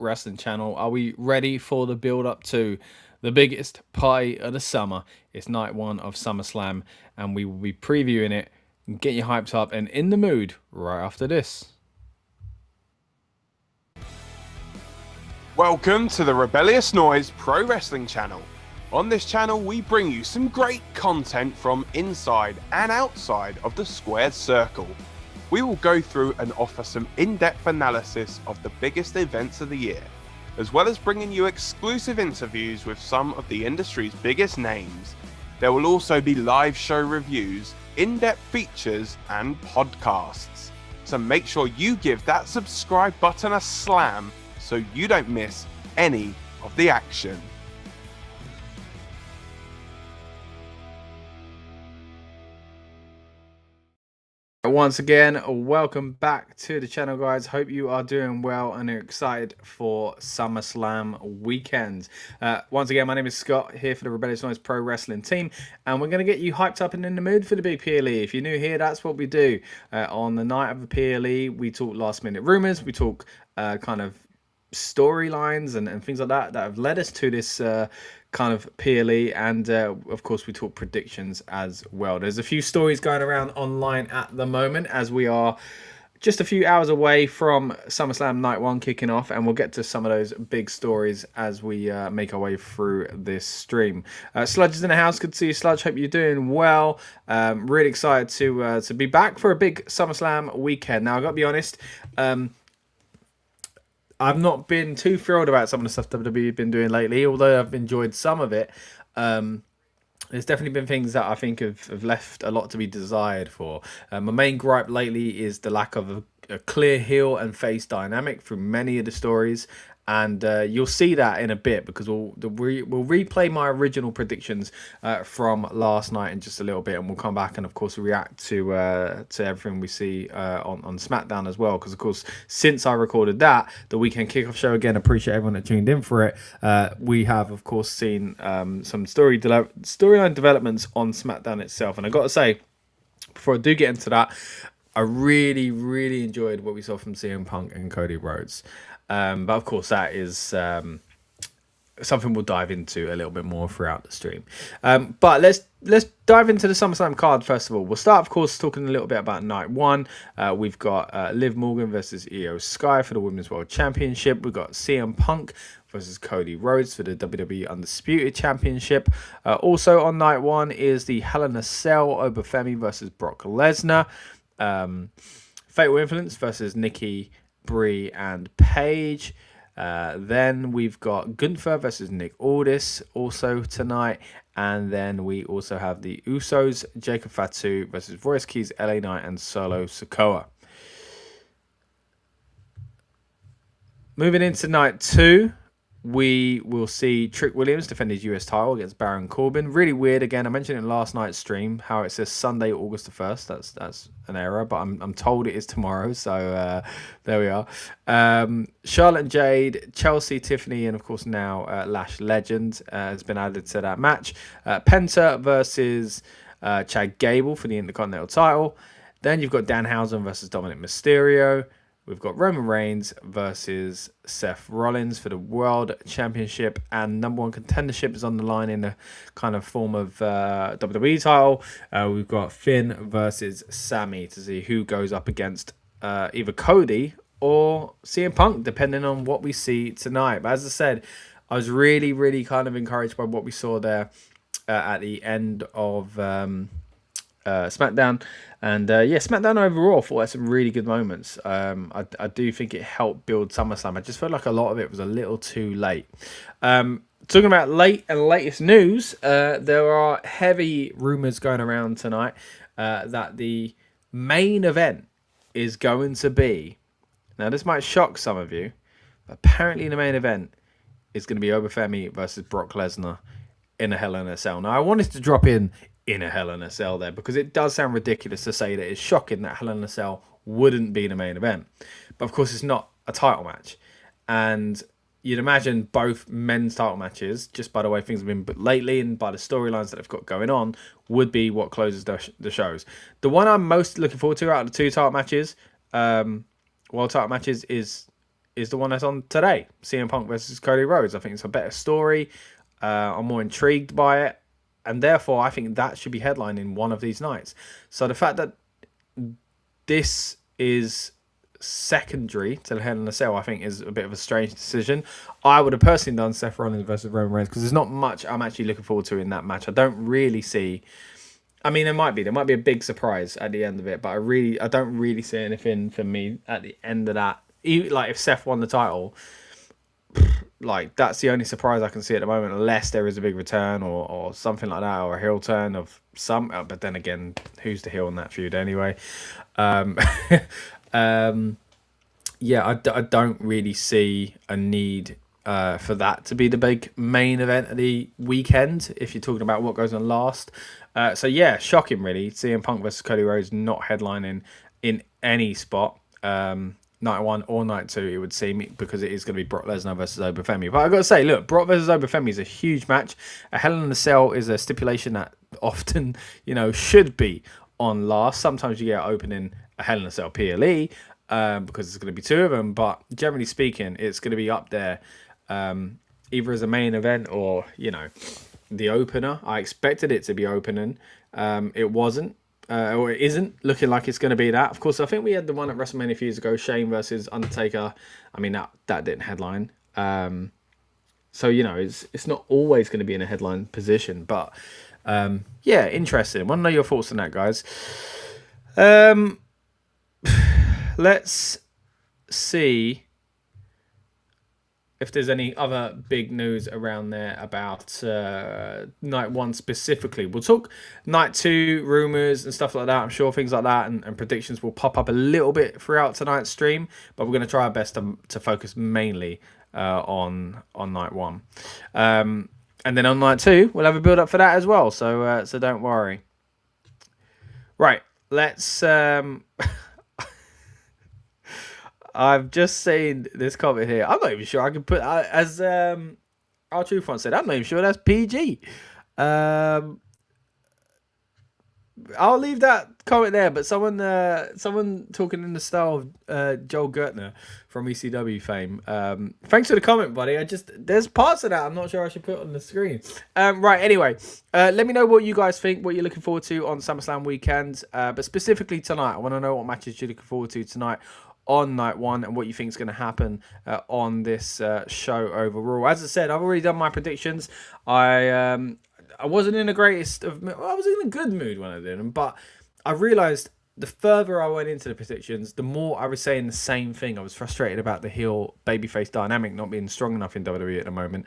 Wrestling channel. Are we ready for the build up to the biggest party of the summer? It's night one of SummerSlam, and we will be previewing it and get you hyped up and in the mood right after this. Welcome to the Rebellious Noise Pro Wrestling channel. On this channel, we bring you some great content from inside and outside of the squared circle. We will go through and offer some in-depth analysis of the biggest events of the year, as well as bringing you exclusive interviews with some of the industry's biggest names. There will also be live show reviews, in-depth features, and podcasts. So make sure you give that subscribe button a slam so you don't miss any of the action. Once again, welcome back to the channel, guys. Hope you are doing well and are excited for SummerSlam weekend. Once again, my name is Scott, here for the Rebellious Noise Pro Wrestling team, and we're going to get you hyped up and in the mood for the big PLE. If you're new here, that's what we do. On the night of the PLE, we talk last minute rumors, we talk kind of storylines and things like that have led us to this kind of PLE, and of course we talk predictions as well. There's a few stories going around online at the moment as we are just a few hours away from SummerSlam Night 1 kicking off, and we'll get to some of those big stories as we make our way through this stream. Sludge is in the house. Good to see you, Sludge. Hope you're doing well. Really excited to be back for a big SummerSlam weekend. Now, I've got to be honest, I've not been too thrilled about some of the stuff WWE have been doing lately, although I've enjoyed some of it. There's definitely been things that I think have left a lot to be desired for. My main gripe lately is the lack of a clear heel and face dynamic through many of the stories. And you'll see that in a bit, because we'll replay my original predictions from last night in just a little bit, and we'll come back and of course react to everything we see on SmackDown as well. Because of course, since I recorded that, the weekend kickoff show, again, appreciate everyone that tuned in for it. We have of course seen some storyline developments on SmackDown itself, and I got to say, before I do get into that, I really enjoyed what we saw from CM Punk and Cody Rhodes. But of course, that is something we'll dive into a little bit more throughout the stream. But let's dive into the SummerSlam card first of all. We'll start, of course, talking a little bit about Night 1. We've got Liv Morgan versus Io Sky for the Women's World Championship. We've got CM Punk versus Cody Rhodes for the WWE Undisputed Championship. Also on Night 1 is the Hell in a Cell over Femi versus Brock Lesnar. Fatal Influence versus Nikki, Brie and Paige. Then we've got Gunther versus Nick Aldis also tonight, and then we also have the Usos, Jacob Fatu versus Royce Keys, LA Knight and Solo Sikoa. Moving into Night 2, we will see Trick Williams defend his US title against Baron Corbin. Really weird. Again, I mentioned in last night's stream how it says Sunday, August the 1st. That's an error, but I'm told it is tomorrow. So there we are. Charlotte and Jade, Chelsea, Tiffany, and of course now Lash Legend has been added to that match. Penta versus Chad Gable for the Intercontinental title. Then you've got Danhausen versus Dominic Mysterio. We've got Roman Reigns versus Seth Rollins for the World Championship, and number one contendership is on the line in the kind of form of WWE title. We've got Finn versus Sammy to see who goes up against either Cody or CM Punk, depending on what we see tonight. But as I said, I was really kind of encouraged by what we saw there at the end of SmackDown. And SmackDown overall, I thought had some really good moments. I do think it helped build SummerSlam. I just felt like a lot of it was a little too late. Talking about late and latest news, there are heavy rumours going around tonight that the main event is going to be... Now, this might shock some of you, but apparently the main event is going to be Femi versus Brock Lesnar in a Hell in a Cell. Now, I wanted to drop in a Hell in a Cell there, because it does sound ridiculous to say that it's shocking that Hell in a Cell wouldn't be the main event. But of course, it's not a title match. And you'd imagine both men's title matches, just by the way things have been lately and by the storylines that they've got going on, would be what closes the shows. The one I'm most looking forward to out of the two title matches, world title matches, is is the one that's on today, CM Punk versus Cody Rhodes. I think it's a better story. I'm more intrigued by it, and therefore I think that should be headlining one of these nights. So the fact that this is secondary to the Hell in a Cell, I think, is a bit of a strange decision. I would have personally done Seth Rollins versus Roman Reigns because there's not much I'm actually looking forward to in that match. I don't really see. I mean, there might be a big surprise at the end of it, but I don't really see anything for me at the end of that. Like if Seth won the title, like that's the only surprise I can see at the moment, unless there is a big return or something like that, or a heel turn of some. But then again, who's the heel in that feud anyway? Yeah, I don't really see a need for that to be the big main event of the weekend if you're talking about what goes on last. So yeah, shocking really. CM Punk versus Cody Rhodes not headlining in any spot. Night 1 or night 2, it would seem, because it is going to be Brock Lesnar versus Femi. But I've got to say, look, Brock versus Femi is a huge match. A Hell in a Cell is a stipulation that often, should be on last. Sometimes you get opening a Hell in a Cell PLE because it's going to be 2 of them. But generally speaking, it's going to be up there either as a main event or, the opener. I expected it to be opening. It wasn't. Or it isn't looking like it's going to be that. Of course, I think we had the one at WrestleMania a few years ago, Shane versus Undertaker. I mean, that didn't headline. So, it's not always going to be in a headline position. But, yeah, interesting. I want to know your thoughts on that, guys. Let's see if there's any other big news around there about night 1 specifically. We'll talk night 2, rumours and stuff like that. I'm sure things like that and predictions will pop up a little bit throughout tonight's stream, but we're going to try our best to focus mainly on night 1. And then on night 2, we'll have a build-up for that as well, so don't worry. Right, let's... I've just seen this comment here. I'm not even sure I can put, as our Truth One said, I'm not even sure that's PG. I'll leave that comment there, but someone talking in the style of Joel Gertner from ECW fame. Thanks for the comment, buddy. There's parts of that I'm not sure I should put on the screen. Right, anyway, let me know what you guys think, what you're looking forward to on SummerSlam weekend, but specifically tonight. I want to know what matches you're looking forward to tonight on night 1 and what you think is going to happen on this show overall. As I said, I've already done my predictions. I wasn't in the greatest of... I was in a good mood when I did them, but I realised the further I went into the predictions, the more I was saying the same thing. I was frustrated about the heel babyface dynamic not being strong enough in WWE at the moment.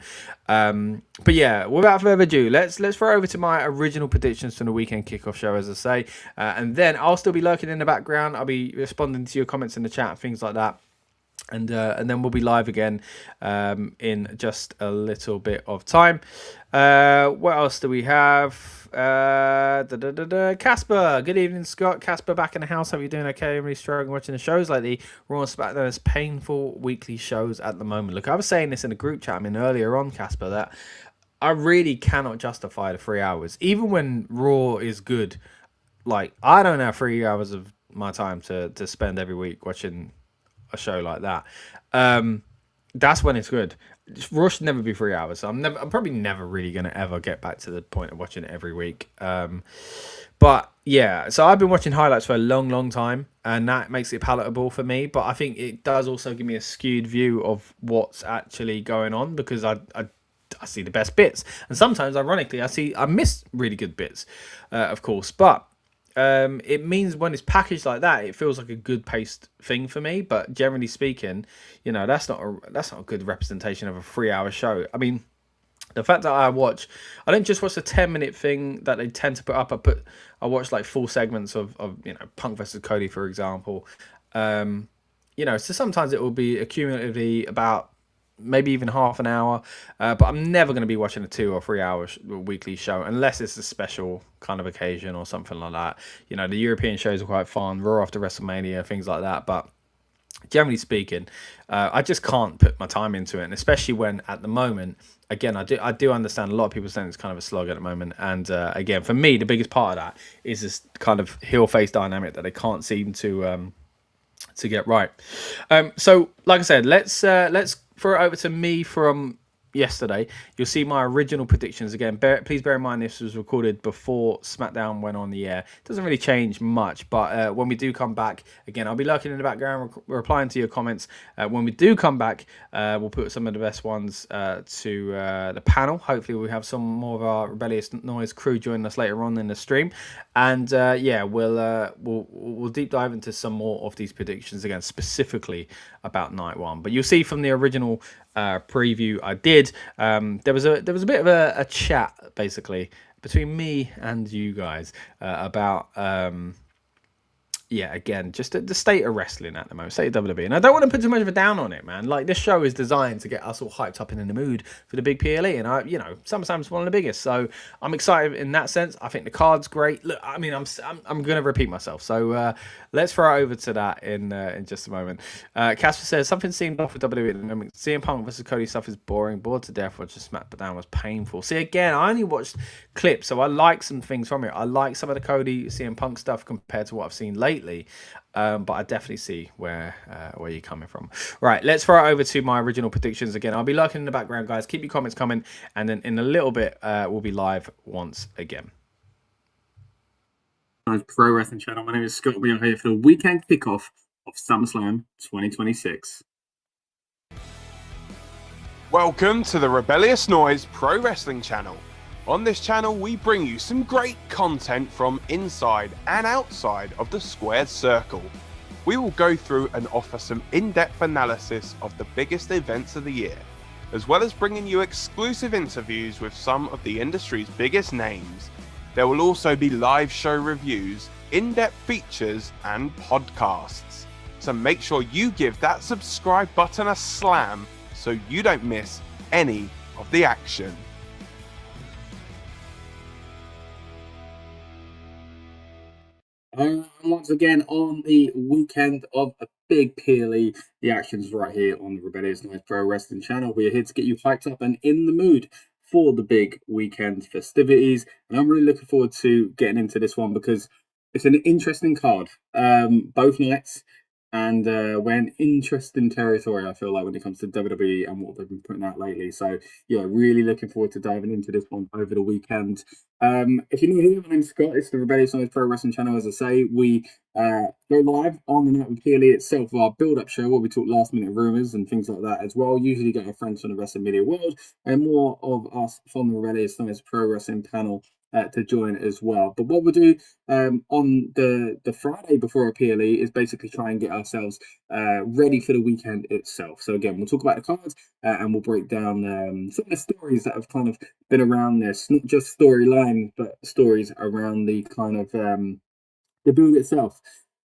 But yeah, without further ado, let's throw over to my original predictions from the weekend kickoff show, as I say, and then I'll still be lurking in the background. I'll be responding to your comments in the chat and things like that. And then we'll be live again in just a little bit of time. What else do we have? Casper, good evening, Scott. Casper back in the house. How are you doing? Okay, I'm really struggling watching the shows lately. Raw and SmackDown is painful weekly shows at the moment. Look, I was saying this in a group chat earlier on, Casper, that I really cannot justify the 3 hours. Even when Raw is good, like, I don't have 3 hours of my time to spend every week watching a show like that. That's when it's good. Raw should never be 3 hours. So I'm probably never really going to ever get back to the point of watching it every week. But yeah, so I've been watching highlights for a long time, and that makes it palatable for me. But I think it does also give me a skewed view of what's actually going on, because I see the best bits, and sometimes, ironically, I miss really good bits, of course. But it means when it's packaged like that, it feels like a good paced thing for me. But generally speaking, that's not a good representation of a 3 hour show. I mean, the fact that I don't just watch the 10-minute thing that they tend to put up. I watch like full segments of Punk versus Cody, for example. So sometimes it will be accumulatively about maybe even half an hour, but I'm never going to be watching a 2 or 3 hour weekly show unless it's a special kind of occasion or something like that. The European shows are quite fun, Raw after WrestleMania, things like that, but generally speaking, I just can't put my time into it, and especially when at the moment, again, I do understand a lot of people saying it's kind of a slog at the moment, and again, for me, the biggest part of that is this kind of heel face dynamic that they can't seem to to get right. So, like I said, let's throw it over to me from yesterday. You'll see my original predictions again. Please bear in mind this was recorded before SmackDown went on the air. It doesn't really change much, but when we do come back, again, I'll be lurking in the background, replying to your comments. When we do come back, we'll put some of the best ones to the panel. Hopefully, we have some more of our Rebellious Noise crew joining us later on in the stream, and yeah, we'll deep dive into some more of these predictions again, specifically about night one. But you'll see from the original preview I did, there was a bit of a chat basically between me and you guys about yeah, again, just the state of wrestling at the moment, state of WWE. And I don't want to put too much of a down on it, man. Like, this show is designed to get us all hyped up and in the mood for the big PLE. And, SummerSlam's one of the biggest. So I'm excited in that sense. I think the card's great. Look, I mean, I'm going to repeat myself. So let's throw it over to that in just a moment. Casper says, something seemed off with WWE at the moment. CM Punk versus Cody stuff is boring. Bored to death. Watching SmackDown was painful. See, again, I only watched clips, so I like some things from it. I like some of the Cody CM Punk stuff compared to what I've seen lately. But I definitely see where you're coming from. Right, let's throw it over to my original predictions again. I'll be lurking in the background, guys. Keep your comments coming, and then in a little bit, we'll be live once again. Pro Wrestling channel. My name is Scott. We are here for the weekend kickoff of SummerSlam 2026. Welcome to the Rebellious Noise Pro Wrestling channel. On this channel, we bring you some great content from inside and outside of the squared circle. We will go through and offer some in-depth analysis of the biggest events of the year, as well as bringing you exclusive interviews with some of the industry's biggest names. There will also be live show reviews, in-depth features, and podcasts. So make sure you give that subscribe button a slam so you don't miss any of the action. And once again, on the weekend of a big PLE, the action's right here on the Rebellious Noise Pro Wrestling channel. We are here to get you hyped up and in the mood for the big weekend festivities. And I'm really looking forward to getting into this one because it's an interesting card. Both nights. And we're in interesting territory, I feel like, when it comes to WWE and what they've been putting out lately. So, yeah, really looking forward to diving into this one over the weekend. If you're new here, my name's Scott. It's the Rebellious Noise Pro Wrestling channel. As I say, we go live on the night of PLE itself for our build-up show where we talk last-minute rumours and things like that as well. Usually get our friends from the wrestling media world and more of us from the Rebellious Noise Pro Wrestling panel to join as well. But what we'll do on the Friday before a PLE is basically try and get ourselves ready for the weekend itself. So again, we'll talk about the cards and we'll break down some of the stories that have kind of been around this, not just storylines, but stories around the kind of the build itself.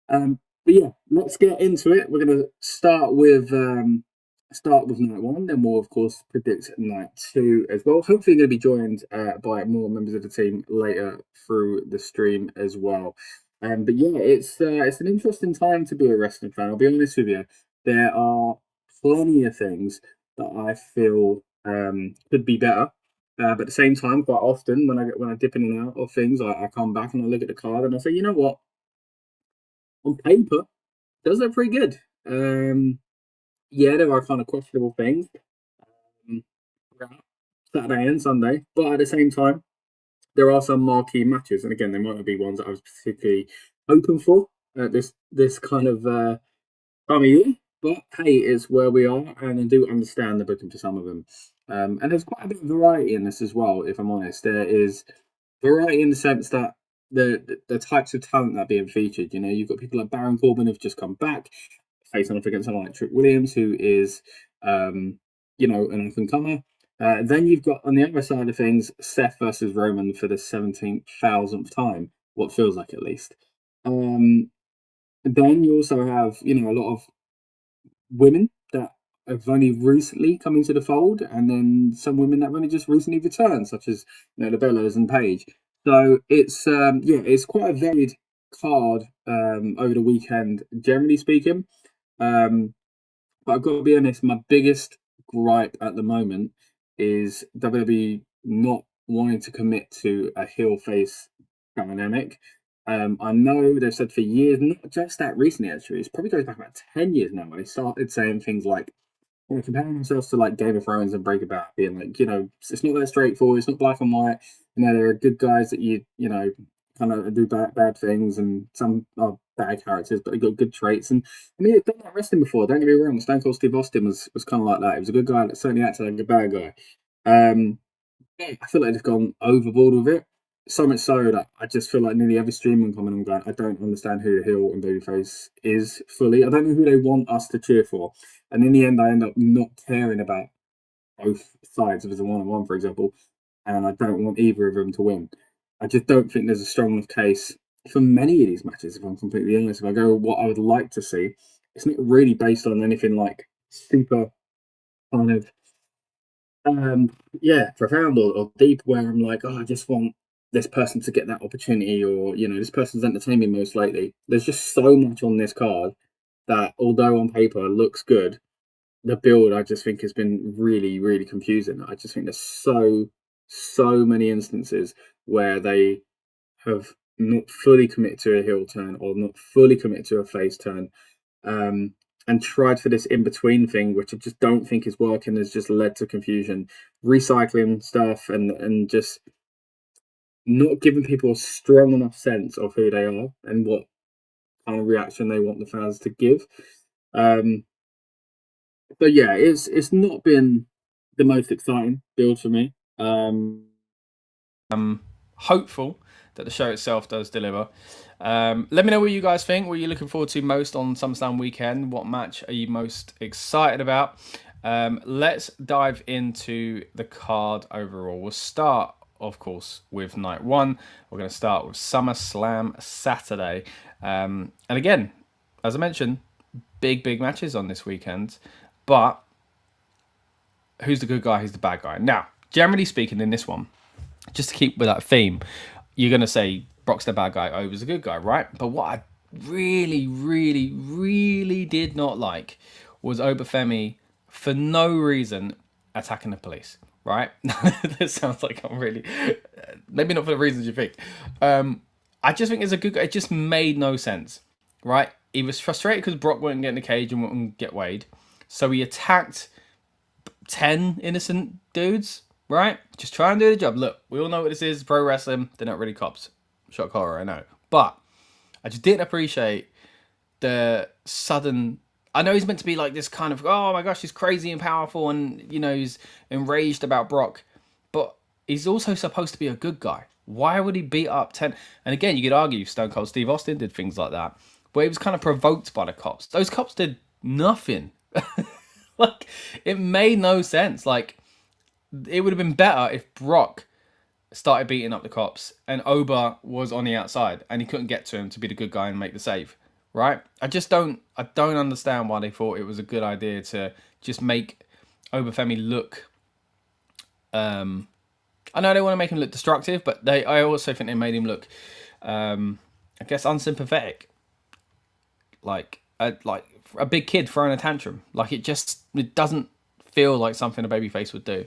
But yeah, let's get into it. We're going to start with night one, then we'll of course predict night two as well. Hopefully going to be joined by more members of the team later through the stream as well. But yeah, it's an interesting time to be a wrestling fan. I'll be honest with you, there are plenty of things that I feel could be better. But at the same time, quite often when I dip in and out of things, I come back and I look at the card and I say, you know what? On paper, those are pretty good. Yeah, there are kind of questionable things Saturday and Sunday, but at the same time, there are some marquee matches, and again, they might not be ones that I was particularly hoping for at this kind of time of year. But hey, it's where we are, and I do understand the booking for some of them. And there's quite a bit of variety in this as well. If I'm honest, there is variety in the sense that the types of talent that are being featured. You know, you've got people like Baron Corbin who've just come back, facing off against someone like Trick Williams, who is, an up-and-comer. Then you've got, on the other side of things, Seth versus Roman for the 17,000th time, what feels like at least. Then you also have, a lot of women that have only recently come into the fold, and then some women that have only just recently returned, such as, the Bellas and Paige. So it's quite a varied card over the weekend, generally speaking. But I've got to be honest, my biggest gripe at the moment is WWE not wanting to commit to a heel face dynamic. I know they've said for years, not just that recently actually, it probably goes back about 10 years now when they started saying things like, comparing themselves to like Game of Thrones and Breaking Bad, being like, it's not that straightforward, it's not black and white. There are good guys that kind of do bad things, and some are bad characters, but they got good traits. And I mean, they've done that wrestling before. Don't get me wrong. Stone Cold Steve Austin was kind of like that. He was a good guy that certainly acted like a bad guy. I feel like they've gone overboard with it. So much so that I just feel like nearly every stream I'm coming, I'm going, I don't understand who the heel and babyface is fully. I don't know who they want us to cheer for. And in the end, I end up not caring about both sides. If it's a one-on-one, for example, and I don't want either of them to win. I just don't think there's a strong enough case for many of these matches, if I'm completely honest. If I go what I would like to see, it's not really based on anything like super kind of profound or deep, where I'm like, I just want this person to get that opportunity, or this person's entertained me most lately. There's just so much on this card that, although on paper looks good, the build I just think has been really, really confusing. I just think there's so many instances where they have not fully committed to a heel turn or not fully committed to a face turn, and tried for this in between thing, which I just don't think is working. Has just led to confusion, recycling stuff, and just not giving people a strong enough sense of who they are and what kind of reaction they want the fans to give. But yeah, it's not been the most exciting build for me. Hopeful that the show itself does deliver. Let me know what you guys think. What are you looking forward to most on SummerSlam weekend? What match are you most excited about? Let's dive into the card overall. We'll start, of course, with night one. We're going to start with SummerSlam Saturday. And again, as I mentioned, big matches on this weekend. But who's the good guy? Who's the bad guy? Now, generally speaking, in this one, just to keep with that theme, you're going to say Brock's the bad guy, Ober's the good guy, right? But what I really did not like was Ober Femi, for no reason, attacking the police, right? This sounds like I'm really... Maybe not for the reasons you think. I just think it's a good guy. It just made no sense, right? He was frustrated because Brock wouldn't get in the cage and wouldn't get weighed. So he attacked 10 innocent dudes, right? Just try and do the job. Look, we all know what this is. Pro wrestling. They're not really cops. Shock horror, I know. But I just didn't appreciate the sudden... I know he's meant to be like this kind of, oh my gosh, he's crazy and powerful and, he's enraged about Brock. But he's also supposed to be a good guy. Why would he beat up 10? And again, you could argue Stone Cold Steve Austin did things like that, where he was kind of provoked by the cops. Those cops did nothing. Like, it made no sense. Like, it would have been better if Brock started beating up the cops and Ober was on the outside and he couldn't get to him to be the good guy and make the save, right? I don't understand why they thought it was a good idea to just make Ober Femi look... I know they want to make him look destructive, but I also think they made him look, I guess, unsympathetic. Like a big kid throwing a tantrum. Like, it doesn't feel like something a babyface would do.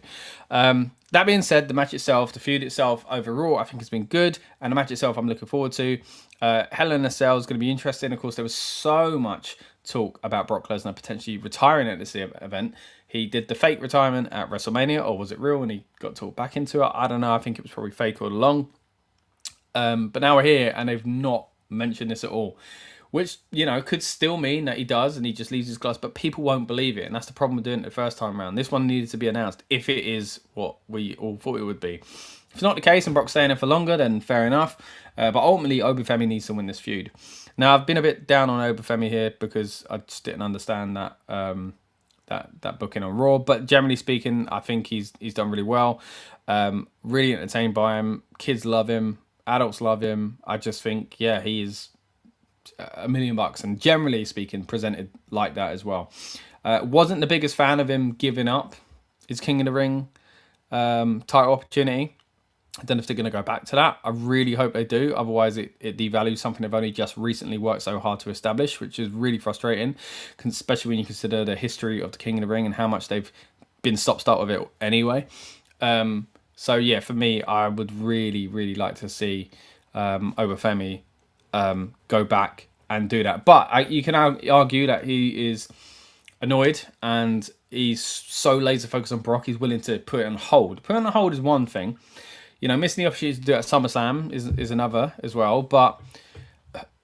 That being said, the match itself, the feud itself overall, I think has been good, and the match itself I'm looking forward to. Hell in a Cell is going to be interesting. Of course, there was so much talk about Brock Lesnar potentially retiring at this event. He did the fake retirement at WrestleMania, or was it real and he got talked back into it? I don't know. I think it was probably fake all along. But now we're here and they've not mentioned this at all, which, could still mean that he does and he just leaves his gloves, but people won't believe it. And that's the problem with doing it the first time around. This one needed to be announced if it is what we all thought it would be. If it's not the case and Brock's staying there for longer, then fair enough. But ultimately, Ober Femi needs to win this feud. Now, I've been a bit down on Ober Femi here because I just didn't understand that that booking on Raw. But generally speaking, I think he's done really well. Really entertained by him. Kids love him. Adults love him. I just think, yeah, he is $1 million, and generally speaking, presented like that as well. Wasn't the biggest fan of him giving up his King of the Ring title opportunity. I don't know if they're going to go back to that. I really hope they do. Otherwise, it devalues something they've only just recently worked so hard to establish, which is really frustrating, especially when you consider the history of the King of the Ring and how much they've been stop-start with it anyway. So, yeah, for me, I would really like to see Ober Femi go back and do that. But you can argue that he is annoyed and he's so laser focused on Brock, he's willing to put it on hold. Put it on hold is one thing. You know, missing the opportunity to do it at SummerSlam is another as well. But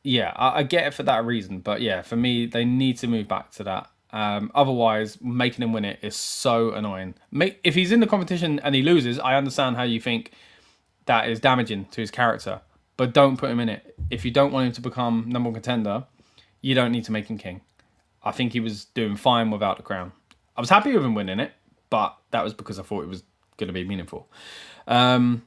yeah, I get it for that reason. But yeah, for me, they need to move back to that. Otherwise, making him win it is so annoying. If he's in the competition and he loses, I understand how you think that is damaging to his character. But don't put him in it. If you don't want him to become number one contender, you don't need to make him king. I think he was doing fine without the crown. I was happy with him winning it, but that was because I thought it was going to be meaningful. Right.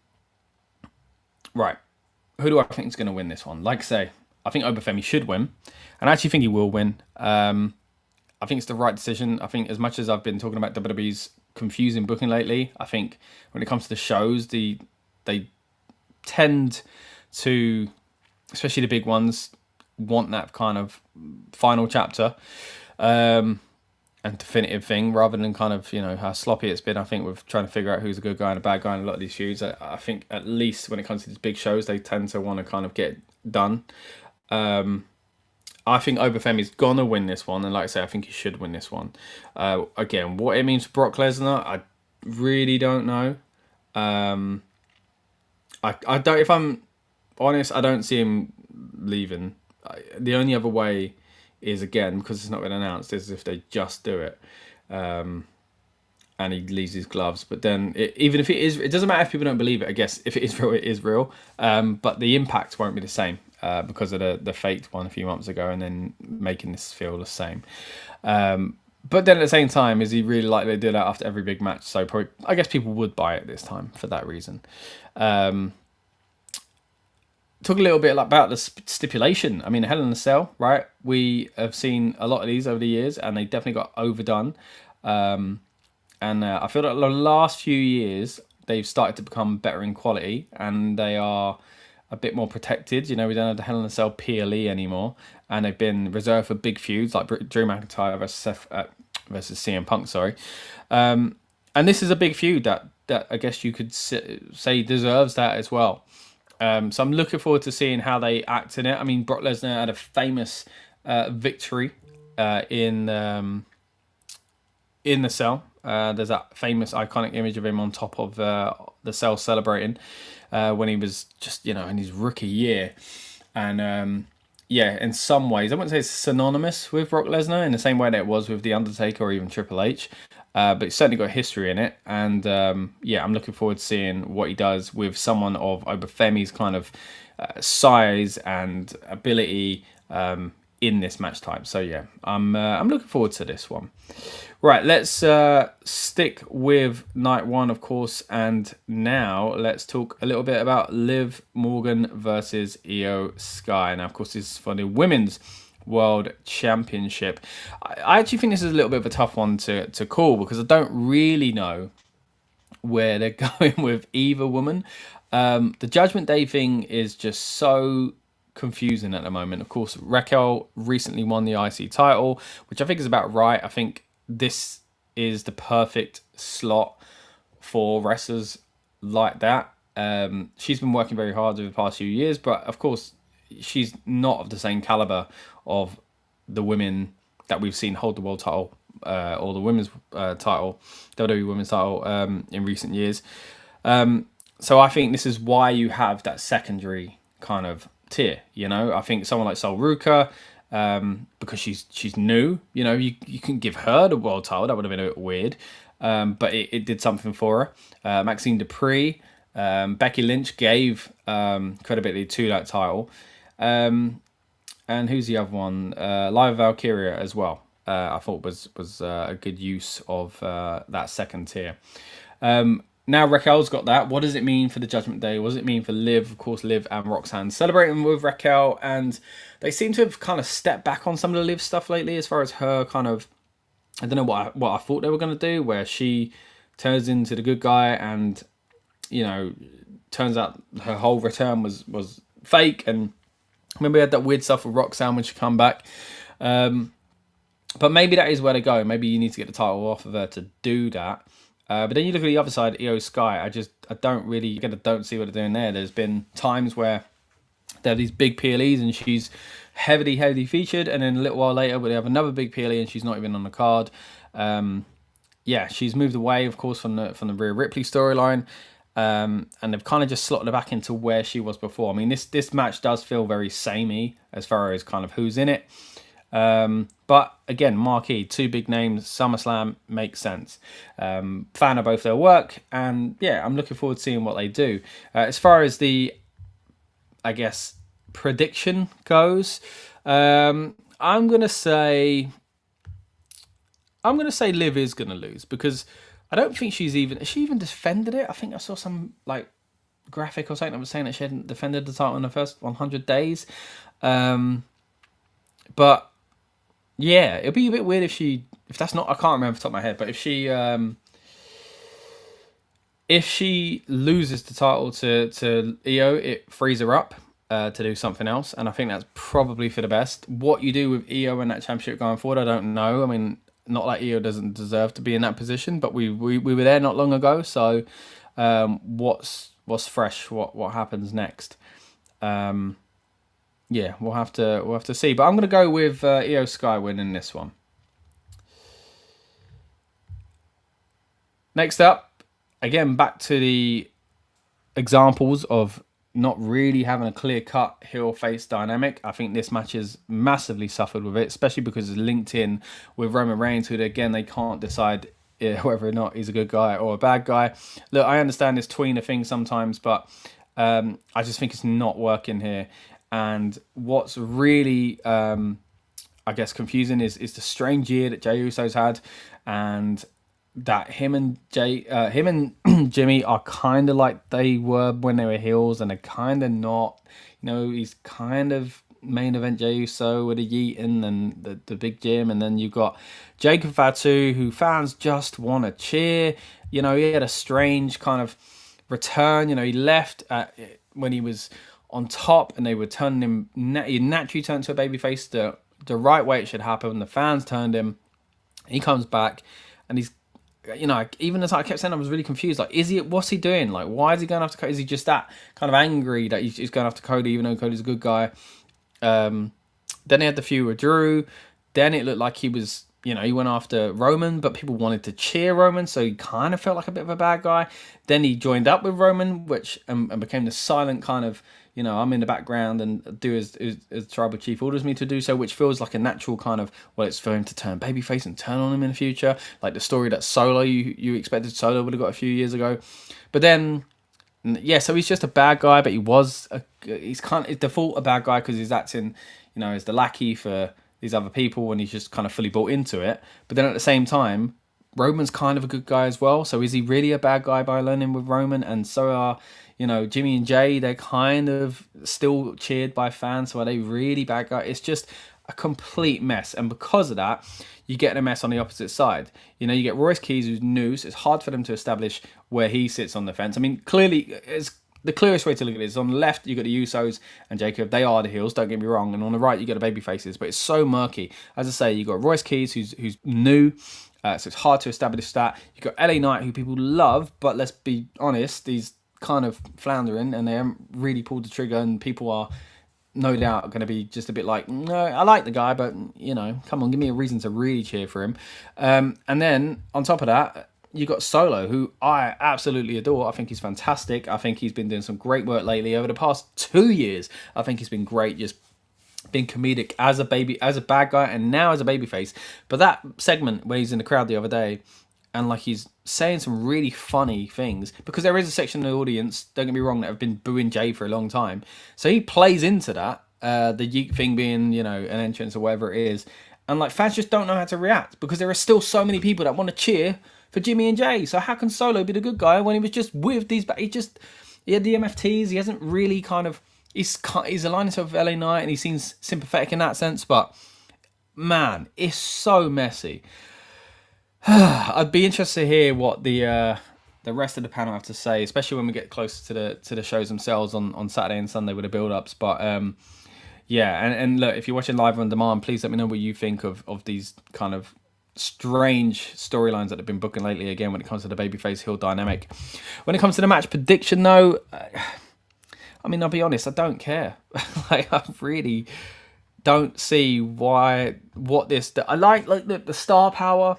Who do I think is going to win this one? Like I say, I think Femi should win. And I actually think he will win. I think it's the right decision. I think as much as I've been talking about WWE's confusing booking lately, I think when it comes to the shows, they tend to, especially the big ones, want that kind of final chapter and definitive thing rather than kind of, you know, how sloppy it's been. I think with trying to figure out who's a good guy and a bad guy in a lot of these feuds. I think at least when it comes to these big shows, they tend to want to kind of get done. I think Femi's gonna win this one, and like I say, I think he should win this one. Again, what it means for Brock Lesnar, I really don't know. I don't. If I'm honest, I don't see him leaving. The only other way is, again, because it's not been announced, is if they just do it, and he leaves his gloves. But then, even if it is, it doesn't matter if people don't believe it. I guess if it is real, it is real. But the impact won't be the same because of the faked one a few months ago, and then making this feel the same. But then at the same time, is he really likely to do that after every big match? So probably, I guess people would buy it this time for that reason. Talk a little bit about the stipulation. I mean, Hell in a Cell, right? We have seen a lot of these over the years, and they definitely got overdone. And I feel like the last few years, they've started to become better in quality, and they are a bit more protected. You know, we don't have the Hell in a Cell PLE anymore, and they've been reserved for big feuds like Drew McIntyre versus CM Punk. Sorry, and this is a big feud that I guess you could say deserves that as well. So I'm looking forward to seeing how they act in it. I mean, Brock Lesnar had a famous victory in the cell. There's that famous iconic image of him on top of the cell celebrating when he was just, you know, in his rookie year. And yeah, in some ways, I wouldn't say it's synonymous with Brock Lesnar in the same way that it was with The Undertaker or even Triple H. But it's certainly got history in it. And yeah, I'm looking forward to seeing what he does with someone of Femi's kind of size and ability in this match type. So yeah, I'm looking forward to this one. Right, let's stick with night one, of course. And now let's talk a little bit about Liv Morgan versus Io Sky. Now, of course, this is for the women's World Championship. I actually think this is a little bit of a tough one to call because I don't really know where they're going with either woman. The Judgment Day thing is just so confusing at the moment. Of course, Raquel recently won the IC title, which I think is about right. I think this is the perfect slot for wrestlers like that. She's been working very hard over the past few years, but of course, she's not of the same caliber of the women that we've seen hold the world title or the women's title, WWE women's title in recent years. So I think this is why you have that secondary kind of tier. You know, I think someone like Sol Ruka, because she's new. You know, you can give her the world title. That would have been a bit weird, but it did something for her. Maxine Dupree, Becky Lynch gave credibility to that title. And who's the other one? Live Valkyria as well. I thought was a good use of that second tier. Now Raquel's got that. What does it mean for the Judgment Day? What does it mean for Liv? Of course, Liv and Roxanne celebrating with Raquel, and they seem to have kind of stepped back on some of the Liv stuff lately, as far as her kind of, I don't know what I thought they were going to do, where she turns into the good guy, and you know, turns out her whole return was fake. And remember we had that weird stuff with Roxanne when she come back. But maybe that is where to go. Maybe you need to get the title off of her to do that. But then you look at the other side, Io Sky. I don't see what they're doing there. There's been times where they have these big PLEs and she's heavily featured, and then a little while later we have another big PLE and she's not even on the card. Yeah, she's moved away, of course, from the Rhea Ripley storyline, and they've kind of just slotted her back into where she was before. I mean, this match does feel very samey as far as kind of who's in it, but again, marquee, two big names, SummerSlam makes sense. Fan of both their work, and yeah, I'm looking forward to seeing what they do. As far as the, I guess, prediction goes, I'm gonna say Liv is gonna lose, because I don't think has she even defended it. I think I saw some like graphic or something that was saying that she hadn't defended the title in the first 100 days. But yeah, it'd be a bit weird if that's not, I can't remember off the top of my head, but if she loses the title to Io, it frees her up to do something else, and I think that's probably for the best. What you do with Io and that championship going forward, I don't know. I mean, not like Io doesn't deserve to be in that position, but we were there not long ago, so what's fresh? What happens next? Yeah, we'll have to see. But I'm gonna go with Io Sky winning this one. Next up, again, back to the examples of not really having a clear-cut heel-face dynamic. I think this match has massively suffered with it, especially because it's linked in with Roman Reigns, who, again, they can't decide whether or not he's a good guy or a bad guy. Look, I understand this tweener thing sometimes, but I just think it's not working here. And what's really, I guess, confusing is the strange year that Jey Uso's had, and that him and Jimmy are kind of like they were when they were heels, and they're kind of not. You know, he's kind of main event Jey Uso with a Yeaton and the big Jim, and then you've got Jacob Fatu, who fans just want to cheer. You know, he had a strange kind of return. You know, he left when he was on top, and they were turning him. He naturally turned to a babyface the right way it should happen. The fans turned him. He comes back, and he's, you know, even as I kept saying, I was really confused. Like, what's he doing? Like, why is he going after Cody? Is he just that kind of angry that he's going after Cody, even though Cody's a good guy? Then he had the feud with Drew. Then it looked like he was, you know, he went after Roman, but people wanted to cheer Roman, so he kind of felt like a bit of a bad guy. Then he joined up with Roman, which and became the silent kind of, you know, I'm in the background and do as tribal chief orders me to do so, which feels like a natural kind of, well, it's for him to turn babyface and turn on him in the future, like the story that Solo, you expected Solo would have got a few years ago. But then, yeah, so he's just a bad guy, but he's kind of default a bad guy because he's acting, you know, as the lackey for these other people, and he's just kind of fully bought into it. But then at the same time, Roman's kind of a good guy as well. So is he really a bad guy by learning with Roman? And so are, you know, Jimmy and Jay, they're kind of still cheered by fans. So are they really bad guys? It's just a complete mess. And because of that, you get a mess on the opposite side. You know, you get Royce Keys, who's new, so it's hard for them to establish where he sits on the fence. I mean, clearly, the clearest way to look at it is on the left, you got the Usos and Jacob. They are the heels, don't get me wrong. And on the right, you got the baby faces. But it's so murky. As I say, you got Royce Keys, who's new. So it's hard to establish that. You got LA Knight, who people love, but let's be honest, he's kind of floundering, and they haven't really pulled the trigger, and people are no doubt going to be just a bit like, no, I like the guy, but, you know, come on, give me a reason to really cheer for him. And then on top of that, you got Solo, who I absolutely adore. I think he's fantastic. I think he's been doing some great work lately. Over the past 2 years, I think he's been great, just being comedic as a bad guy, and now as a babyface. But that segment where he's in the crowd the other day, and like he's saying some really funny things, because there is a section of the audience, don't get me wrong, that have been booing Jay for a long time. So he plays into that, the yeet thing being, you know, an entrance or whatever it is. And like fans just don't know how to react, because there are still so many people that want to cheer for Jimmy and Jay. So how can Solo be the good guy when he was just with these? He had the MFTs. He hasn't really kind of. He's aligned himself with LA Knight, and he seems sympathetic in that sense. But man, it's so messy. I'd be interested to hear what the rest of the panel have to say, especially when we get closer to the shows themselves on Saturday and Sunday with the build-ups. But yeah, and look, if you're watching live on demand, please let me know what you think of these kind of strange storylines that have been booking lately, again, when it comes to the babyface heel dynamic. When it comes to the match prediction, though, I mean, I'll be honest, I don't care. Like, I really don't see what this. I like the star power.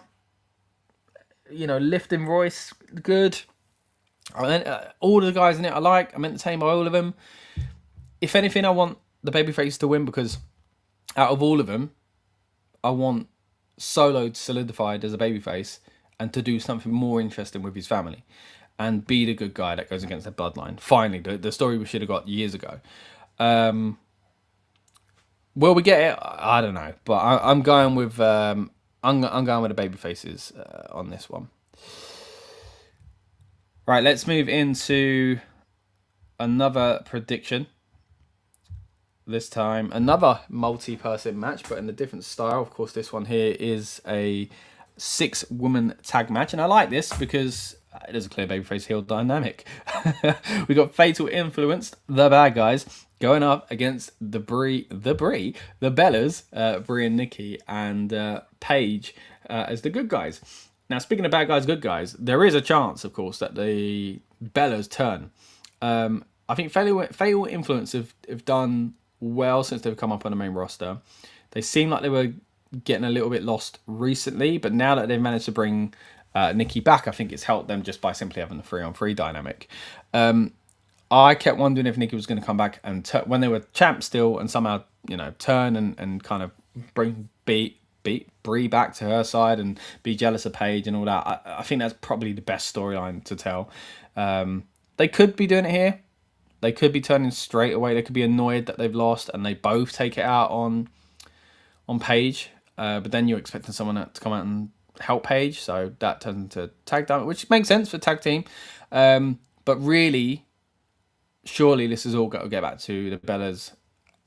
You know, lifting Royce, good. All of the guys in it I like. I'm entertained by all of them. If anything, I want the babyface to win because out of all of them, I want Solo solidified as a babyface and to do something more interesting with his family and be the good guy that goes against the bloodline. Finally, the story we should have got years ago. Will we get it? I don't know, but I'm going with I'm going with the babyfaces on this one. Right, let's move into another prediction. This time, another multi-person match, but in a different style. Of course, this one here is a 6-woman tag match, and I like this because it is a clear babyface heel dynamic. We got Fatal Influenced, the bad guys, going up against the Bellas, Brie and Nikki, and Paige as the good guys. Now, speaking of bad guys, good guys, there is a chance, of course, that the Bellas turn. I think Fatal Influence have done well since they've come up on the main roster. They seem like they were getting a little bit lost recently, but now that they've managed to bring Nikki back, I think it's helped them just by simply having the 3-on-3 dynamic. I kept wondering if Nikki was going to come back and when they were champs still and somehow, you know, turn and kind of bring Brie back to her side and be jealous of Paige and all that. I think that's probably the best storyline to tell. They could be doing it here. They could be turning straight away. They could be annoyed that they've lost and they both take it out on Paige. But then you're expecting someone to come out and help Paige. So that turns into tag down, which makes sense for tag team. But really, surely this is all got to get back to the Bellas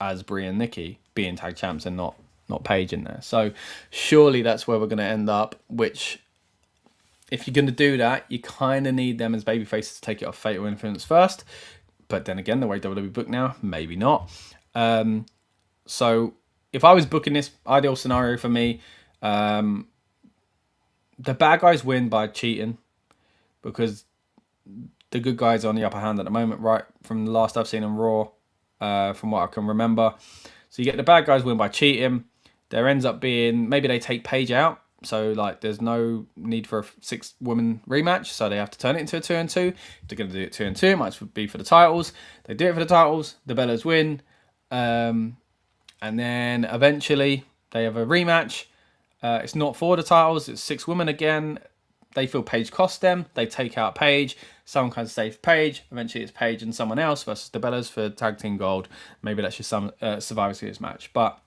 as Brie and Nikki being tag champs and not Paige in there. So surely that's where we're going to end up, which if you're going to do that, you kind of need them as babyfaces to take it off Fatal Influence first. But then again, the way WWE book now, maybe not. So if I was booking this, ideal scenario for me, the bad guys win by cheating because the good guys are on the upper hand at the moment, right? From the last I've seen on Raw, from what I can remember. So you get the bad guys win by cheating. There ends up being, maybe they take Paige out. So, like, there's no need for a 6-woman rematch. So they have to turn it into a 2-on-2. If they're going to do it 2-on-2, it might be for the titles. They do it for the titles. The Bellas win. And then eventually they have a rematch. It's not for the titles. It's 6 women again. They feel Paige cost them. They take out Paige. Someone can save Paige. Eventually it's Paige and someone else versus the Bellas for tag team gold. Maybe that's just some Survivor Series match. But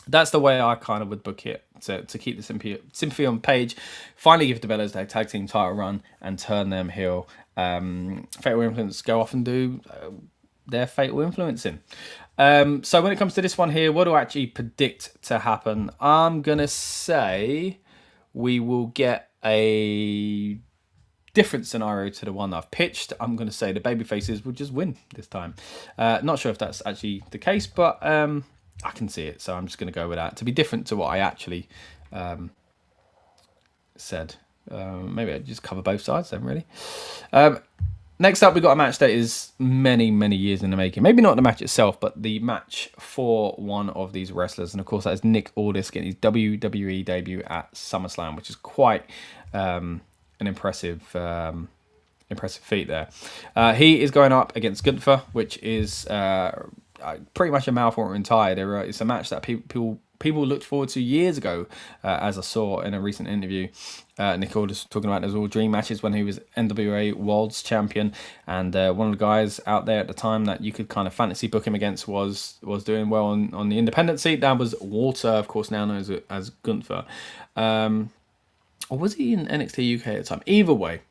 that's the way I kind of would book it, to keep the sympathy on Paige, finally give the Bellas their tag team title run and turn them heel. Fatal Influence go off and do their Fatal Influencing. So when it comes to this one here, what do I actually predict to happen? I'm going to say we will get a different scenario to the one I've pitched. I'm going to say the babyfaces will just win this time. Not sure if that's actually the case, but I can see it, so I'm just going to go with that. To be different to what I actually said. Maybe I just cover both sides then, really. Next up, we've got a match that is many, many years in the making. Maybe not the match itself, but the match for one of these wrestlers. And of course, that is Nick Aldis getting his WWE debut at SummerSlam, which is quite an impressive feat there. He is going up against Gunther, which is pretty much a mouth-watering tie. It's a match that people looked forward to years ago, as I saw in a recent interview. Nick Aldis talking about those all dream matches when he was NWA World's Champion, and one of the guys out there at the time that you could kind of fantasy book him against was doing well on the independent seat. That was Walter, of course, now known as Gunther. Or was he in NXT UK at the time? Either way,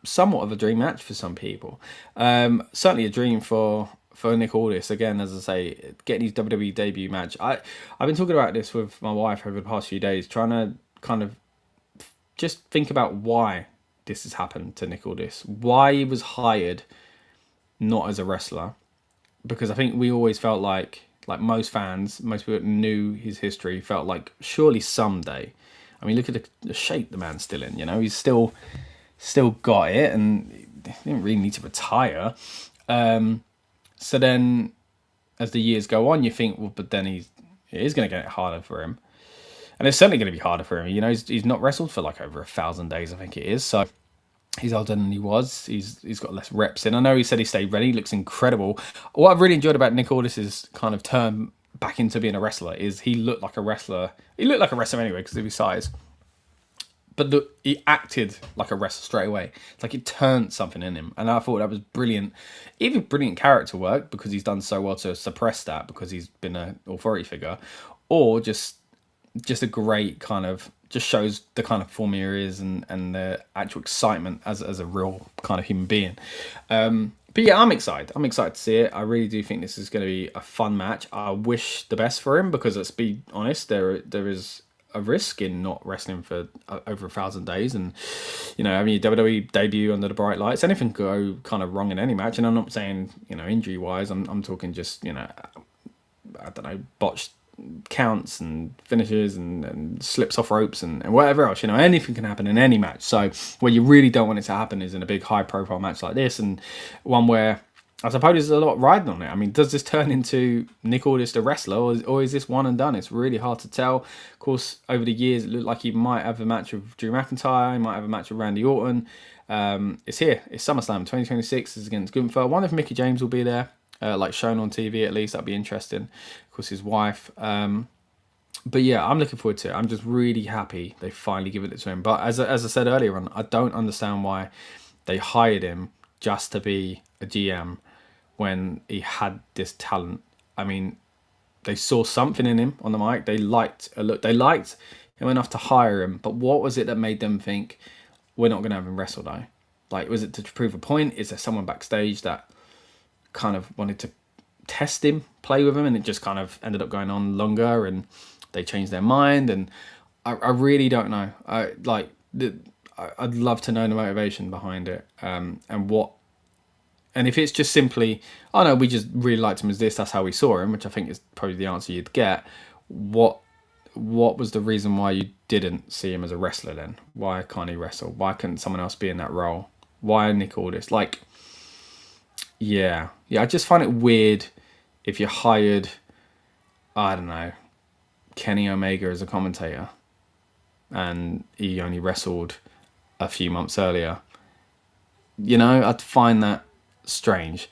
somewhat of a dream match for some people. Certainly a dream for Nick Aldis, again, as I say, getting his WWE debut match. I've been talking about this with my wife over the past few days, trying to kind of just think about why this has happened to Nick Aldis, why he was hired not as a wrestler, because I think we always felt like most fans, most people that knew his history felt like surely someday. I mean, look at the shape the man's still in, you know, he's still got it and he didn't really need to retire. So then, as the years go on, you think, well, but then it is going to get harder for him. And it's certainly going to be harder for him. You know, he's not wrestled for like over 1,000 days, I think it is. So he's older than he was. He's got less reps in. I know he said he stayed ready. He looks incredible. What I've really enjoyed about Nick Aldis's kind of turn back into being a wrestler is he looked like a wrestler. He looked like a wrestler anyway because of his size. But he acted like a wrestler straight away. It's like it turned something in him. And I thought that was brilliant. Even brilliant character work because he's done so well to suppress that because he's been an authority figure. Or just a great kind of, just shows the kind of form he is and the actual excitement as a real kind of human being. But yeah, I'm excited. I'm excited to see it. I really do think this is going to be a fun match. I wish the best for him because, let's be honest, there is a risk in not wrestling for over 1,000 days, and you know, having your WWE debut under the bright lights, anything could go kind of wrong in any match. And I'm not saying, you know, injury wise. I'm talking just, you know, I don't know, botched counts and finishes and slips off ropes and whatever else. You know, anything can happen in any match. So where you really don't want it to happen is in a big high profile match like this, and one where I suppose there's a lot riding on it. I mean, does this turn into Nick Aldis the wrestler, or is this one and done? It's really hard to tell. Of course, over the years, it looked like he might have a match with Drew McIntyre, he might have a match with Randy Orton. It's here. It's SummerSlam 2026. It's against Gunther. I wonder if Mickey James will be there, like shown on TV at least. That'd be interesting. Of course, his wife. But yeah, I'm looking forward to it. I'm just really happy they finally given it to him. But as I said earlier on, I don't understand why they hired him just to be a GM when he had this talent. I mean, they saw something in him on the mic. They liked a look. They liked him enough to hire him. But what was it that made them think we're not going to have him wrestle though? Like, was it to prove a point? Is there someone backstage that kind of wanted to test him, play with him, and it just kind of ended up going on longer, and they changed their mind? And I really don't know. I'd love to know the motivation behind it, and what. And if it's just simply, oh no, we just really liked him as this, that's how we saw him, which I think is probably the answer you'd get. What was the reason why you didn't see him as a wrestler then? Why can't he wrestle? Why couldn't someone else be in that role? Why Nick Aldis? Like, yeah, I just find it weird if you hired, I don't know, Kenny Omega as a commentator and he only wrestled a few months earlier. You know, I'd find that strange.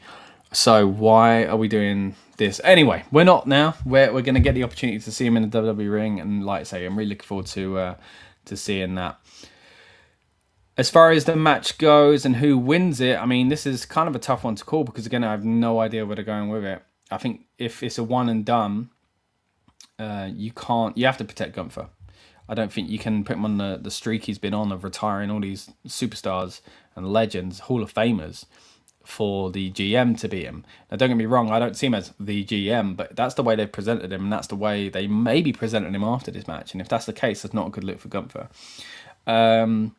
So why are we doing this? Anyway, we're not now. We're going to get the opportunity to see him in the WWE ring, and like I say, I'm really looking forward to seeing that. As far as the match goes and who wins it, I mean, this is kind of a tough one to call because, again, I have no idea where they're going with it. I think if it's a one and done, you have to protect Gunther. I don't think you can put him on the streak he's been on of retiring all these superstars and legends, Hall of Famers, for the GM to beat him. Now, don't get me wrong, I don't see him as the GM, but that's the way they've presented him, and that's the way they may be presenting him after this match. And if that's the case, that's not a good look for Gunther. I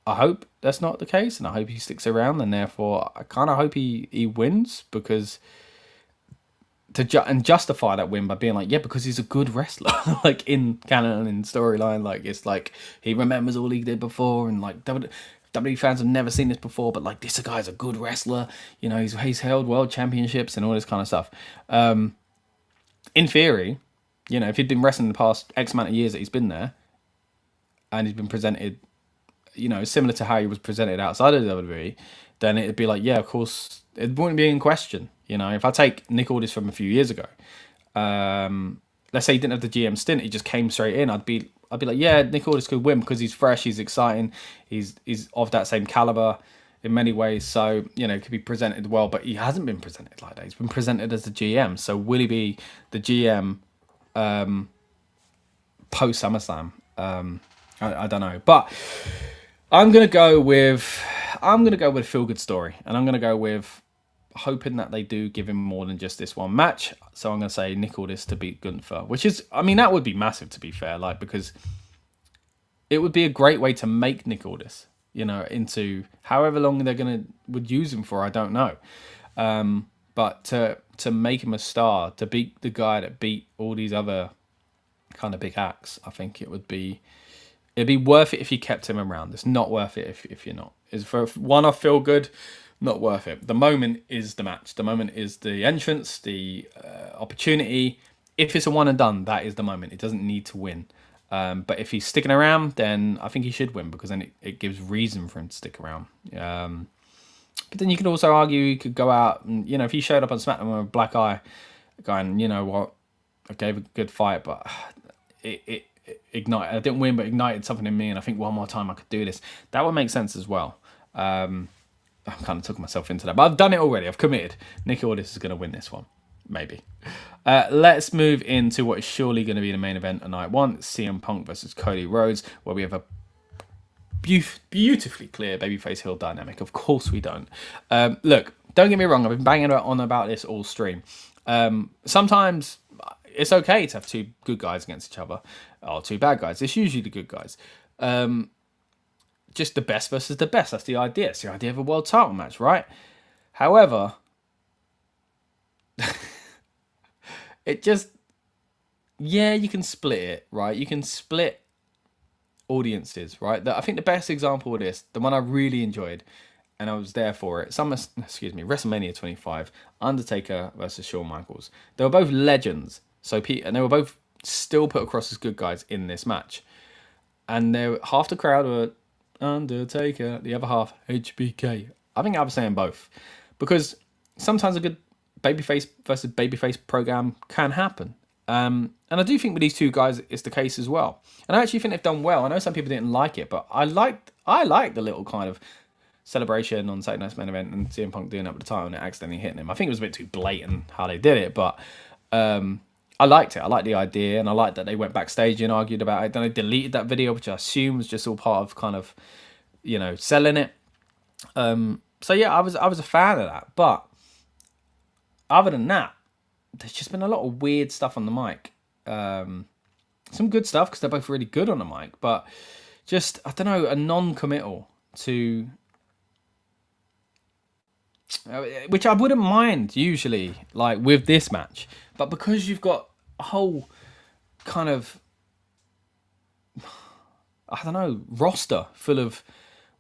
hope that's not the case, and I hope he sticks around, and therefore I kind of hope he wins, because and justify that win by being like, yeah, because he's a good wrestler, like in canon and in storyline, like it's like he remembers all he did before, and like WWE fans have never seen this before, but like this guy's a good wrestler, you know, he's held world championships and all this kind of stuff. In theory, you know, if he'd been wrestling the past X amount of years that he's been there, and he's been presented, you know, similar to how he was presented outside of WWE, then it'd be like, yeah, of course, it wouldn't be in question. You know, if I take Nick Aldis from a few years ago, let's say he didn't have the GM stint, he just came straight in, I'd be like, yeah, Nick Aldis could win because he's fresh, he's exciting, he's of that same caliber in many ways. So, you know, it could be presented well, but he hasn't been presented like that. He's been presented as the GM. So will he be the GM post SummerSlam? I don't know, but I'm gonna go with a feel good story, and I'm gonna go with hoping that they do give him more than just this one match. So I'm going to say Nick Aldis to beat Gunther, which is, I mean, that would be massive, to be fair, like, because it would be a great way to make Nick Aldis, you know, into however long they're would use him for, I don't know. But to make him a star, to beat the guy that beat all these other kind of big acts, I think it'd be worth it if you kept him around. It's not worth it if you're not. It's for one, I feel good Not worth it. The moment is the match. The moment is the entrance, the opportunity. If it's a one and done, that is the moment. It doesn't need to win. But if he's sticking around, then I think he should win, because then it gives reason for him to stick around. But then you could also argue he could go out and, you know, if he showed up on SmackDown with a black eye, going, you know what, I gave a good fight, but it ignited. I didn't win, but ignited something in me, and I think one more time I could do this. That would make sense as well. I kind of took myself into that, but I've done it already. I've committed. Nicky Aldis is going to win this one, maybe. Let's move into what is surely going to be the main event of night one: CM Punk versus Cody Rhodes, where we have a beautifully clear babyface heel dynamic. Of course we don't. Look, don't get me wrong. I've been banging on about this all stream. Sometimes it's okay to have two good guys against each other, or two bad guys. It's usually the good guys. Just the best versus the best. That's the idea. It's the idea of a world title match, right? However, it just, yeah, you can split it, right? You can split audiences, right? I think the best example of this, the one I really enjoyed, and I was there for it, WrestleMania 25, Undertaker versus Shawn Michaels. They were both legends, and they were both still put across as good guys in this match. And half the crowd were Undertaker, the other half HBK. I think I was saying both, because sometimes a good babyface versus babyface program can happen. And I do think with these two guys, it's the case as well. And I actually think they've done well. I know some people didn't like it, but I liked the little kind of celebration on Saturday Night's Main Event and CM Punk doing it with the title and it accidentally hitting him. I think it was a bit too blatant how they did it, but I liked it. I liked the idea, and I liked that they went backstage and argued about it. Then they deleted that video, which I assume was just all part of kind of, you know, selling it. So yeah, I was a fan of that. But other than that, there's just been a lot of weird stuff on the mic. Some good stuff because they're both really good on the mic, but just, I don't know, a non-committal to, which I wouldn't mind usually, like with this match, but because you've got a whole kind of, I don't know, roster full of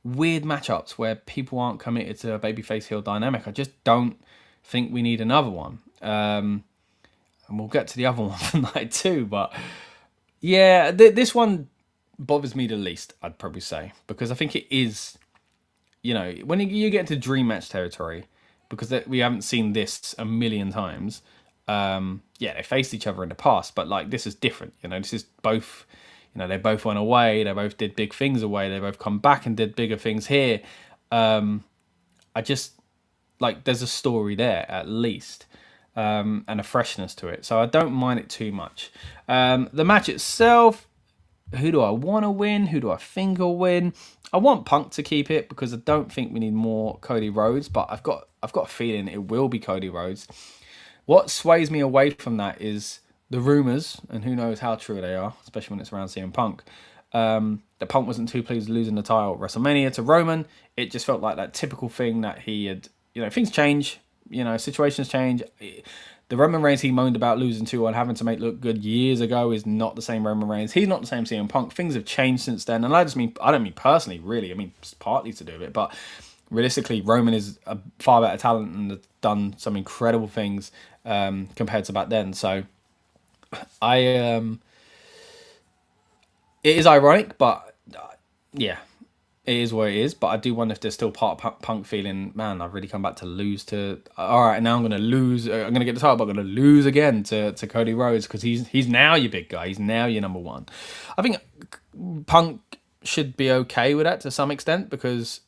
weird matchups where people aren't committed to a babyface heel dynamic, I just don't think we need another one. And we'll get to the other one for night two, but yeah, this one bothers me the least, I'd probably say, because I think it is, you know, when you get into dream match territory, because we haven't seen this a million times. Yeah, they faced each other in the past, but like this is different. You know, this is both, you know, they both went away, they both did big things away, they both come back and did bigger things here. I just, like, there's a story there at least, and a freshness to it, so I don't mind it too much. The match itself, who do I want to win? Who do I think will win? I want Punk to keep it because I don't think we need more Cody Rhodes, but I've got a feeling it will be Cody Rhodes. What sways me away from that is the rumours, and who knows how true they are, especially when it's around CM Punk. That Punk wasn't too pleased with losing the title at WrestleMania to Roman. It just felt like that typical thing that he had, you know, things change, you know, situations change. The Roman Reigns he moaned about losing to and having to make look good years ago is not the same Roman Reigns. He's not the same CM Punk. Things have changed since then. And I don't mean personally, really. I mean, it's partly to do with it. But realistically, Roman is a far better talent and has done some incredible things compared to back then. So it is ironic, but yeah, it is what it is. But I do wonder if there's still part of Punk feeling, man, I've really come back to lose to, all right, now I'm going to lose. I'm going to get the title, but I'm going to lose again to Cody Rhodes because he's now your big guy. He's now your number one. I think Punk should be okay with that to some extent because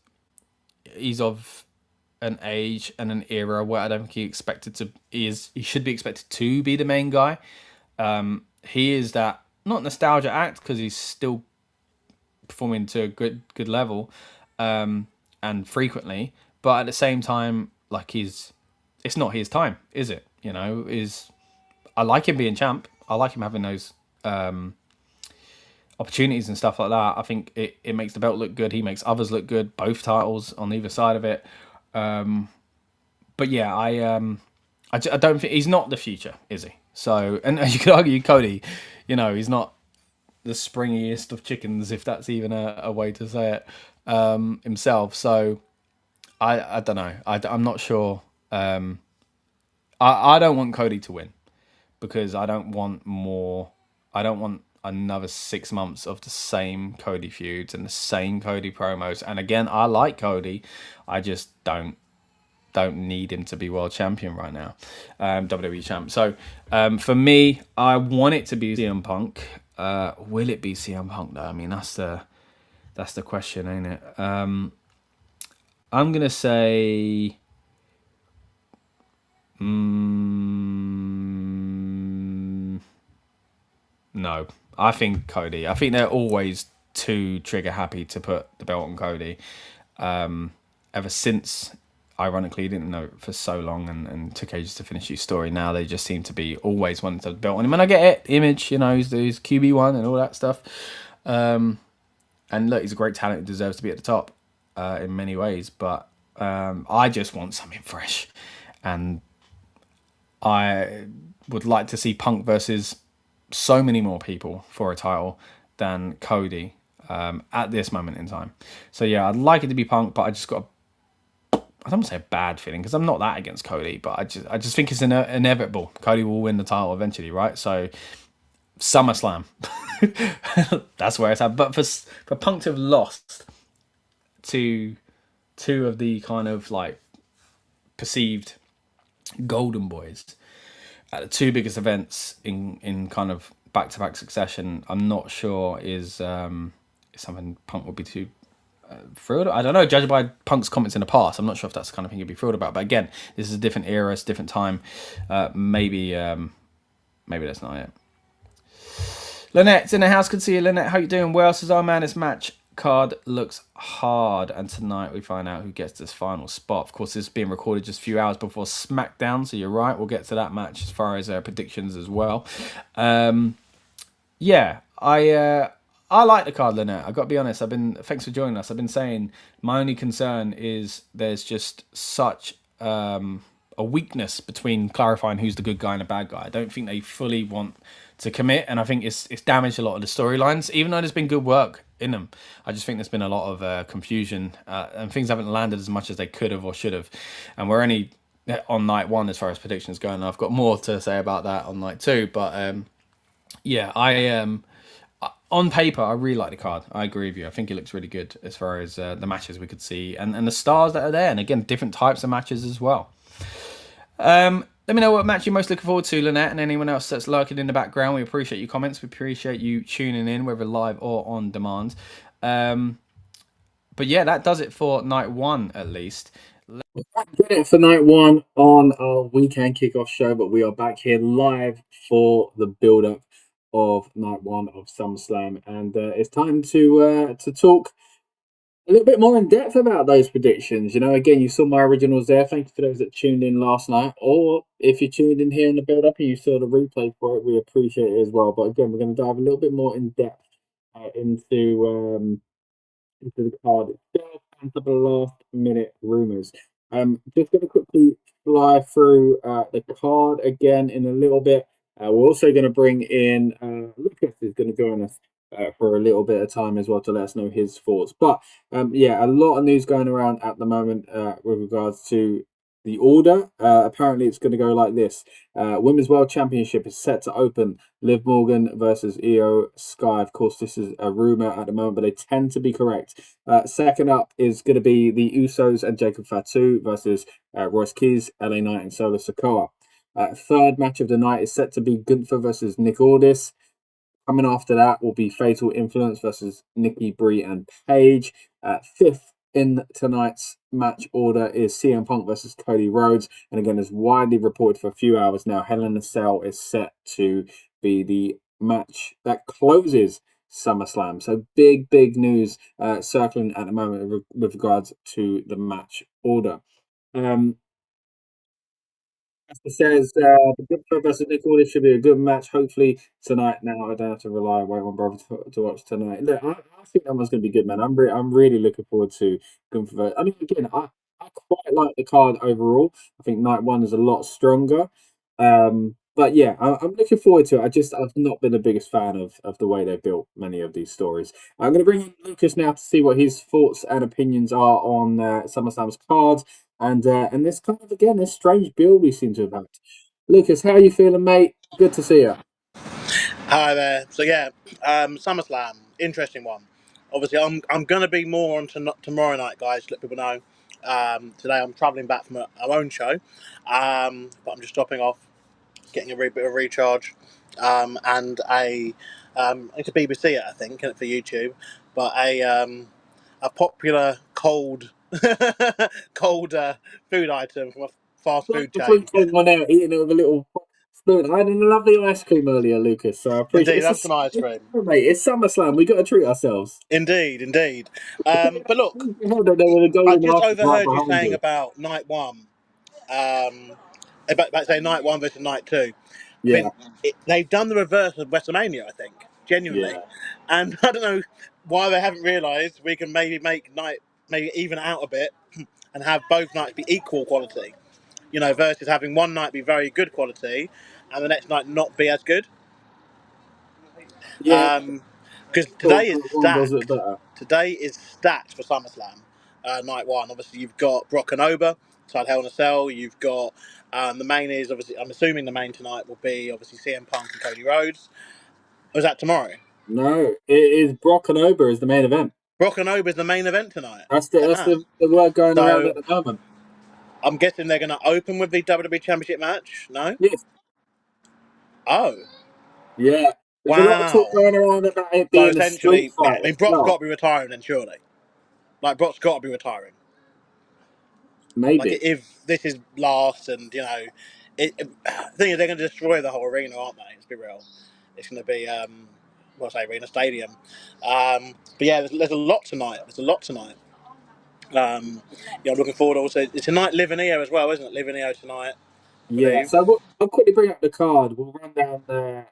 he's of an age and an era where I don't think he should be expected to be the main guy. He is that, not nostalgia act because he's still performing to a good level and frequently, but at the same time, like, it's not his time, is it? You know, I like him being champ. I like him having those opportunities and stuff like that. I think it makes the belt look good. He makes others look good, both titles on either side of it. But yeah, I don't think he's not the future, is he? So, and you could argue Cody, you know, he's not the springiest of chickens, if that's even a way to say it, himself. So I don't know. I'm not sure. I don't want Cody to win because I don't want more. I don't want another 6 months of the same Cody feuds and the same Cody promos. And again, I like Cody. I just don't need him to be world champion right now, WWE champ. So for me, I want it to be CM Punk. Will it be CM Punk though? I mean, that's the question, ain't it? I'm gonna say. No, I think Cody. I think they're always too trigger happy to put the belt on Cody. Ever since, ironically, didn't know it for so long and took ages to finish his story. Now they just seem to be always wanting to have the belt on him. And I get it, image, he's QB1 and all that stuff. And look, he's a great talent who deserves to be at the top in many ways. But I just want something fresh. And I would like to see Punk versus so many more people for a title than Cody at this moment in time. So yeah, I'd like it to be Punk, but I just got I don't want to say a bad feeling because I'm not that against Cody, but I just think it's inevitable. Cody will win the title eventually, right? So SummerSlam, that's where it's at. But for Punk to have lost to two of the kind of like perceived golden boys at the two biggest events in kind of back-to-back succession, I'm not sure is something Punk would be too thrilled. I don't know, judging by Punk's comments in the past, I'm not sure if that's the kind of thing he'd be thrilled about. But again, this is a different era, it's a different time. Maybe that's not it. Lynette's in the house. Good to see you, Lynette. How you doing? Well, says, oh man, this match card looks hard. And tonight we find out who gets this final spot. Of course, this is being recorded just a few hours before SmackDown, so you're right. We'll get to that match as far as predictions as well. Yeah, I like the card, Lynette. I've got to be honest. Thanks for joining us. I've been saying my only concern is there's just such a weakness between clarifying who's the good guy and the bad guy. I don't think they fully want to commit, and I think it's damaged a lot of the storylines, even though there's been good work in them. I just think there's been a lot of confusion, and things haven't landed as much as they could have or should have. And we're only on night one as far as predictions go, and I've got more to say about that on night two. But yeah, on paper, I really like the card. I agree with you. I think it looks really good as far as the matches we could see and the stars that are there, and again, different types of matches as well. Let me know what match you're most looking forward to, Lynette, and anyone else that's lurking in the background. We appreciate your comments. We appreciate you tuning in, whether live or on demand. But yeah, that does it for night one, at least. That did it for night one on our weekend kickoff show, but we are back here live for the build-up of night one of SummerSlam, and it's time to talk a little bit more in depth about those predictions. Again, you saw my originals there. Thank you for those that tuned in last night, or if you tuned in here in the build-up and you saw the replay for it, we appreciate it as well. But again, we're going to dive a little bit more in depth into the card itself and some of the last-minute rumours. Just going to quickly fly through the card again in a little bit. We're also going to bring in Lucas, who's going to join us for a little bit of time as well to let us know his thoughts. But yeah, a lot of news going around at the moment with regards to the order. Apparently, it's going to go like this. Women's World Championship is set to open. Liv Morgan versus Io Sky. Of course, this is a rumor at the moment, but they tend to be correct. Second up is going to be the Usos and Jacob Fatu versus Royce Keys, LA Knight, and Solo Sikoa. Third match of the night is set to be Gunther versus Nick Aldis. Coming after that will be Fatal Influence versus Nikki, Brie, and Paige. Fifth in tonight's match order is CM Punk versus Cody Rhodes. And again, as widely reported for a few hours now, Hell in a Cell is set to be the match that closes SummerSlam. So big news circling at the moment with regards to the match order. It says the Gunther versus Nick Aldis should be a good match. Hopefully tonight. Now I don't have to rely on wait on brother to watch tonight. Look, I think that one's going to be good, man. I'm really looking forward to Gunther. I mean, again, I quite like the card overall. I think night one is a lot stronger. But yeah, I'm looking forward to it. I've not been the biggest fan of the way they built many of these stories. I'm going to bring in Lucas now to see what his thoughts and opinions are on SummerSlam's card and this kind of again this strange build we seem to have had. Lucas, how are you feeling, mate? Good to see you. Hi there. So yeah, SummerSlam, interesting one. Obviously, I'm gonna be more on tomorrow night, guys. To let people know. Today I'm travelling back from our own show, but I'm just stopping off, getting a bit of recharge, and it's a BBC, I think, for YouTube, but a popular cold cold food item from a fast food Before you chain. came on out eating it with a little spoon, I had a lovely ice cream earlier, Lucas. So I appreciate Indeed, it's have some ice cream. mate. It's SummerSlam. We got to treat ourselves. Indeed, indeed. But look, I don't know where the I golden just arches right overheard you behind saying you. about night one, about say night one versus night two. I Yeah, mean, they've done the reverse of WrestleMania, I think, genuinely, yeah. and I don't know why they haven't realised we can maybe make night maybe even out a bit and have both nights be equal quality. You know, versus having one night be very good quality and the next night not be as good. Yeah, Because cool. today is One does it stacked. better. Today is stacked for SummerSlam night one. Obviously, you've got Brock and Oba inside Hell in a Cell. You've got the main is obviously. I'm assuming the main tonight will be obviously CM Punk and Cody Rhodes. Or is that tomorrow? No, it is Brock and Ober is the main event. Brock and Oba is the main event tonight. That's the word going around So at the moment. I'm guessing they're going to open with the WWE Championship match. No. Yes, Oh, yeah. There's a lot of talk wow. going around about it So being a street essentially, yeah. fight I as mean, Brock's got well. to be retiring then, surely. Like Brock's got to be retiring. Like Maybe. if this is last, and you know, the thing is they're going to destroy the whole arena, aren't they? Let's be real. It's going to be what's that arena stadium. But yeah, there's a lot tonight. There's a lot tonight. I'm looking forward. Also, it's tonight. Live in EO as well, isn't it? Live in EO tonight, I Yeah, believe. so we'll quickly bring up the card. We'll run down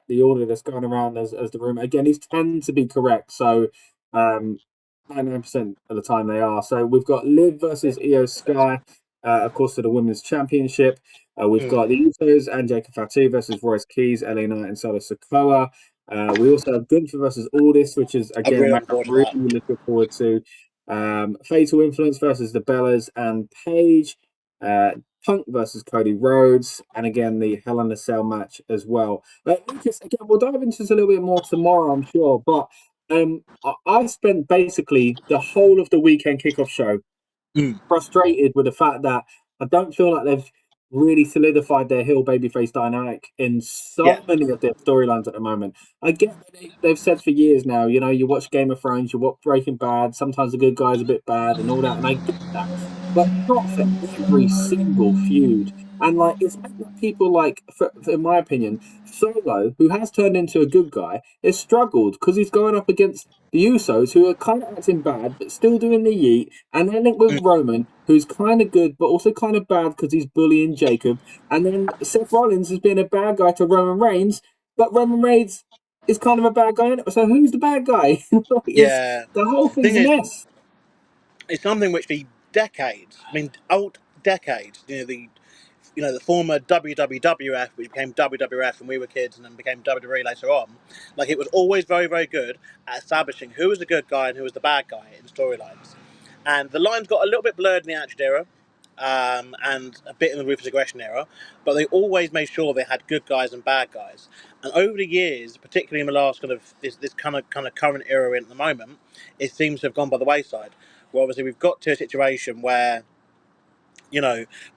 the order that's going around as the room. Again, these tend to be correct, so 99% of the time they are. So we've got Liv versus Io Sky, of course, for the Women's Championship. We've got Mm. the Usos and Jacob Fatu versus Royce Keys, LA Knight, and Solo Sikoa. We also have Gunther versus Aldis, which is, I'm again, a really match looking I'm forward to really that. looking forward to. Fatal Influence versus the Bellas and Paige. Uh, Punk versus Cody Rhodes, and again the Hell in a Cell match as well. Lucas, again, we'll dive into this a little bit more tomorrow, I'm sure. But I spent basically the whole of the weekend kickoff show Mm. frustrated with the fact that I don't feel like they've really solidified their heel babyface dynamic in Yeah. so many of their storylines at the moment. I get that they've said for years now, you know, you watch Game of Thrones, you watch Breaking Bad, sometimes the good guy's a bit bad and all that, and I get that. But not for every single feud. And like it's meant that people like, in my opinion, Solo, who has turned into a good guy, has struggled because he's going up against the Usos, who are kind of acting bad but still doing the yeet, and then link with Mm. Roman, who's kind of good but also kind of bad because he's bullying Jacob, and then Seth Rollins has been a bad guy to Roman Reigns, but Roman Reigns is kind of a bad guy. So who's the bad guy? It's Yeah. the whole thing's Thing a is, mess. it's something which for decades, I mean, old decades, the former WWF, which became WWF when we were kids and then became WWE later on, like it was always very, very good at establishing who was the good guy and who was the bad guy in storylines. And the lines got a little bit blurred in the Attitude Era, and a bit in the Ruthless Aggression era, but they always made sure they had good guys and bad guys. And over the years, particularly in the last kind of this kind of current era we're in at the moment, it seems to have gone by the wayside. Well, obviously, we've got to a situation where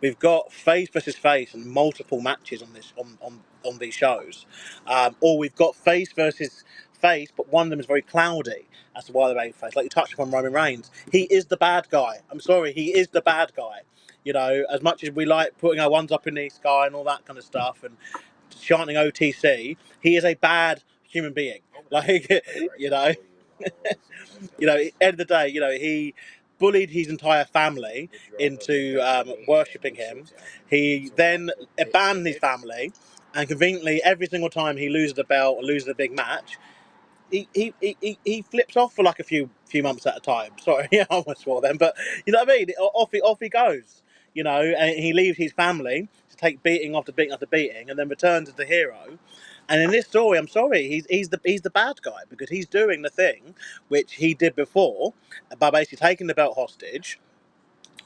we've got face versus face and multiple matches on this on these shows, or we've got face versus face, but one of them is very cloudy as to why they're face. Like you touched upon Roman Reigns, he is the bad guy. I'm sorry, he is the bad guy. As much as we like putting our ones up in the sky and all that kind of stuff and chanting OTC, he is a bad human being. Like you know, end of the day, he bullied his entire family into worshipping him. He then abandoned his family, and conveniently, every single time he loses a belt or loses a big match, he flips off for like a few months at a time. Sorry, I almost swore then, but you know what I mean. Off he goes. and he leaves his family to take beating after beating after beating, and then returns as the hero. And in this story, I'm sorry, he's the bad guy, because he's doing the thing which he did before by basically taking the belt hostage.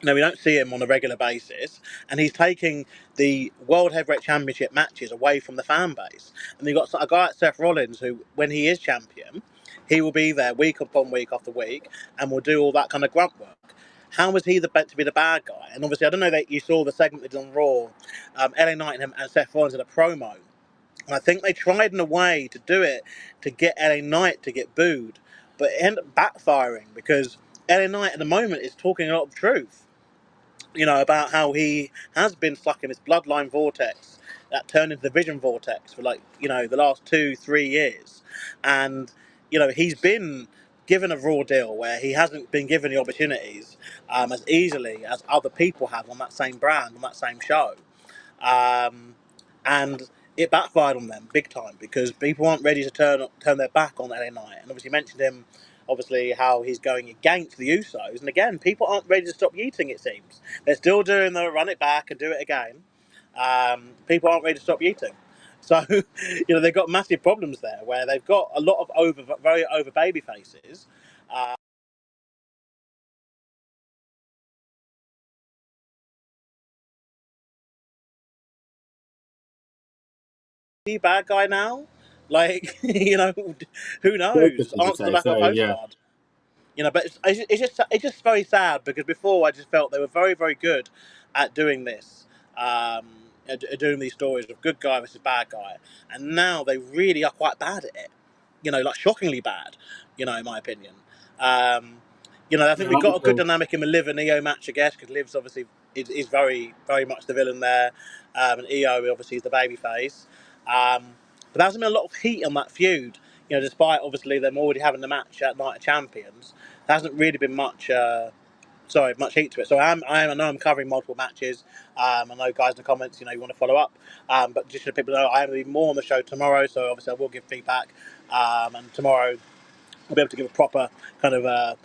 No, we don't see him on a regular basis, and he's taking the World Heavyweight Championship matches away from the fan base. And you've got a guy like Seth Rollins, who, when he is champion, he will be there week upon week after week, and will do all that kind of grunt work. How was he to be the bad guy? And obviously, I don't know that you saw the segment they did on Raw. LA Knight and Seth Rollins in a promo, and I think they tried in a way to do it to get LA Knight to get booed, but it ended up backfiring, because LA Knight at the moment is talking a lot of truth, about how he has been stuck in this bloodline vortex that turned into the vision vortex for, like, the last 2-3 years. And, he's been given a Raw deal where he hasn't been given the opportunities as easily as other people have on that same brand, on that same show. And it backfired on them big time, because people aren't ready to turn their back on LA Knight. And obviously, you mentioned him, obviously, how he's going against the Usos. And again, people aren't ready to stop yeeting, it seems. They're still doing the run it back and do it again. People aren't ready to stop yeeting. So, they've got massive problems there, where they've got a lot of very over baby faces. Bad guy now? Like, who knows? Joker to Answer the say back of so, a yeah. postcard. But it's just very sad, because before I just felt they were very, very good at doing this, at doing these stories of good guy versus bad guy, and now they really are quite bad at it. Like shockingly bad, in my opinion. I think Yeah, we I got a good agree. dynamic in the Liv and EO match, I guess, because Liv's obviously is very, very much the villain there, and EO obviously is the babyface. But there hasn't been a lot of heat on that feud. Despite obviously them already having the match at Night of Champions, there hasn't really been much much heat to it. So I know I'm covering multiple matches. I know, guys, in the comments, you want to follow up. But just so people know, I am going to be more on the show tomorrow. So obviously I will give feedback. And tomorrow I'll be able to give a proper kind of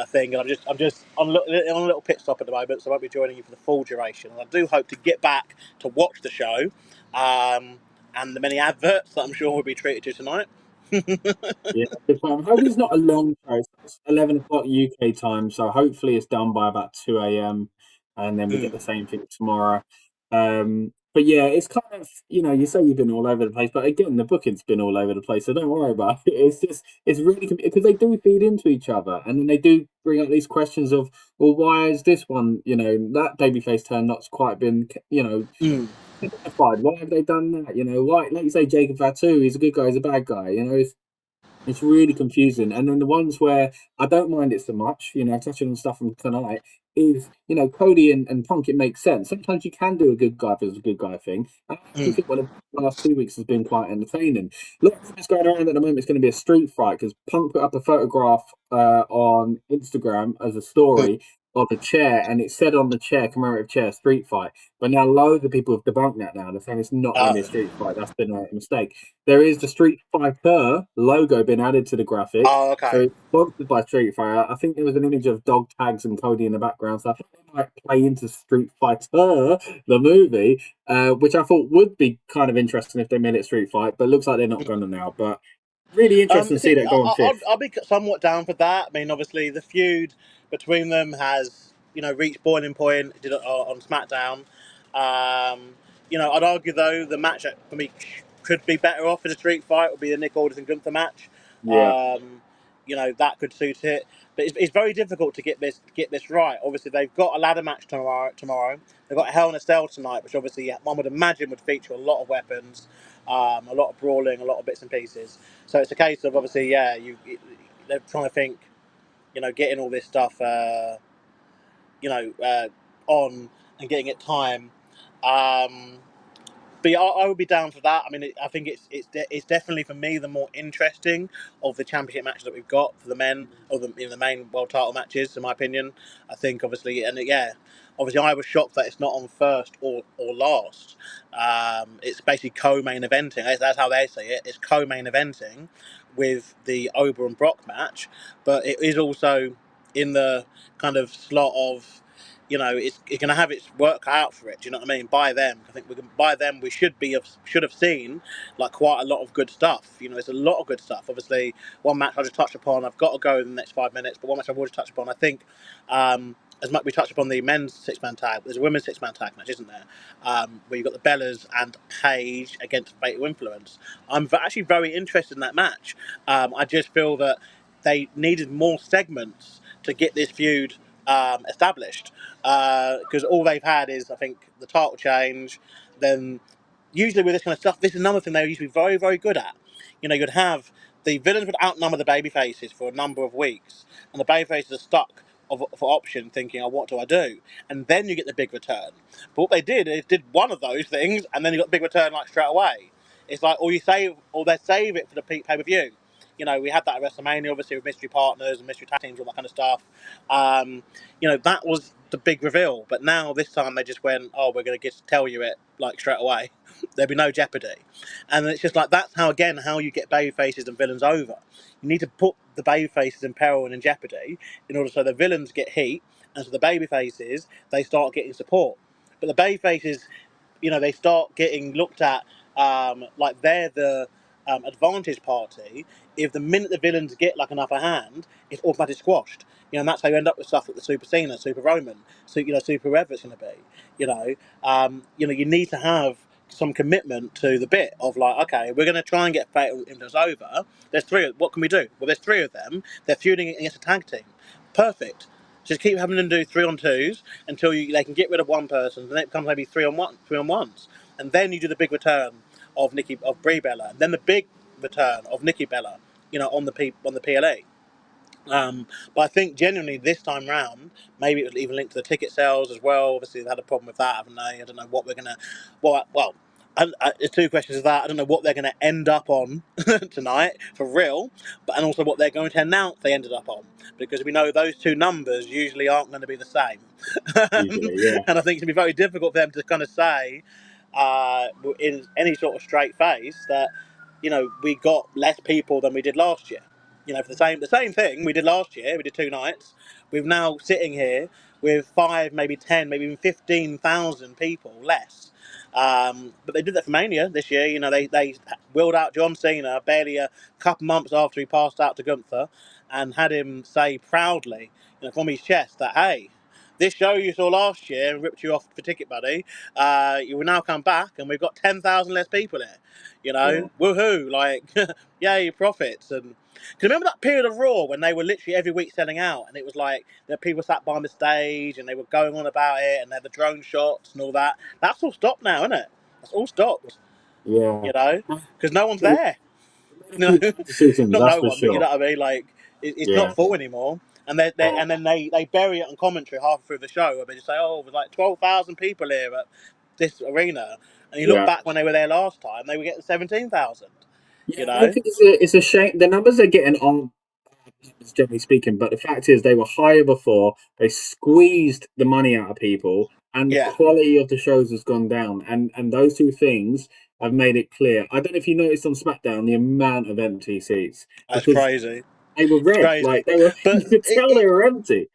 thing. And I'm just on a little pit stop at the moment, so I won't be joining you for the full duration. And I do hope to get back to watch the show, and the many adverts that I'm sure we'll be treated to tonight. Yeah, good time. I hope it's not a long show. It's 11 o'clock UK time, so hopefully it's done by about 2 a.m. and then we get the same thing tomorrow. But yeah, it's kind of, you say you've been all over the place, but again, the booking's been all over the place, so don't worry about it. It's really, because they do feed into each other, and then they do bring up these questions of, well, why is this one, that babyface turn not quite been, identified? Why have they done that? Why, like you say, Jacob Fatu, he's a good guy, he's a bad guy, it's really confusing. And then the ones where I don't mind it so much, touching on stuff from tonight, is, Cody and Punk, it makes sense. Sometimes you can do a good guy versus a good guy thing. And I actually think the last 2 weeks has been quite entertaining. Look, what's going around at the moment, it's going to be a street fight, because Punk put up a photograph on Instagram as a story of a chair, and it said on the chair, commemorative chair, street fight. But now loads of people have debunked that now. They're saying it's not going to be a street fight. That's been a mistake. There is the Street Fighter logo been added to the graphic. Oh, okay. So it's sponsored by Street Fighter. I think there was an image of dog tags and Cody in the background. So I think they might play into Street Fighter, the movie, which I thought would be kind of interesting if they made it Street Fight. But it looks like they're not going to now. But really interesting to see that go on fifth. I'll be somewhat down for that. I mean, obviously, the feud between them has, reached boiling point. Did it on SmackDown. I'd argue, though, the match that, for me, could be better off in a street fight would be the Nick Aldis and Gunther match. Yeah. That could suit it. But it's very difficult to get this right. Obviously, they've got a ladder match tomorrow. They've got a Hell in a Cell tonight, which obviously one would imagine would feature a lot of weapons, a lot of brawling, a lot of bits and pieces. So it's a case of, obviously, they're trying to think, getting all this stuff, on and getting it time. But yeah, I would be down for that. I mean, I think it's definitely, for me, the more interesting of the championship matches that we've got for the men, or the main world title matches, in my opinion. I think, obviously, obviously I was shocked that it's not on first or last. It's basically co-main eventing. That's how they say it. It's co-main eventing with the Ober and Brock match, but it is also in the kind of slot of you know, it's going to have its work cut out for it. Do you know what I mean? By them, I think by them we should have seen like quite a lot of good stuff. You know, there's a lot of good stuff. Obviously, one match I just touched upon. I've got to go in the next 5 minutes, but one match I've already touched upon. I think as much we touched upon the men's 6-man tag, there's a women's 6-man tag match, isn't there? Where you've got the Bellas and Paige against Fatal Influence. I'm actually very interested in that match. I just feel that they needed more segments to get this feud established, because all they've had is, I think, the title change. Then usually with this kind of stuff, this is another thing they used to be very, very good at. You know, you'd have the villains would outnumber the baby faces for a number of weeks, and the baby faces are stuck for option, thinking, "Oh, what do I do?" And then you get the big return. But what they did is did one of those things, and then you got the big return like straight away. It's like, or they save it for the pay per view. You know, we had that at WrestleMania, obviously, with mystery partners and mystery tag teams, all that kind of stuff. You know, that was the big reveal. But now, this time, they just went, "Oh, we're going to tell you it like straight away. There'll be no jeopardy." And it's just like that's how you get baby faces and villains over. You need to put the baby faces in peril and in jeopardy in order so the villains get heat, and so the baby faces they start getting support. But the baby faces, you know, they start getting looked at like they're the advantage party. If the minute the villains get like an upper hand, it's automatically squashed. You know, and that's how you end up with stuff like the Super Cena, Super Roman, so you know, Super whoever it's going to be. You know, you need to have some commitment to the bit of like, okay, we're going to try and get Fatal Influence over. There's three. What can we do? Well, there's three of them. They're feuding against a tag team. Perfect. Just keep having them do 3-on-2s until they can get rid of one person, and then it becomes maybe 3-on-1s, and then you do the big return of Brie Bella, and then the big return of Nikki Bella, you know, on the PLE. But I think genuinely this time round, maybe it was even linked to the ticket sales as well. Obviously, they had a problem with that, haven't they? I don't know what we're gonna. Well, there's two questions of that. I don't know what they're going to end up on tonight for real, and also what they're going to announce they ended up on, because we know those two numbers usually aren't going to be the same. Usually, yeah. And I think it's going to be very difficult for them to kind of say in any sort of straight face that, you know, we got less people than we did last year. You know, for the same thing we did last year, we did 2 nights. We're now sitting here with 5, maybe 10, maybe even 15,000 people less. But they did that for Mania this year. You know, they wheeled out John Cena barely a couple months after he passed out to Gunther, and had him say proudly, you know, from his chest that, hey, this show you saw last year and ripped you off for ticket, buddy, you will now come back and we've got 10,000 less people here. You know, woohoo, like, yay, profits. And can you remember that period of Raw when they were literally every week selling out, and it was like the people sat behind the stage and they were going on about it, and they had the drone shots and all that? That's all stopped now, isn't it? That's all stopped. Yeah. You know, because no one's there. No, Decisions, not that's no for one, but you sure. know what I mean. Like it's Yeah. not full anymore, and they bury it on commentary half through the show, where they just say, "Oh, there's like 12,000 people here at this arena," and you look Yeah. back when they were there last time, they were getting 17,000. You Yeah, I know, think it's a shame. The numbers they're getting on, generally speaking, but the fact is they were higher before. They squeezed the money out of people, and the yeah, quality of the shows has gone down. And those two things have made it clear. I don't know if you noticed on SmackDown the amount of empty seats, that's because crazy. they were It's red. crazy, Like they were, but you could tell they were empty.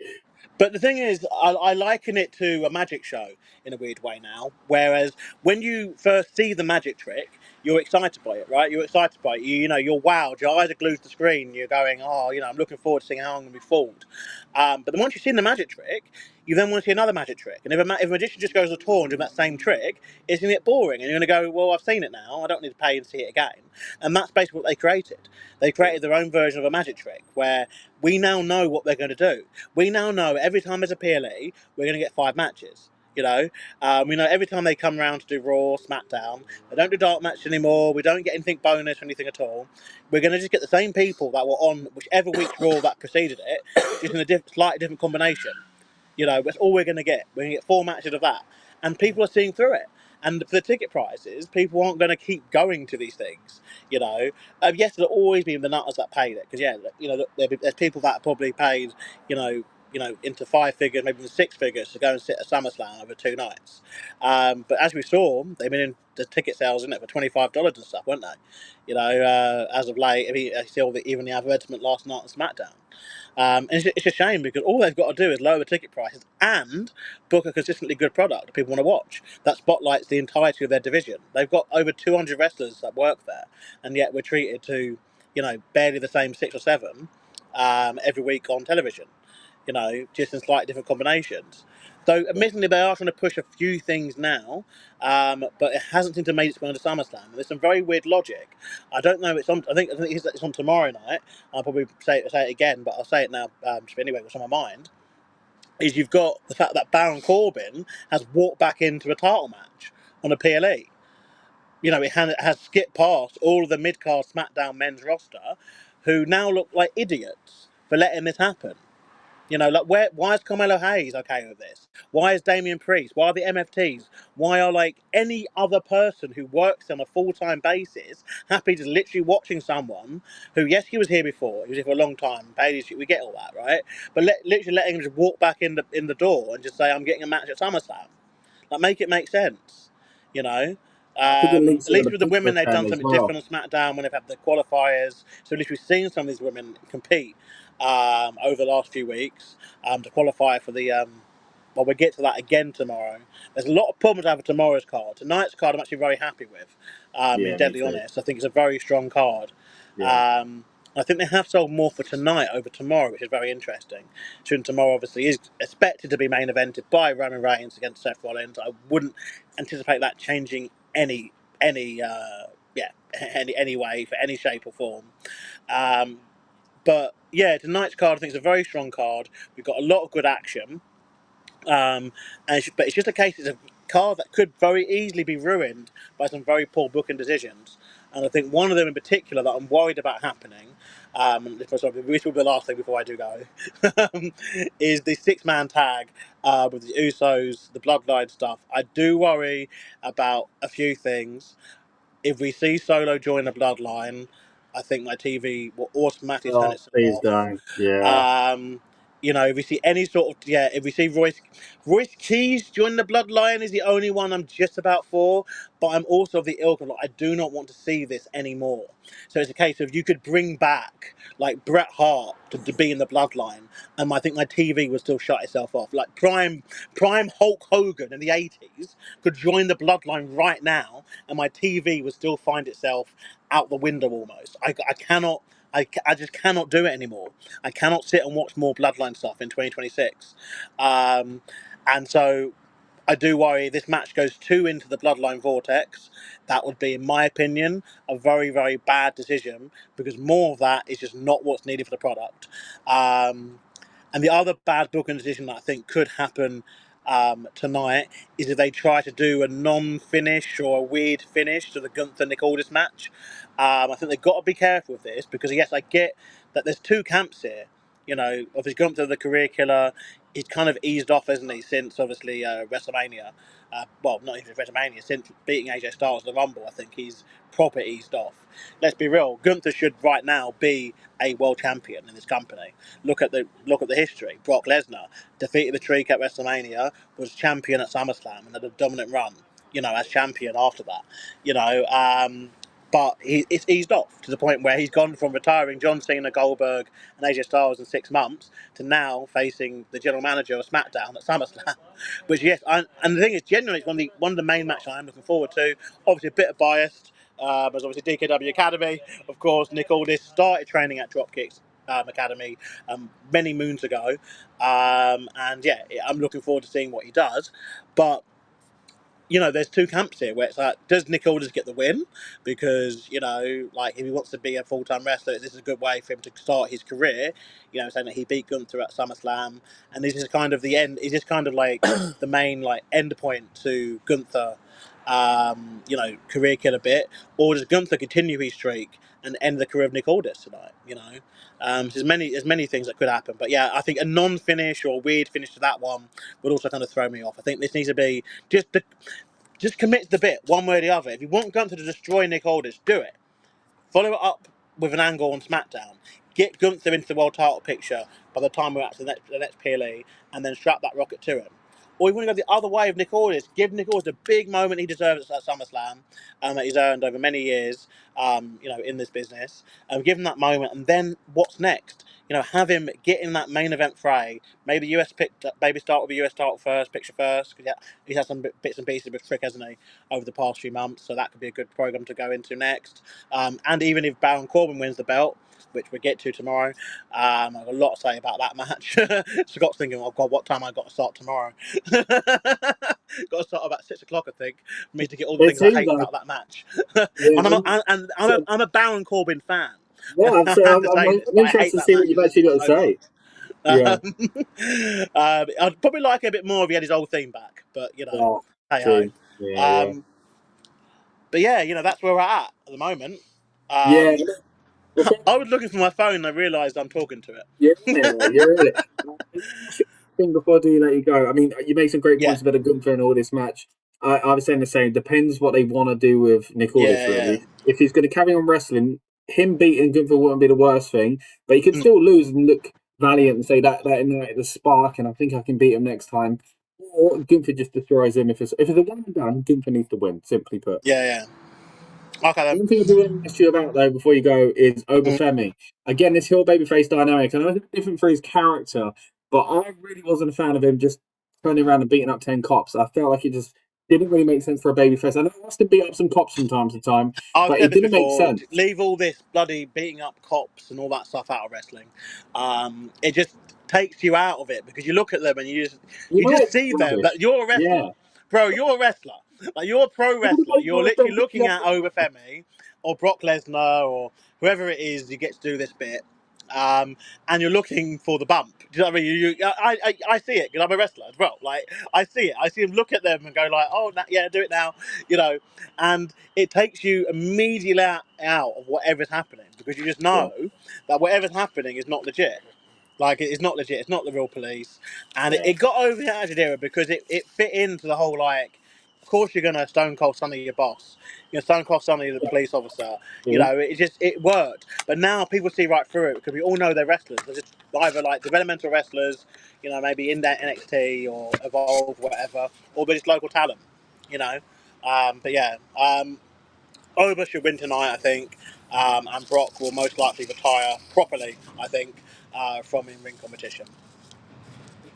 But the thing is, I liken it to a magic show in a weird way now. Whereas when you first see the magic trick, you're excited by it, right? You're excited by it. You know, you're wowed. Your eyes are glued to the screen. You're going, oh, you know, I'm looking forward to seeing how I'm going to be fooled. But then once you've seen the magic trick, you then want to see another magic trick. And if a magician just goes on tour and doing that same trick, it's going to get boring. And you're going to go, well, I've seen it now. I don't need to pay and see it again. And that's basically what they created. They created their own version of a magic trick where we now know what they're going to do. We now know every time there's a PLE, we're going to get 5 matches. You know, we know every time they come around to do Raw, SmackDown, they don't do dark matches anymore. We don't get anything bonus or anything at all. We're going to just get the same people that were on whichever week's Raw that preceded it, just in a slightly different combination. You know, that's all we're going to get. We're going to get 4 matches of that, and people are seeing through it. And for the ticket prices, people aren't going to keep going to these things. You know, yes, there'll always be the nutters that paid it, because yeah, you know, there's people that probably paid, into 5 figures, maybe even 6 figures to go and sit at SummerSlam over 2 nights. But as we saw, they've been in the ticket sales in it for $25 and stuff, weren't they? You know, as of late, I mean, I see even the advertisement last night on SmackDown. And it's a shame because all they've got to do is lower the ticket prices and book a consistently good product that people want to watch that spotlights the entirety of their division. They've got over 200 wrestlers that work there, and yet we're treated to, you know, barely the same 6 or 7 every week on television, you know, just in slightly different combinations. Though, admittedly, they are trying to push a few things now, but it hasn't seemed to make its way into SummerSlam. And there's some very weird logic. I don't know. It's on. I think it's on tomorrow night. I'll probably say it again, but I'll say it now. Anyway, what's on my mind is you've got the fact that Baron Corbin has walked back into a title match on a PLE. You know, it has skipped past all of the mid-card SmackDown men's roster, who now look like idiots for letting this happen. You know, like why is Carmelo Hayes okay with this? Why is Damian Priest? Why are the MFTs? Why are like any other person who works on a full-time basis happy to literally watching someone who, yes, he was here before, he was here for a long time, Bailey, we get all that, right? But literally letting him just walk back in the door and just say, I'm getting a match at SummerSlam. Like, make it make sense, you know? I think it links At into least the with the women, Princess they've thing done as something well. different on SmackDown when they've had the qualifiers. So at least we've seen some of these women compete over the last few weeks to qualify for the. Well, we'll get to that again tomorrow. There's a lot of problems I have with tomorrow's card. Tonight's card, I'm actually very happy with. Yeah, Being me deadly too. honest, I think it's a very strong card. Yeah. I think they have sold more for tonight over tomorrow, which is very interesting. Soon tomorrow, obviously, is expected to be main evented by Roman Reigns against Seth Rollins. I wouldn't anticipate that changing any any way for any shape or form. But yeah, tonight's card I think is a very strong card. We've got a lot of good action. But it's just a case. It's a card that could very easily be ruined by some very poor booking decisions. And I think one of them in particular that I'm worried about happening, this will be the last thing before I do go, is the 6-man tag with the Usos, the Bloodline stuff. I do worry about a few things. If we see Solo join the Bloodline, I think my TV will automatically turn Oh, itself please off. don't. Yeah. You know, if we see any sort of if we see Royce Keys join the Bloodline is the only one I'm just about for. But I'm also of the ilk of like, I do not want to see this anymore. So it's a case of you could bring back like Bret Hart to be in the Bloodline, and I think my TV would still shut itself off. Like prime Hulk Hogan in the '80s could join the Bloodline right now, and my TV would still find itself out the window almost. I cannot. I just cannot do it anymore. I cannot sit and watch more Bloodline stuff in 2026. And so I do worry this match goes too into the Bloodline vortex. That would be, in my opinion, a very, very bad decision because more of that is just not what's needed for the product. And the other bad booking decision that I think could happen tonight is if they try to do a non-finish or a weird finish to the Gunther Nick Aldis match. I think they've got to be careful with this because, yes, I get that there's two camps here. You know, obviously Gunther, the career killer, he's kind of eased off, isn't he, since obviously WrestleMania. Well, not even WrestleMania, since beating AJ Styles in the Rumble, I think he's proper eased off. Let's be real, Gunther should right now be a world champion in this company. Look at the history. Brock Lesnar defeated the Streak at WrestleMania, was champion at SummerSlam, and had a dominant run. You know, as champion after that. You know, but it's eased off to the point where he's gone from retiring John Cena, Goldberg, and AJ Styles in 6 months to now facing the general manager of SmackDown at SummerSlam. Which, yes, and the thing is, genuinely, it's one of the main matches I'm looking forward to. Obviously, a bit of biased. As obviously DKW Academy, of course, Nick Aldis started training at Dropkicks Academy many moons ago, and yeah, I'm looking forward to seeing what he does. But you know, there's two camps here where it's like, does Nick Aldis get the win? Because, you know, like if he wants to be a full-time wrestler, this is a good way for him to start his career. You know, saying that he beat Gunther at SummerSlam, and this is kind of the end. Is this kind of like the main like end point to Gunther? You know, career killer bit, or does Gunther continue his streak and end the career of Nick Aldis tonight? You know, so there's many things that could happen. But yeah, I think a non-finish or a weird finish to that one would also kind of throw me off. I think this needs to be just commit to the bit one way or the other. If you want Gunther to destroy Nick Aldis, do it. Follow it up with an angle on SmackDown. Get Gunther into the world title picture by the time we're at the next PLE, and then strap that rocket to him. or if you want to go the other way of Nick Aldis, give Nick Aldis the big moment he deserves at SummerSlam, that he's earned over many years, in this business. Give him that moment, and then what's next? Have him get in that main event fray. Maybe maybe start with a US title first, picture first. Because he's had some bits and pieces with Trick, hasn't he, over the past few months? So that could be a good program to go into next. And even if Baron Corbin wins the belt, which we'll get to tomorrow, I've got a lot to say about that match. Scott's thinking, oh God, what time I got to start tomorrow? Got to start about 6 o'clock, I think, for me to get all the things I hate about that match. Yeah, I'm a Baron Corbin fan. yeah, I have to I'm say this, but I interested hate to that see what match you've actually got to so say. much. Yeah. I'd probably like it a bit more if he had his old theme back, but Oh, hey true. ho. Yeah. But yeah, that's where we're at the moment. Yeah. Well, I was looking for my phone and I realised I'm talking to yeah, it. you're right. Thing before I do let you go. I mean, you make some great Yeah, points about a Gunther and all this match. I was saying the same. Depends what they want to do with Nick Aldis, yeah. really. If he's going to carry on wrestling, him beating Gunther wouldn't be the worst thing, but he could Mm, still lose and look valiant and say that ignited the spark, and I think I can beat him next time. Or Gunther just destroys him. If it's a one and done, Gunther needs to win. Simply put. yeah. Okay then. One thing I do want to ask you about though before you go is Mm. Femi. Again, this heel babyface dynamic. I know it's different for his character, but I really wasn't a fan of him just turning around and beating up 10 cops. I felt like it just didn't really make sense for a babyface. I know he has to beat up some cops from time to time, I've but said it this didn't make before. sense. Leave all this bloody beating up cops and all that stuff out of wrestling. It just takes you out of it because you look at them and You you know just it's see them. rubbish. That you're a wrestler, Yeah. bro. You're a wrestler. Like you're a pro wrestler. Everybody You're knows literally them. looking at Femi or Brock Lesnar or whoever it is you get to do this bit. And you're looking for the bump. Do you know what I mean? I see it because I'm a wrestler as well. Like I see it. I see him look at them and go like, "Oh, yeah, do it now," you know. And it takes you immediately out of whatever's happening because you just Yeah. know that whatever's happening is not legit. Like it's not legit. It's not the real police. And Yeah. it got over the Attitude Era because it fit into the whole like. Of course, you're gonna stone cold Sonny your boss. You're stone cold Sonny the police officer. Yeah. It worked. But now people see right through it because we all know they're wrestlers. They're just either like developmental wrestlers, maybe in that NXT or Evolve, whatever, or they're just local talent. You know. But yeah, Oba should win tonight, I think, and Brock will most likely retire properly, I think, from in-ring competition.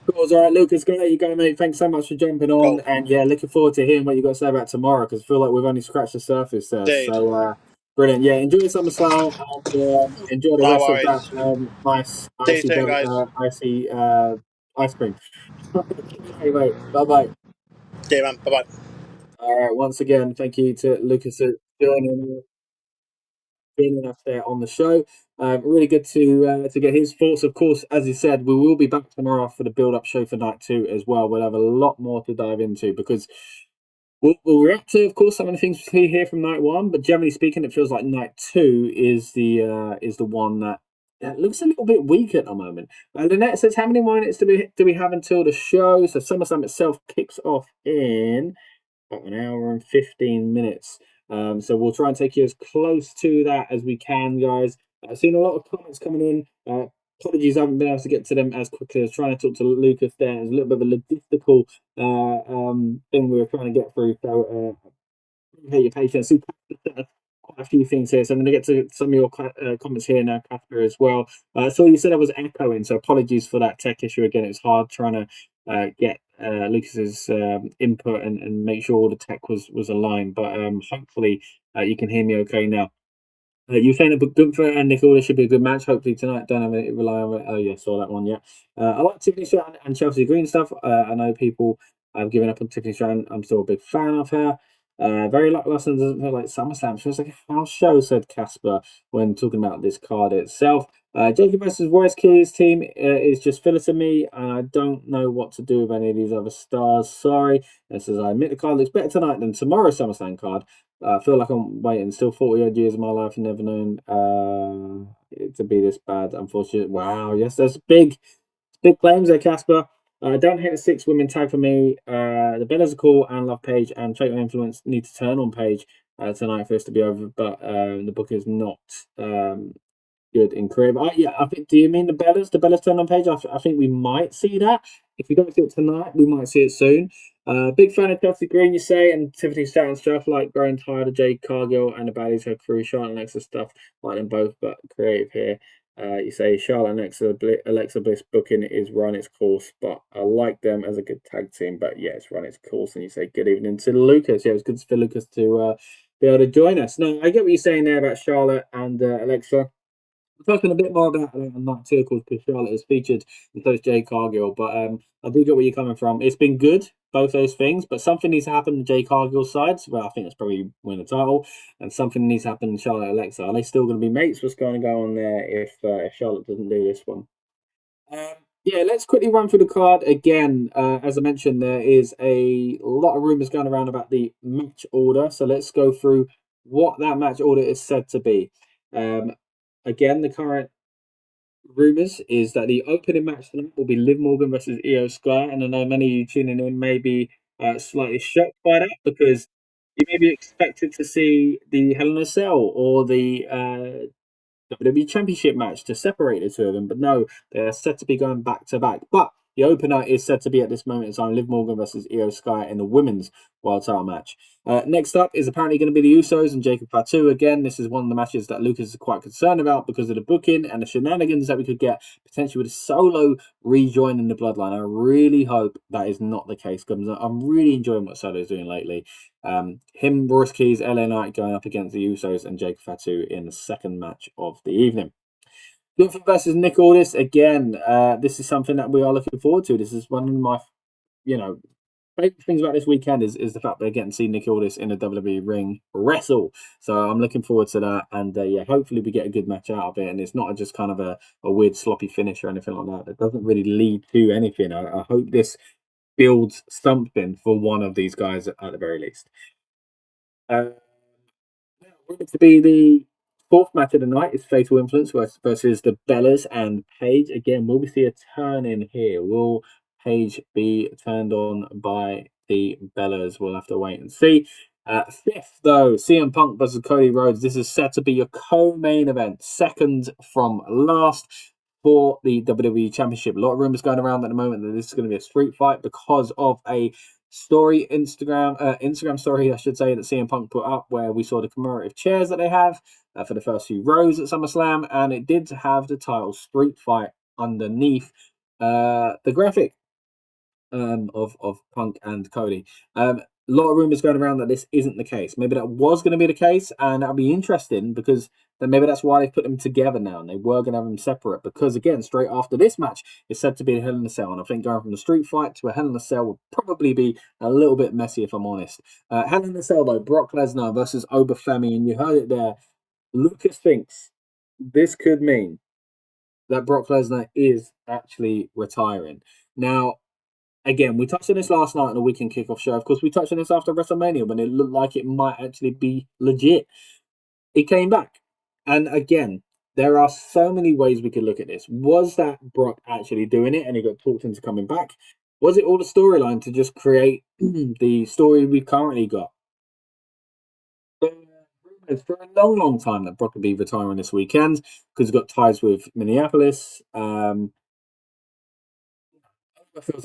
Cool. All right, Lucas, gonna let you go, mate. Thanks so much for jumping on, Cool. and yeah, looking forward to hearing what you got to say about tomorrow because I feel like we've only scratched the surface there. Indeed. So brilliant. Yeah, enjoy SummerSlam and enjoy the No rest of that worries. nice See you soon, guys. icy ice cream. Anyway, bye bye. See you, man. Bye-bye. All right, once again, thank you to Lucas for joining us there on the show. Really good to get his thoughts. Of course, as he said, we will be back tomorrow for the build-up show for night 2 as well. We'll have a lot more to dive into because we'll react to, of course, some of the things we see here from night 1. But generally speaking, it feels like night 2 is the one that looks a little bit weak at the moment. Lynette says, "How many more minutes do we have until the show?" So SummerSlam itself kicks off in about an hour and 15 minutes. So we'll try and take you as close to that as we can, guys. I've seen a lot of comments coming in. Apologies, I haven't been able to get to them as quickly. I was trying to talk to Lucas there. There's a little bit of a logistical thing we were trying to get through. So your patience. Quite a few things here. So I'm going to get to some of your comments here now, Casper, as well. So you said I was echoing, so apologies for that tech issue again. It's hard trying to get Lucas's input and make sure all the tech was aligned. But hopefully you can hear me okay now. You're saying that Gunther and Nick Aldis should be a good match. Hopefully tonight. Don't have to rely on it. Oh yeah, saw that one. Yeah, I like Tiffany Stratton and Chelsea Green stuff. I know people have given up on Tiffany Stratton. I'm still a big fan of her. Very lackluster and doesn't feel like SummerSlam. Feels like a house show, said Casper when talking about this card itself. Jacob versus Royce Keys team is just filler to me, and I don't know what to do with any of these other stars. Sorry. This says, I admit the card looks better tonight than tomorrow's SummerSlam card. I feel like I'm waiting still 40 odd years of my life and never known it to be this bad, unfortunately. Wow, yes, that's big claims there, Casper. Don't hate the 6 women tag for me. The Bellas are cool and love Paige and Fatal Influence need to turn on Paige tonight for this to be over, but the book is not good in career. Yeah, I think. Do you mean the Bellas? The Bellas turn on page? I think we might see that. If we don't see it tonight, we might see it soon. Big fan of Chelsea Green, you say, and Tiffany Stratton stuff like growing tired of Jade Cargill and the baddies, her crew, Charlotte and Alexa stuff, like them both, but creative here. You say Charlotte and Alexa Bliss booking is run its course, but I like them as a good tag team. But yeah, it's run its course. And you say good evening to Lucas. Yeah, it was good for Lucas to be able to join us. No, I get what you're saying there about Charlotte and Alexa. We're talking a bit more about on night two, because Charlotte is featured, and so is Jay Cargill. But I do get where you're coming from. It's been good, both those things, but something needs to happen to Jay Cargill's side. Well, I think that's probably win the title, and something needs to happen to Charlotte and Alexa. Are they still going to be mates? What's going to go on there if Charlotte doesn't do this one? Yeah, let's quickly run through the card again. As I mentioned, there is a lot of rumors going around about the match order. So let's go through what that match order is said to be. Again, the current rumors is that the opening match tonight will be Liv Morgan versus Io Sky. And I know many of you tuning in may be slightly shocked by that, because you may be expected to see the Hell in a Cell or the WWE Championship match to separate the two of them, but no, they're said to be going back to back. But the opener is said to be at this moment in time Liv Morgan versus Io Sky in the women's world title match. Next up is apparently going to be the Usos and Jacob Fatu. Again, this is one of the matches that Lucas is quite concerned about because of the booking and the shenanigans that we could get potentially with a Solo rejoining the Bloodline. I really hope that is not the case, because I'm really enjoying what Solo's doing lately. Him, Royce Keys, LA Knight going up against the Usos and Jacob Fatu in the second match of the evening. Gunther versus Nick Aldis. Again, this is something that we are looking forward to. This is one of my, favorite things about this weekend is the fact that we're getting to see Nick Aldis in a WWE ring wrestle. So I'm looking forward to that. And yeah, hopefully we get a good match out of it. And it's not just kind of a weird sloppy finish or anything like that. It doesn't really lead to anything. I hope this builds something for one of these guys at the very least. To be the fourth match of the night is Fatal Influence versus the Bellas and Paige. Again, will we see a turn in here? Will Paige be turned on by the Bellas? We'll have to wait and see. Fifth, though, CM Punk versus Cody Rhodes. This is set to be your co-main event, second from last for the WWE Championship. A lot of rumors going around at the moment that this is going to be a street fight because of a Instagram story, I should say, that CM Punk put up, where we saw the commemorative chairs that they have for the first few rows at SummerSlam, and it did have the title Street Fight underneath the graphic of Punk and Cody. A lot of rumors going around that this isn't the case. Maybe that was going to be the case, and that'll be interesting, because then maybe that's why they've put them together now, and they were going to have them separate, because again, straight after this match is said to be a Hell in a Cell, and I think going from the street fight to a Hell in a Cell would probably be a little bit messy, if I'm honest. Hell in a Cell, though, Brock Lesnar versus Oba Femi, and you heard it there. Lucas thinks this could mean that Brock Lesnar is actually retiring. Now, again, we touched on this last night on the Weekend Kickoff show. Of course, we touched on this after WrestleMania when it looked like it might actually be legit. It came back. And again, there are so many ways we could look at this. Was that Brock actually doing it and he got talked into coming back? Was it all the storyline to just create the story we've currently got? For a long, long time that Brock would be retiring this weekend because he's got ties with Minneapolis. Feels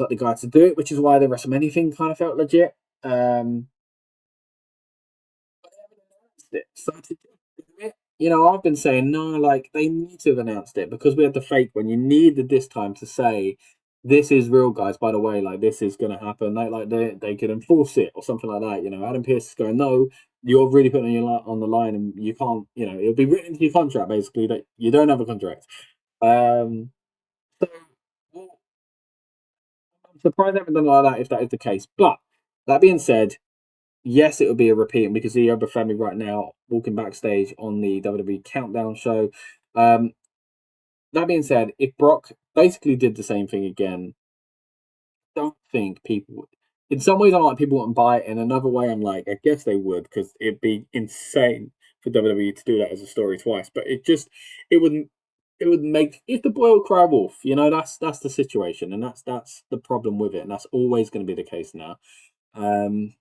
like the guy to do it, which is why the WrestleMania thing kind of felt legit. But they haven't announced it. So to do it, I've been saying no, like they need to have announced it, because we had the fake one. You needed this time to say this is real, guys. By the way, like this is going to happen. Like they could enforce it or something like that. Adam Pearce is going, no, you're really putting on the line, and you can't. It'll be written into your contract basically that you don't have a contract. So. I'm surprised they haven't done like that if that is the case. But that being said, yes, it would be a repeat, and we can see Oba Femi right now walking backstage on the WWE Countdown show. That being said, if Brock basically did the same thing again, I don't think people would. In some ways, I'm like, people wouldn't buy it. In another way, I'm like, I guess they would, because it'd be insane for WWE to do that as a story twice. But it wouldn't. It would make, if the boy will cry wolf, that's the situation, and that's the problem with it, and that's always going to be the case now. Retirement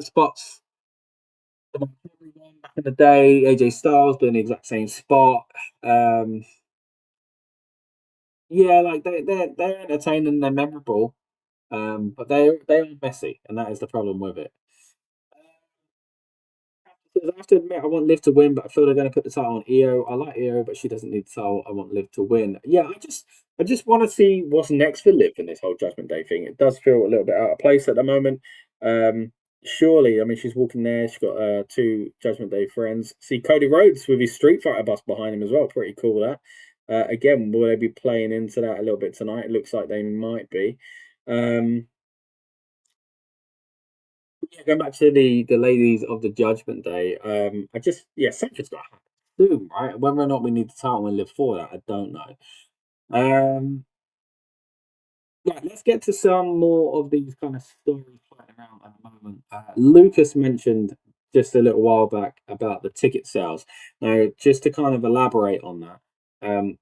spots back in the day, AJ Styles doing the exact same spot. Yeah, like they're entertaining, they're memorable, but they are messy, and that is the problem with it. I have to admit, I want Liv to win, but I feel they're going to put the title on Io. I like Io, but she doesn't need the title. I want Liv to win. Yeah, I just want to see what's next for Liv in this whole Judgment Day thing. It does feel a little bit out of place at the moment. Surely, I mean, she's walking there. She's got two Judgment Day friends. See Cody Rhodes with his Street Fighter bus behind him as well. Pretty cool that. Again, will they be playing into that a little bit tonight? It looks like they might be. Yeah, going back to the ladies of the Judgment Day, something's got to happen soon, right? Whether or not we need the title and live for that, I don't know. Right, let's get to some more of these kind of stories floating around at the moment. Lucas mentioned just a little while back about the ticket sales. Now, just to kind of elaborate on that,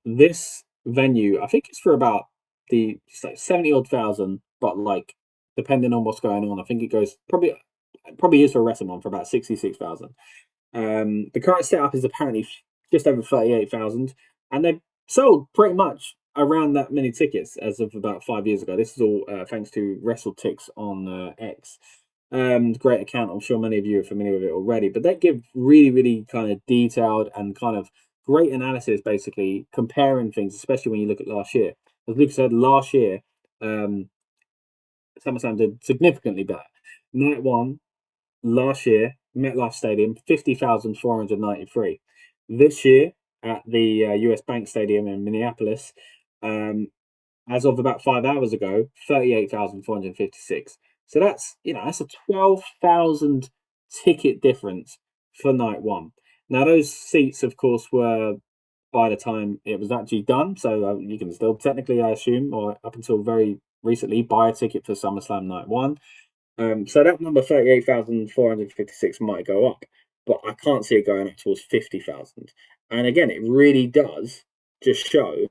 this venue, I think it's for about it's like 70 odd thousand, but like depending on what's going on, I think it goes probably is for a wrestling one for about 66,000. The current setup is apparently just over 38,000, and they've sold pretty much around that many tickets as of about 5 years ago. This is all thanks to WrestleTix on X. Great account. I'm sure many of you are familiar with it already, but they give really, really kind of detailed and kind of great analysis, basically comparing things, especially when you look at last year. As Luke said, last year, SummerSlam did significantly better. Night one, last year, MetLife Stadium, 50,493. This year, at the US Bank Stadium in Minneapolis, as of about 5 hours ago, 38,456. So that's a 12,000 ticket difference for night one. Now those seats, of course, were by the time it was actually done, so you can still technically, I assume, or up until very recently, buy a ticket for SummerSlam night one. So that number 38,456 might go up, but I can't see it going up towards 50,000. And again, it really does just show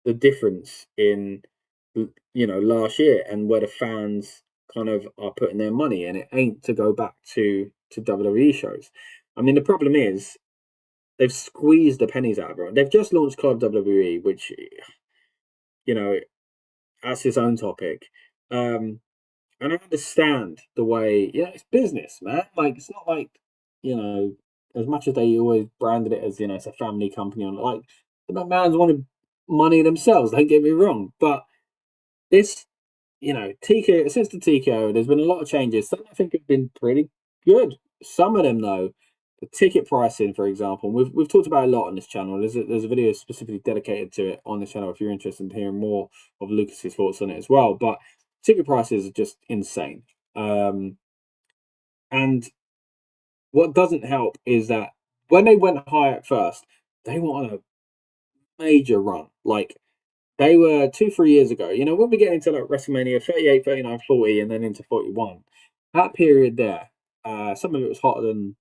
the difference in last year and where the fans kind of are putting their money, and it ain't to go back to WWE shows. I mean, the problem is they've squeezed the pennies out of it. They've just launched Club WWE, which that's its own topic. And I understand the way, it's business, man. Like, it's not like, as much as they always branded it as, it's a family company, and like, the McMahons wanted money themselves, don't get me wrong. But this, TKO, since the TKO, there's been a lot of changes. Some I think have been pretty good. Some of them, though, the ticket pricing, for example, we've talked about a lot on this channel. There's a video specifically dedicated to it on the channel if you're interested in hearing more of Lucas's thoughts on it as well. But ticket prices are just insane. And what doesn't help is that when they went high at first, they were on a major run. Like, they were 2-3 years ago. When we get into like WrestleMania 38, 39, 40, and then into 41, that period there, some of it was hotter than,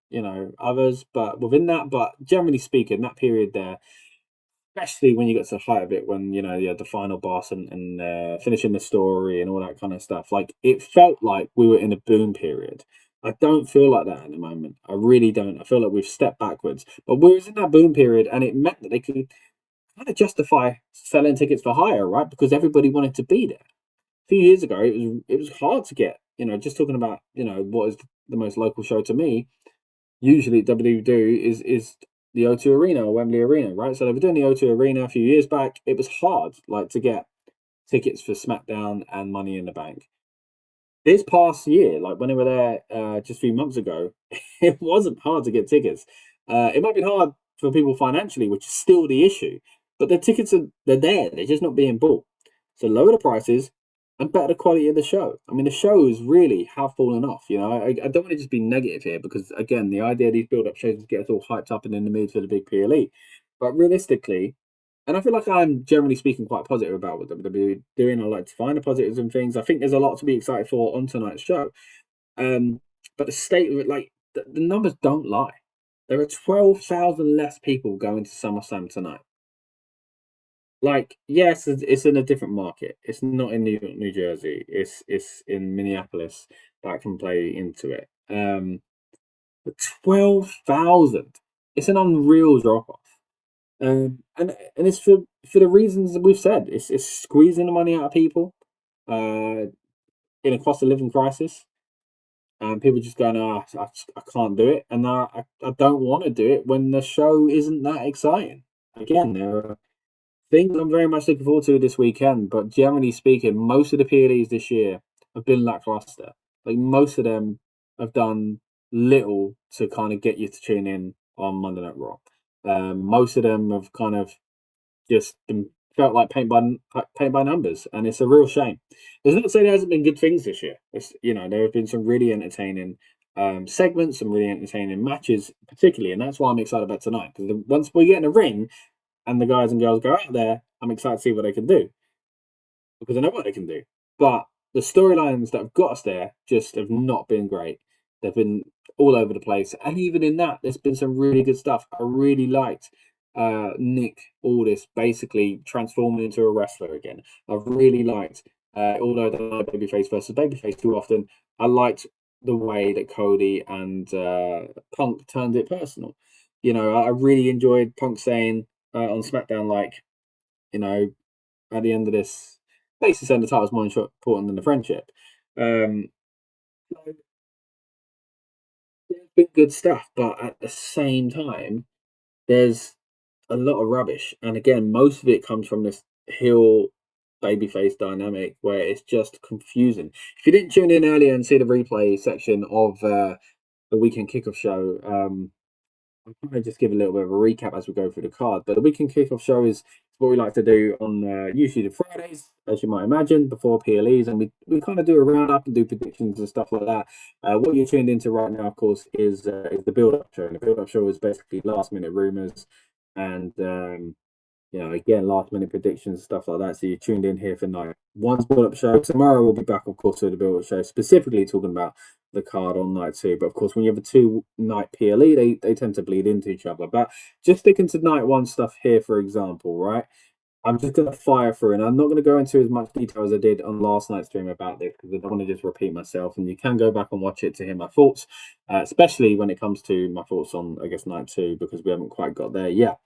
others, but within that, but generally speaking, that period there, especially when you get to the height of it, when you had the final boss and finishing the story and all that kind of stuff, like it felt like we were in a boom period. I don't feel like that at the moment. I really don't. I feel like we've stepped backwards. But we was in that boom period, and it meant that they could kind of justify selling tickets for higher, right? Because everybody wanted to be there. A few years ago, it was hard to get. Just talking about what is the most local show to me. Usually, WWE do is the O2 Arena or Wembley Arena, right? So they were doing the O2 Arena a few years back. It was hard, like, to get tickets for SmackDown and Money in the Bank. This past year, like when they were there just a few months ago, it wasn't hard to get tickets. It might be hard for people financially, which is still the issue, but the tickets they're there. They're just not being bought. So lower the prices and better the quality of the show. I mean, the shows really have fallen off. I don't want to just be negative here because, again, the idea of these build-up shows is to get us all hyped up and in the mood for the big PLE. But realistically, and I feel like I'm generally speaking quite positive about what WWE doing. I like to find the positives and things. I think there's a lot to be excited for on tonight's show. But the state of it, like, the numbers don't lie. There are 12,000 less people going to SummerSlam tonight. Like, yes, it's in a different market. It's not in New York, New Jersey. It's in Minneapolis that can play into it. But 12,000. It's an unreal drop off. And it's for the reasons that we've said. It's squeezing the money out of people in a cost of living crisis. And people just going, I can't do it. And I don't want to do it when the show isn't that exciting. Again, there are things I'm very much looking forward to this weekend, but generally speaking, most of the PLEs this year have been lackluster. Like, most of them have done little to kind of get you to tune in on Monday Night Raw. Most of them have kind of just felt like paint by numbers, and it's a real shame. There's not to say there hasn't been good things this year. There have been some really entertaining segments, some really entertaining matches, particularly, and that's why I'm excited about tonight. Because once we get in the ring and the guys and girls go out there, I'm excited to see what they can do, because I know what they can do. But the storylines that have got us there just have not been great. They've been all over the place, and even in that, there's been some really good stuff. I really liked Nick Aldis basically transforming into a wrestler again. I've really liked, although I don't like babyface versus babyface too often, I liked the way that Cody and Punk turned it personal. I really enjoyed Punk saying on SmackDown, like, at the end of this, basically saying the title's more important than the friendship. So there's been good stuff, but at the same time, there's a lot of rubbish. And again, most of it comes from this heel babyface dynamic where it's just confusing. If you didn't tune in earlier and see the replay section of the Weekend Kickoff show, I'll probably just give a little bit of a recap as we go through the card. But the Weekend Kickoff show is what we like to do on usually the Fridays, as you might imagine, before PLEs, and we kind of do a roundup and do predictions and stuff like that. What you're tuned into right now, of course, is the build-up show. And the build-up show is basically last-minute rumors and again, last-minute predictions and stuff like that. So you're tuned in here for night one's build-up show. Tomorrow we'll be back, of course, to the build-up show, specifically talking about the card on night two. But of course, when you have a two-night PLE, they tend to bleed into each other. But just sticking to night one stuff here, for example, right? I'm just going to fire through, and I'm not going to go into as much detail as I did on last night's stream about this, because I don't want to just repeat myself. And you can go back and watch it to hear my thoughts, especially when it comes to my thoughts on, I guess, night two, because we haven't quite got there yet.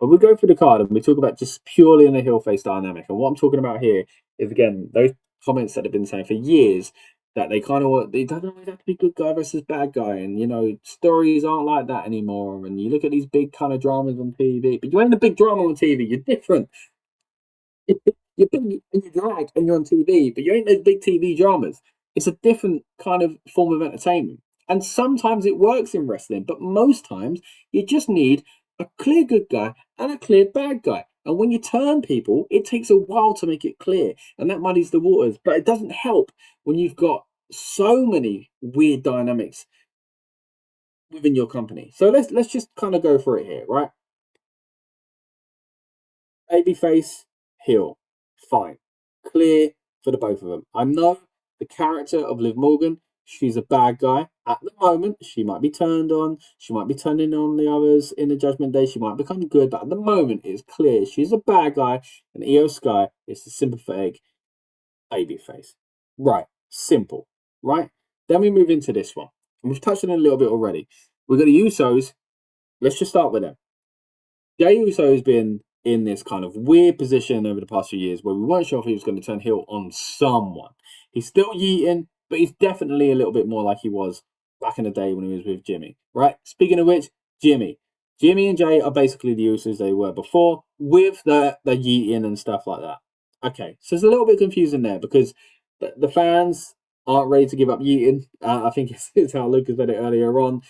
But we go through the card and we talk about just purely in the heel face dynamic. And what I'm talking about here is, again, those comments that have been saying for years that they don't always have to be good guy versus bad guy. And, stories aren't like that anymore. And you look at these big kind of dramas on TV, but you ain't a big drama on TV. You're different. You're big and you're drag and you're on TV, but you ain't those big TV dramas. It's a different kind of form of entertainment. And sometimes it works in wrestling, but most times you just need a clear good guy and a clear bad guy. And when you turn people, it takes a while to make it clear, and that muddies the waters. But it doesn't help when you've got so many weird dynamics within your company. So let's just kind of go for it here, right? Babyface, heel, fine, clear for the both of them. I know the character of Liv Morgan. She's a bad guy. At the moment, she might be turned on. She might be turning on the others in the Judgment Day. She might become good. But at the moment, it's clear she's a bad guy. And Io Sky is the sympathetic babyface. Right. Simple. Right? Then we move into this one. And we've touched on it a little bit already. We've got the Usos. Let's just start with them. Jey Uso has been in this kind of weird position over the past few years where we weren't sure if he was going to turn heel on someone. He's still yeeting, but he's definitely a little bit more like he was back in the day when he was with Jimmy, right? Speaking of which, Jimmy and Jey are basically the Usos they were before, with the yeeting and stuff like that. Okay, so it's a little bit confusing there because the fans aren't ready to give up yeeting. I think it's how Lucas said it earlier on.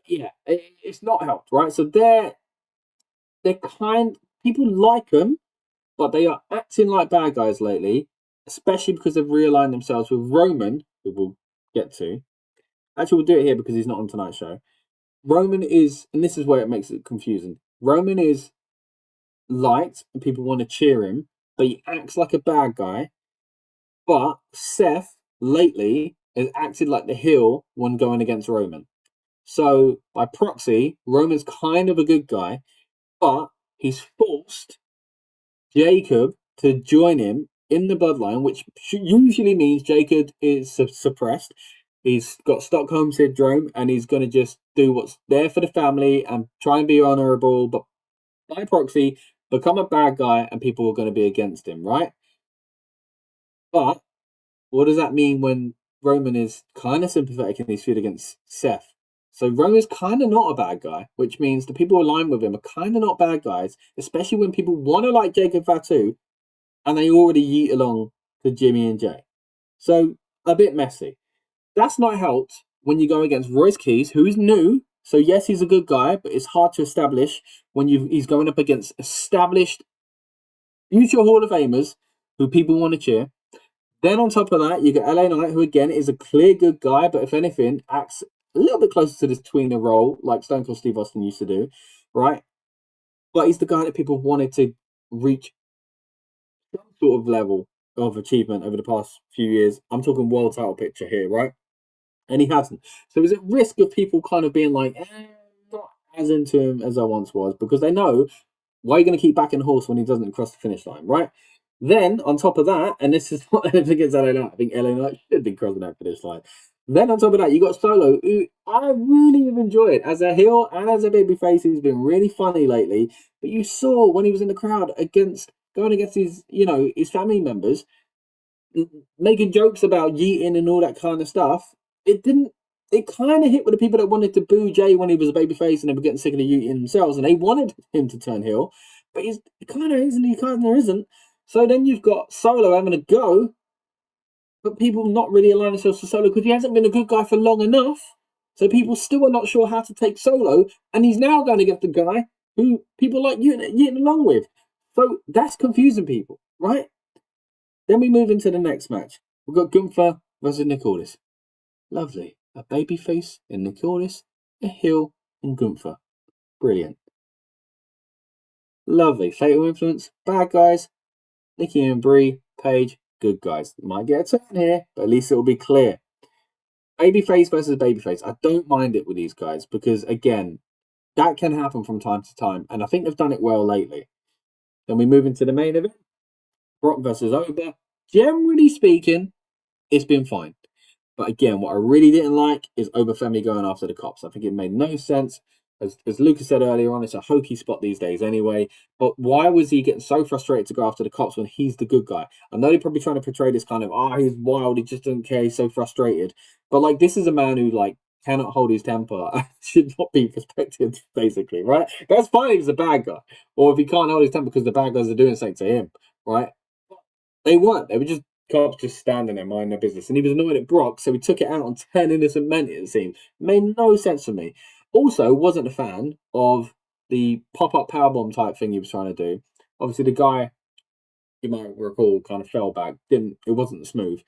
Yeah, it's not helped, right? So they're people like them, but they are acting like bad guys lately, especially because they've realigned themselves with Roman, who we'll get to. Actually, we'll do it here because he's not on tonight's show. Roman is, and this is where it makes it confusing. Roman is liked and people want to cheer him, but he acts like a bad guy. But Seth lately has acted like the heel when going against Roman. So by proxy, Roman's kind of a good guy, but he's forced Jacob to join him in the bloodline, which usually means Jacob is suppressed. He's got Stockholm syndrome, and he's going to just do what's there for the family and try and be honourable, but by proxy, become a bad guy, and people are going to be against him, right? But what does that mean when Roman is kind of sympathetic in his feud against Seth? So Roman's kind of not a bad guy, which means the people aligned with him are kind of not bad guys, especially when people want to like Jacob Fatu, and they already yeet along to Jimmy and Jay. So a bit messy. That's not helped when you go against Royce Keys, who's new. So yes, he's a good guy, but it's hard to establish when he's going up against established future Hall of Famers who people want to cheer. Then on top of that, you get LA Knight, who again is a clear good guy, but if anything, acts a little bit closer to this tweener role, like Stone Cold Steve Austin used to do, right? But he's the guy that people wanted to reach some sort of level of achievement over the past few years. I'm talking world title picture here, right? And he hasn't. So is it risk of people kind of being like, not as into him as I once was, because they know why are you going to keep backing the horse when he doesn't cross the finish line, right? Then on top of that, and this is not anything against LA Knight, I think LA Knight should be crossing that finish line. Then on top of that, you got Solo, who I really have enjoyed as a heel and as a babyface. He's been really funny lately. But you saw when he was in the crowd going against his, his family members, making jokes about yeeting and all that kind of stuff. It didn't. It kind of hit with the people that wanted to boo Jay when he was a babyface and they were getting sick of the yeeting themselves, and they wanted him to turn heel. But he kind of isn't. He kind of isn't. So then you've got Solo having a go, but people not really aligning themselves to Solo because he hasn't been a good guy for long enough. So people still are not sure how to take Solo, and he's now going against the guy who people like yeeting along with. So that's confusing people, right? Then we move into the next match. We've got Gunther versus Nick Aldis. Lovely. A babyface in Nick Aldis, a heel in Gunther. Brilliant. Lovely. Fatal Influence, bad guys. Nikki and Brie, Paige, good guys. Might get a turn here, but at least it'll be clear. Babyface versus babyface. I don't mind it with these guys because, again, that can happen from time to time, and I think they've done it well lately. Then we move into the main event. Brock versus Oba. Generally speaking, it's been fine. But again, what I really didn't like is Oba Femi going after the cops. I think it made no sense. As Lucas said earlier on, it's a hokey spot these days anyway. But why was he getting so frustrated to go after the cops when he's the good guy? I know they're probably trying to portray this kind of, he's wild, he just doesn't care, he's so frustrated. But like, this is a man who cannot hold his temper and should not be respected, basically, right? That's fine if he's a bad guy. Or if he can't hold his temper because the bad guys are doing something to him, right? They weren't. They were just cops just standing there minding their business. And he was annoyed at Brock, so he took it out on 10 innocent men, it seemed. Made no sense to me. Also, wasn't a fan of the pop-up powerbomb type thing he was trying to do. Obviously, the guy, you might recall, kind of fell back. It wasn't smooth.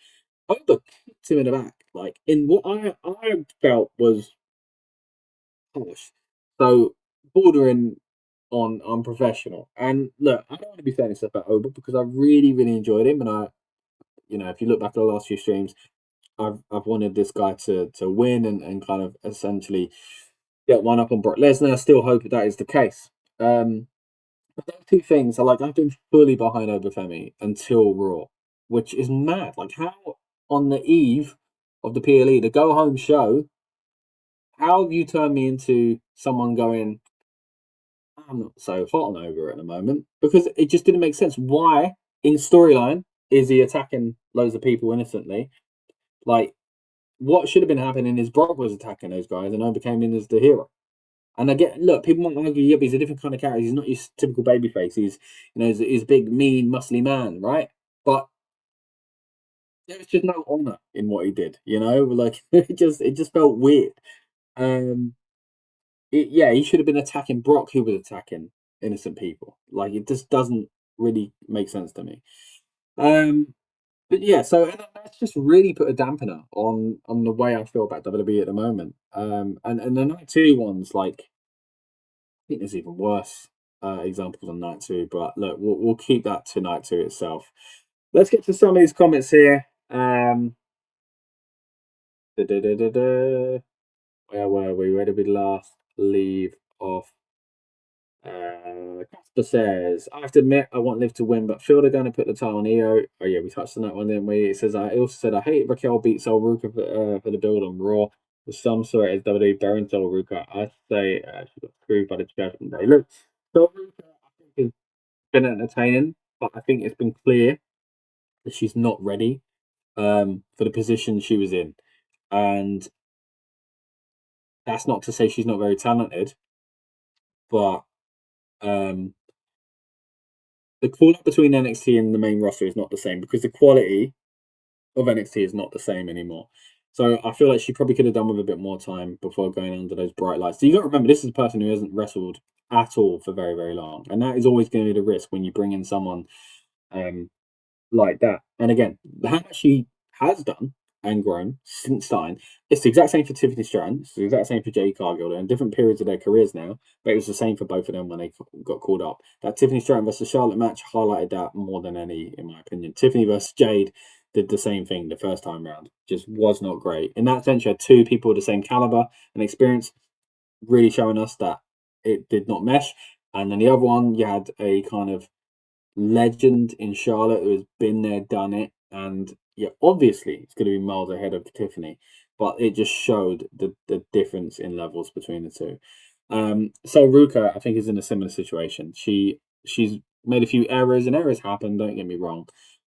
Oba kicked him in the back, like, in what I felt was harsh. So, bordering on unprofessional. And look, I don't want to be saying this about Oba because I really, really enjoyed him. And if you look back at the last few streams, I've wanted this guy to win and kind of essentially get one up on Brock Lesnar. I still hope that is the case. But those two things are I've been fully behind Oba Femi until Raw, which is mad. Like, how on the eve of the PLE, the go home show, how have you turned me into someone going, I'm not so hot on Oba at the moment? Because it just didn't make sense. Why, in storyline, is he attacking loads of people innocently? Like, what should have been happening is Brock was attacking those guys and Oba came in as the hero. And look, people might argue, yeah, but he's a different kind of character. He's not your typical babyface. He's a big, mean, muscly man, right? But there was just no honor in what he did. It just felt weird. He should have been attacking Brock, who was attacking innocent people. Like, it just doesn't really make sense to me. But yeah, so that's just really put a dampener on the way I feel about WWE at the moment. And the night two ones, I think there's even worse examples on night two. But look, we'll keep that to night two itself. Let's get to some of these comments here. Where were we? Where did we last leave off? Casper says, I have to admit, I want Liv to win, but feel they're going to put the title on Io. Oh, yeah, we touched on that one, didn't we? It says, I also said, I hate Raquel beat Sol Ruka for the build on Raw. With some sort as WWE Baron Sol Ruka. I say she got screwed by the Judgment Day. Look, Sol Ruka, I think, has been entertaining, but I think it's been clear that she's not ready for the position she was in. And that's not to say she's not very talented, but the call up between NXT and the main roster is not the same because the quality of NXT is not the same anymore. So I feel like she probably could have done with a bit more time before going under those bright lights. So you got to remember, this is a person who hasn't wrestled at all for very, very long, and that is always going to be the risk when you bring in someone like that. And again, how much she has done and grown since starting, it's the exact same for Tiffany Stratton, it's the exact same for Jade Cargill. They're in different periods of their careers now, but it was the same for both of them when they got called up. That Tiffany Stratton versus Charlotte match highlighted that more than any, in my opinion. Tiffany versus Jade did the same thing the first time round, just was not great. In that sense, you had two people with the same caliber and experience, really showing us that it did not mesh. And then the other one, you had a kind of legend in Charlotte who has been there, done it, and yeah, obviously it's going to be miles ahead of Tiffany, but it just showed the difference in levels between the two. So Ruka, I think, is in a similar situation. She's made a few errors, and errors happen. Don't get me wrong.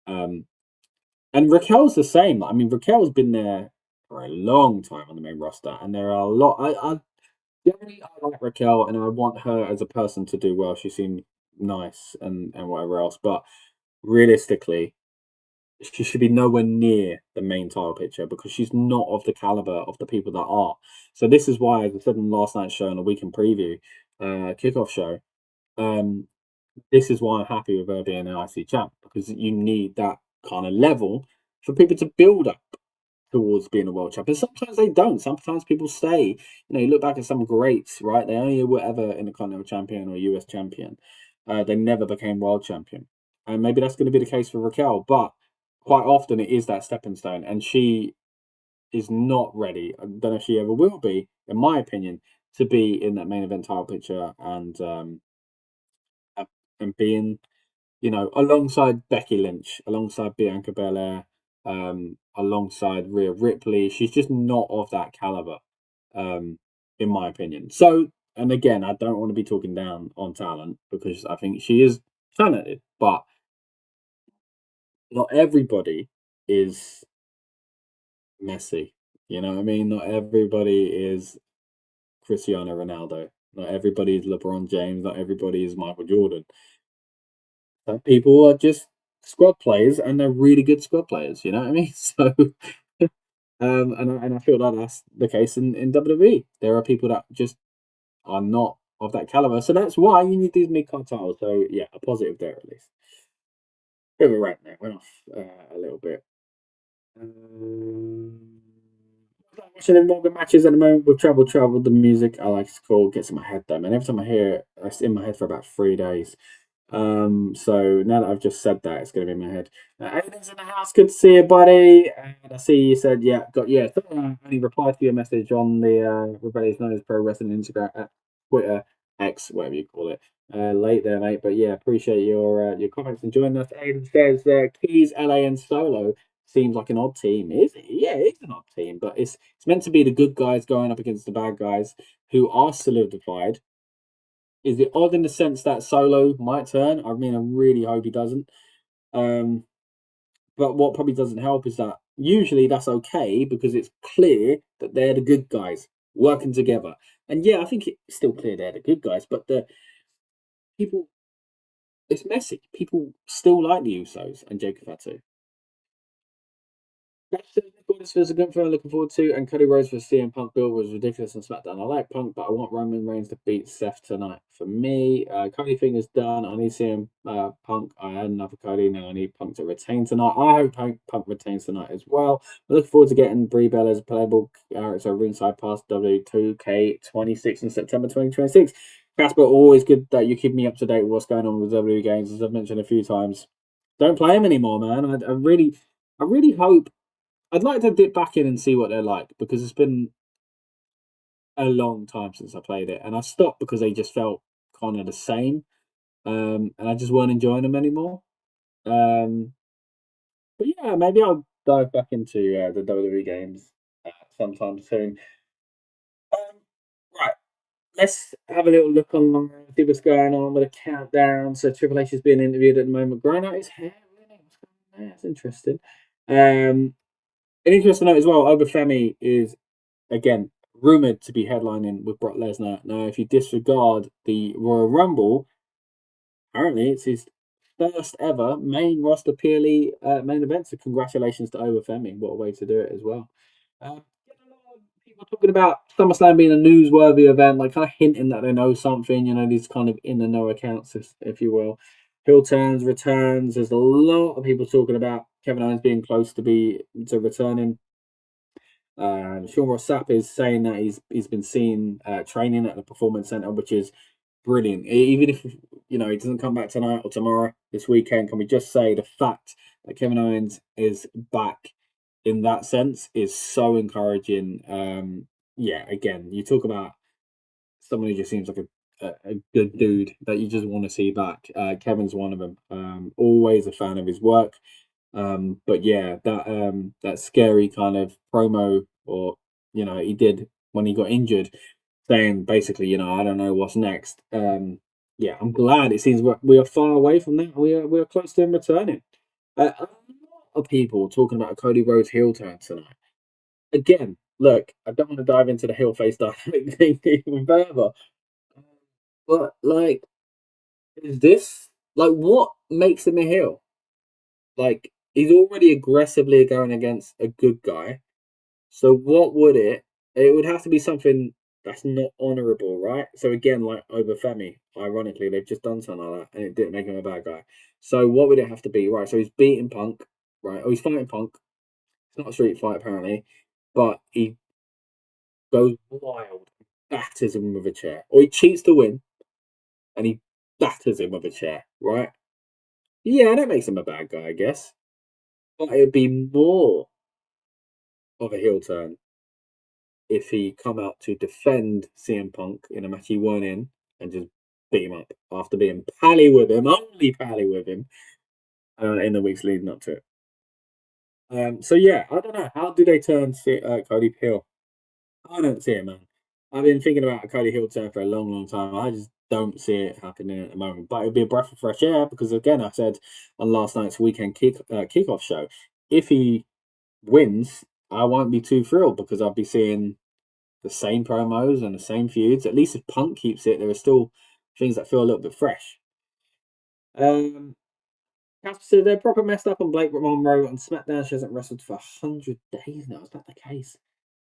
And Raquel's the same. I mean, Raquel's been there for a long time on the main roster, and there are a lot. I generally I like Raquel, and I want her as a person to do well. She seemed nice and whatever else, but realistically, she should be nowhere near the main title picture because she's not of the caliber of the people that are. So this is why, as I said in last night's show and a weekend preview, kickoff show, this is why I'm happy with her being an IC champ, because you need that kind of level for people to build up towards being a world champion. Sometimes they don't. Sometimes people stay. You know, you look back at some greats, right? They only were ever Intercontinental champion or US champion. They never became world champion. And maybe that's going to be the case for Raquel, but quite often it is that stepping stone. And she is not ready. I don't know if she ever will be, in my opinion, to be in that main event title picture and being, you know, alongside Becky Lynch, alongside Bianca Belair, alongside Rhea Ripley. She's just not of that caliber, in my opinion. So, and again, I don't want to be talking down on talent because I think she is talented, but not everybody is Messi. You know what I mean? Not everybody is Cristiano Ronaldo. Not everybody is LeBron James. Not everybody is Michael Jordan. Some people are just squad players, and they're really good squad players. You know what I mean? So, and I feel like that's the case in WWE. There are people that just are not of that caliber. So that's why you need these mid card titles. So yeah, a positive there at least. Bit of a rant there. Went off a little bit. Watching involving matches at the moment with Trouble. The music I like to call gets in my head though, man. Every time I hear it, it's in my head for about 3 days. So now that I've just said that, it's going to be in my head. Aiden's in the house. Good to see you, buddy. And I see you said, yeah, I only replied to your message on the Rebellious Noise Pro Wrestling Instagram, Twitter, X, whatever you call it. Late there, mate. But yeah, appreciate your comments and joining us. Aiden says, Keys, LA, and Solo seems like an odd team. Is it? Yeah, it's an odd team, but it's meant to be the good guys going up against the bad guys who are solidified. Is it odd in the sense that Solo might turn? I mean, I really hope he doesn't. But what probably doesn't help is that usually that's okay because it's clear that they're the good guys working together. And yeah, I think it's still clear they're the good guys, but the people, it's messy. People still like the Usos and Jacob Fatu. This was a good film I'm looking forward to, and Cody Rhodes for CM Punk build was ridiculous on SmackDown. I like Punk, but I want Roman Reigns to beat Seth tonight. For me, Cody thing is done. I need CM Punk. I had enough of Cody. Now I need Punk to retain tonight. I hope Punk retains tonight as well. I look forward to getting Brie Bella as a playable character ringside past W2K26 in September 2026. Casper, always good that you keep me up to date with what's going on with WWE games, as I've mentioned a few times. Don't play them anymore, man. I really hope. I'd like to dip back in and see what they're like because it's been a long time since I played it, and I stopped because they just felt kind of the same, and I just weren't enjoying them anymore. But yeah, maybe I'll dive back into the WWE games sometime soon. Right, let's have a little look online, see what's going on with the countdown. So Triple H is being interviewed at the moment, growing out his hair. Really, what's going on there? That's interesting. An interesting note as well. Femi is again rumored to be headlining with Brock Lesnar. Now, if you disregard the Royal Rumble, apparently it's his first ever main roster purely main event. So congratulations to Femi. What a way to do it as well. People talking about SummerSlam being a newsworthy event, like kind of hinting that they know something. You know, these kind of in the know accounts, if you will. Heel turns, returns. There's a lot of people talking about Kevin Owens being close to returning. Sean Ross Sapp is saying that he's been seen training at the Performance Center, which is brilliant. Even if he doesn't come back tonight or tomorrow, this weekend, can we just say the fact that Kevin Owens is back in that sense is so encouraging. Yeah, again, you talk about someone who just seems like a good dude that you just want to see back. Kevin's one of them. Always a fan of his work. But yeah, that scary kind of promo, or he did when he got injured, saying basically, I don't know what's next. Yeah, I'm glad. It seems we are far away from that. We are close to him returning. A lot of people talking about a Cody Rhodes heel turn tonight. Again, look, I don't want to dive into the heel face dynamic thing even further, but like, is this like what makes him a heel? Like, he's already aggressively going against a good guy. So what would it? It would have to be something that's not honourable, right? So again, like over Femi, ironically, they've just done something like that, and it didn't make him a bad guy. So what would it have to be, right? So he's beating Punk, right? Oh, he's fighting Punk. It's not a street fight apparently, but he goes wild, batters him with a chair, or he cheats to win, and he batters him with a chair, right? Yeah, that makes him a bad guy, I guess. But it'd be more of a heel turn if he come out to defend CM Punk in a match he won in and just beat him up after being pally with him, only pally with him, in the weeks leading up to it. So yeah, I don't know. How do they turn Cody heel? I don't see it, man. I've been thinking about a Cody heel turn for a long, long time. I just don't see it happening at the moment. But it'd be a breath of fresh air because, again, I said on last night's weekend kickoff show, if he wins, I won't be too thrilled because I'll be seeing the same promos and the same feuds. At least if Punk keeps it, there are still things that feel a little bit fresh. Casper said they're proper messed up on Blake Monroe on SmackDown. She hasn't wrestled for 100 days now. Is that the case?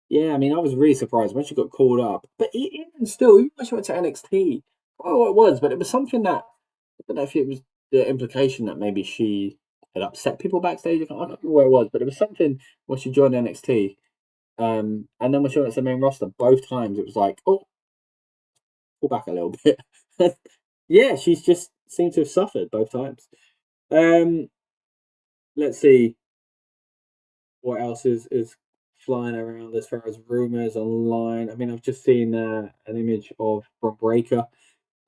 Yeah, I mean, I was really surprised when she got called up. But even still, even when she went to NXT, I don't know what it was, but it was something that, I don't know if it was the implication that maybe she had upset people backstage. I don't know where it was, but it was something when she joined NXT. And then when she went to the main roster, both times it was like, oh, pull back a little bit. Yeah, she's just seemed to have suffered both times. Let's see what else is flying around as far as rumors online. I mean, I've just seen an image of Bron Breakker.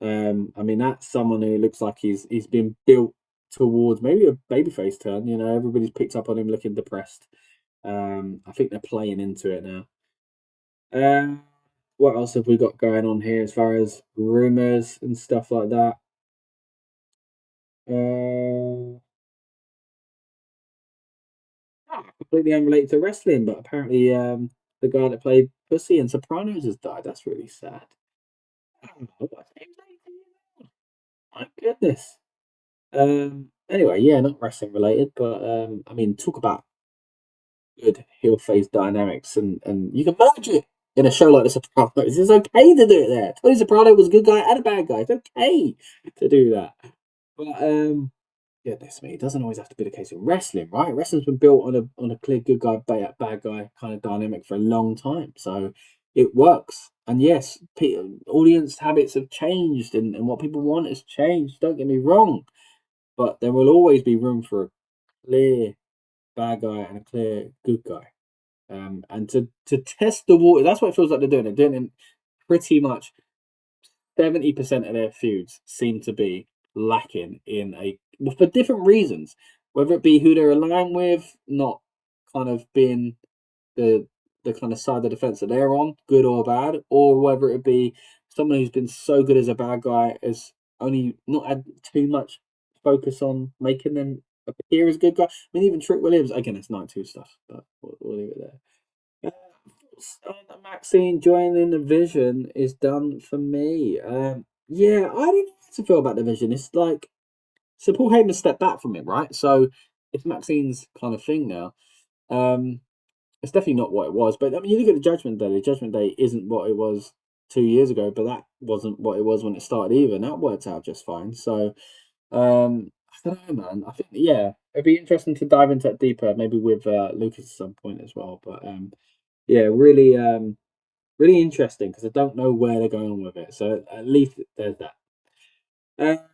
I mean, that's someone who looks like he's been built towards maybe a babyface turn. Everybody's picked up on him looking depressed. I think they're playing into it now. What else have we got going on here as far as rumors and stuff like that? Completely unrelated to wrestling, but apparently the guy that played Pussy in Sopranos has died. That's really sad. I don't know what his name's 18 years old. My goodness. Anyway, yeah, not wrestling related, but I mean, talk about good heel face dynamics, and you can merge it in a show like The Sopranos. It's okay to do it there. Tony Soprano was a good guy and a bad guy. It's okay to do that. But goodness me, it doesn't always have to be the case in wrestling, right? Wrestling's been built on a clear good guy, bad guy kind of dynamic for a long time, so it works. And yes, audience habits have changed, and what people want has changed. Don't get me wrong, but there will always be room for a clear bad guy and a clear good guy. And to test the water, that's what it feels like they're doing. They're doing it pretty much 70% of their feuds seem to be lacking for different reasons, whether it be who they're aligned with, not kind of being the kind of side of the fence that they're on, good or bad, or whether it be someone who's been so good as a bad guy has only not had too much focus on making them appear as good guy. I mean, even Trick Williams, again, it's night two stuff, but we'll leave it there. Maxine joining the Vision is done for me. Yeah, I don't know how to feel about the Vision. It's like, so Paul Heyman stepped back from it, right? So it's Maxine's kind of thing now. It's definitely not what it was. But I mean, you look at the Judgment Day. The Judgment Day isn't what it was 2 years ago, but that wasn't what it was when it started either. And that worked out just fine. So I don't know, man. I think it'd be interesting to dive into that deeper, maybe with Lucas at some point as well. But yeah, really, really interesting because I don't know where they're going with it. So at least there's that.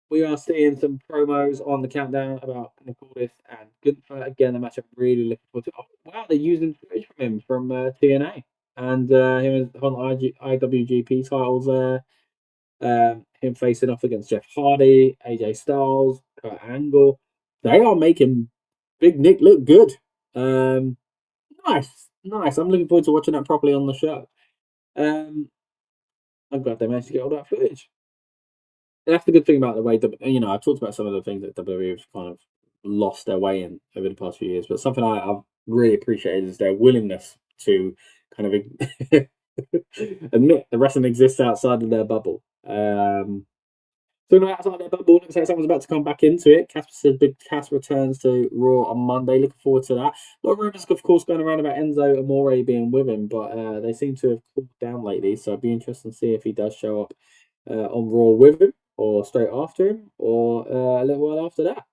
We are seeing some promos on the countdown about Nicholas and Gunther. Again, a match I'm really looking forward to. Oh, wow, they're using footage from him from TNA and him on IWGP titles there. Him facing off against Jeff Hardy, AJ Styles, Kurt Angle. They are making Big Nick look good. Nice. I'm looking forward to watching that properly on the show. I'm glad they managed to get all that footage. And that's the good thing about the way, I've talked about some of the things that WWE have kind of lost their way in over the past few years, but something I've really appreciated is their willingness to kind of admit the wrestling exists outside of their bubble. So now outside their bubble, looks like someone's about to come back into it. Casper said Big Cass returns to Raw on Monday. Looking forward to that. A lot of rumours, of course, going around about Enzo Amore being with him, but they seem to have cooled down lately, so it'd be interesting to see if he does show up on Raw with him, or straight after him, or a little while after that.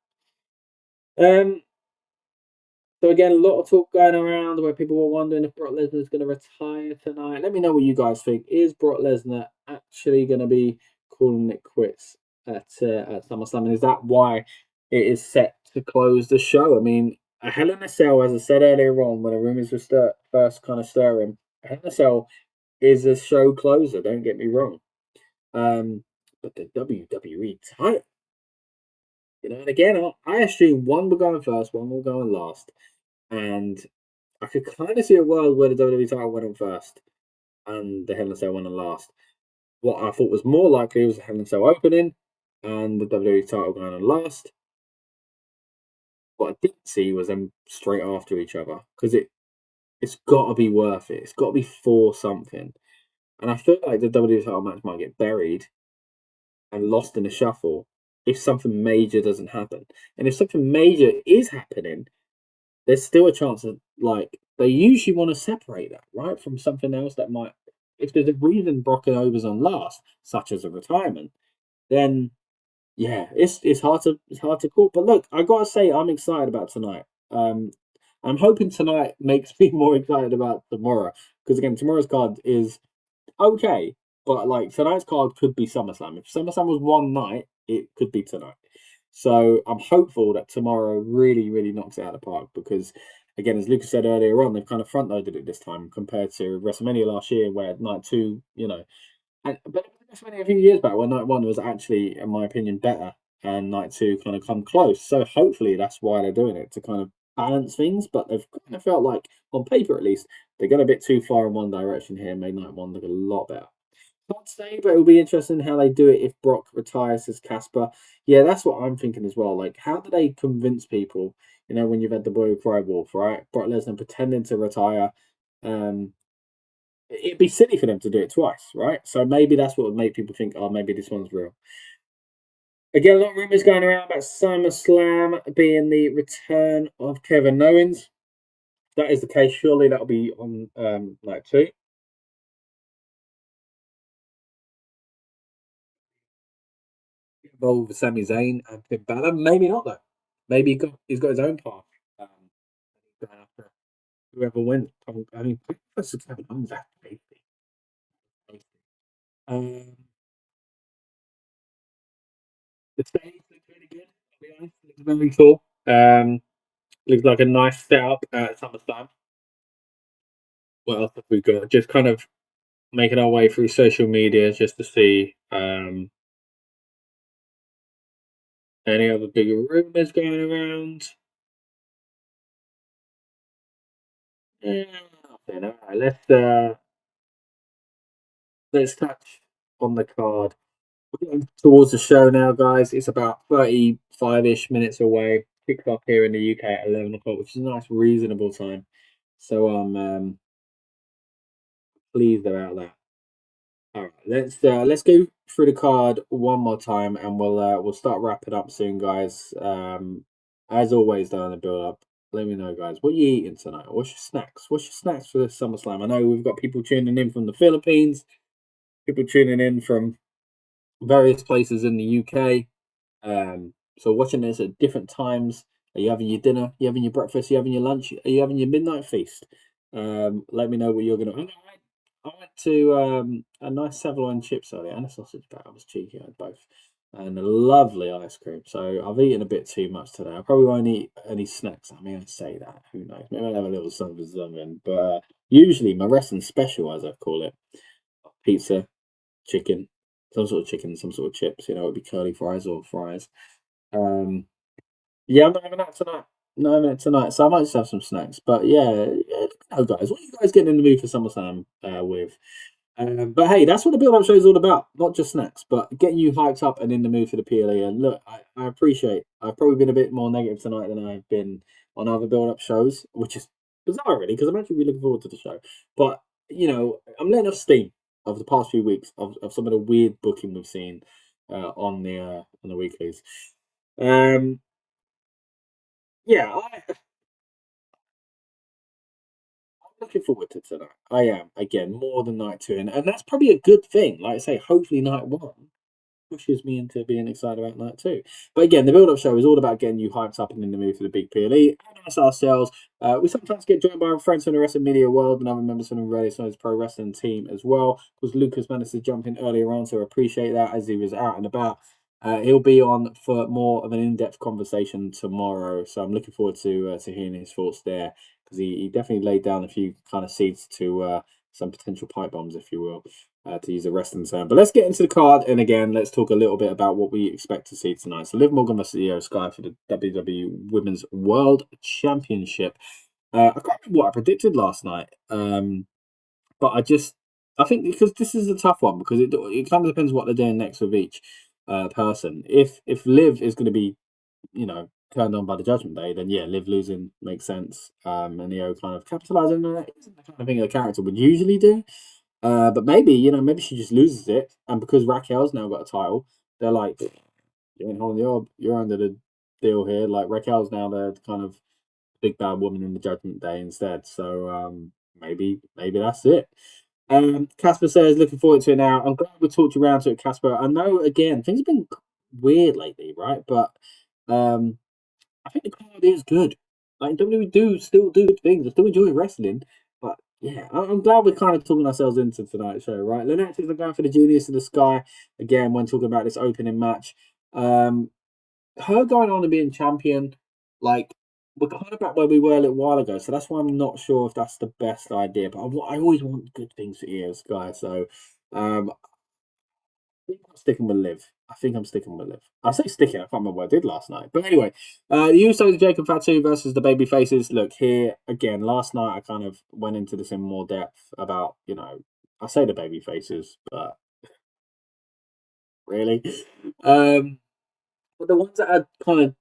So again, a lot of talk going around where people were wondering if Brock Lesnar is going to retire tonight. Let me know what you guys think. Is Brock Lesnar actually going to be calling it quits at SummerSlam? And is that why it is set to close the show? I mean, a Hell in a Cell, as I said earlier on, when the rumors were first kind of stirring, a Hell in a Cell is a show closer. Don't get me wrong. But the WWE title, and again, I assume one will go in first, one will go in last. And I could kind of see a world where the WWE title went on first and the Hell in a Cell went on last. What I thought was more likely was the Hell in a Cell opening and the WWE title going on last. What I didn't see was them straight after each other because it's got to be worth it. It's got to be for something. And I feel like the WWE title match might get buried and lost in the shuffle if something major doesn't happen. And if something major is happening, there's still a chance of, like, they usually want to separate that, right, from something else that might, if there's a reason Brock and Over's on last, such as a retirement, then yeah, it's hard to call. But look, I gotta say, I'm excited about tonight. I'm hoping tonight makes me more excited about tomorrow because again, tomorrow's card is okay, but like tonight's card could be SummerSlam. If SummerSlam was one night, it could be tonight. So I'm hopeful that tomorrow really, really knocks it out of the park because, again, as Lucas said earlier on, they've kind of front loaded it this time compared to WrestleMania last year, where night two, but WrestleMania a few years back, where night one was actually, in my opinion, better, and night two kind of come close. So hopefully that's why they're doing it to kind of balance things. But they've kind of felt like, on paper at least, they got a bit too far in one direction here, made night one look a lot better. Not say, but it'll be interesting how they do it if Brock retires as Casper. Yeah, that's what I'm thinking as well. Like, how do they convince people? When you've had the boy who cried wolf, right? Brock Lesnar pretending to retire. It'd be silly for them to do it twice, right? So maybe that's what would make people think, oh, maybe this one's real. Again, a lot of rumors going around about SummerSlam being the return of Kevin Owens. If that is the case, surely that'll be on night two. Involved with Sami Zayn and Finn Balor. Maybe not though. Maybe he's got his own path. Going after whoever wins. I mean, that's Kevin Owens actually. The stage looks really good. To be honest, it looks very cool. Looks like a nice setup at SummerSlam. What else have we got? Just kind of making our way through social media just to see any other bigger rumors going around. Yeah, nothing. All right, let's touch on the card. We're getting towards the show now, guys. It's about 35-ish minutes away. Kicks off here in the UK at 11 o'clock, which is a nice, reasonable time. So I'm pleased about that. All right, let's go through the card one more time, and we'll start wrapping up soon, guys. As always, though, in the build up, let me know, guys, what you eating tonight? What's your snacks? What's your snacks for the SummerSlam? I know we've got people tuning in from the Philippines, people tuning in from various places in the UK. So watching this at different times. Are you having your dinner? Are you having your breakfast? Are you having your lunch? Are you having your midnight feast? Let me know what you're gonna. I went to a nice Savoy chips earlier and a sausage bat. I was cheeky. I had both. And a lovely ice cream. So I've eaten a bit too much today. I probably won't eat any snacks. I mean, I say that. Who knows? Maybe I'll have a little something. But usually my wrestling special, as I call it, pizza, chicken, some sort of chicken, some sort of chips. You know, it'd be curly fries or fries. Yeah, I'm not having that tonight. Not having it tonight, so I might just have some snacks. But yeah, oh guys, what are you guys getting in the mood for SummerSlam with? But hey, that's what the build-up show is all about. Not just snacks, but getting you hyped up and in the mood for the PLE. And look, I appreciate. I've probably been a bit more negative tonight than I've been on other build-up shows, which is bizarre, really, because I'm actually really looking forward to the show. But you know, I'm letting off steam of the past few weeks of some of the weird booking we've seen on the weeklies. Yeah, I'm looking forward to tonight. I am, again, more than night two. And that's probably a good thing. Like I say, hopefully night one pushes me into being excited about night two. But again, the build-up show is all about getting you hyped up and in the mood for the big PLE and us ourselves. We sometimes get joined by our friends from the wrestling media world and other members from the Rebellious Noise Pro Wrestling team as well. Because Lucas managed to jump in earlier on, so I appreciate that as he was out and about. He'll be on for more of an in-depth conversation tomorrow, so I'm looking forward to hearing his thoughts there, because he definitely laid down a few kind of seeds to some potential pipe bombs, if you will, to use a wrestling term. But let's get into the card, and again, let's talk a little bit about what we expect to see tonight. So Liv Morgan versus Io Sky for the WWE Women's World Championship. I can't remember what I predicted last night, but I think because this is a tough one, because it kind of depends what they're doing next with each person. If Liv is going to be, you know, turned on by the Judgment Day, then yeah, Liv losing makes sense. And Neo kind of capitalizing on that isn't the kind of thing a character would usually do. But maybe, you know, maybe she just loses it, and because Raquel's now got a title, they're like, you're under the deal here. Like Raquel's now the kind of big bad woman in the Judgment Day instead. So maybe that's it. Casper says, looking forward to it now. I'm glad we talked you around to it, Casper. I know, again, things have been weird lately, right? But I think the card is good. Like, WWE still do good things. I still enjoy wrestling. But yeah, I'm glad we're kind of talking ourselves into tonight's show, right? Lennox is going for the Genius of the Sky again when talking about this opening match. Her going on and being champion, like, we're kind of back where we were a little while ago, so that's why I'm not sure if that's the best idea. But I always want good things for Io Sky, so I think I'm sticking with Liv. I think I'm sticking with Liv. I say sticking, I can't remember what I did last night. But anyway, the Usos, Jacob Fatu versus the Baby Faces. Look, here, again, last night I kind of went into this in more depth about, you know, I say the Baby Faces, but really. But the ones that are kind of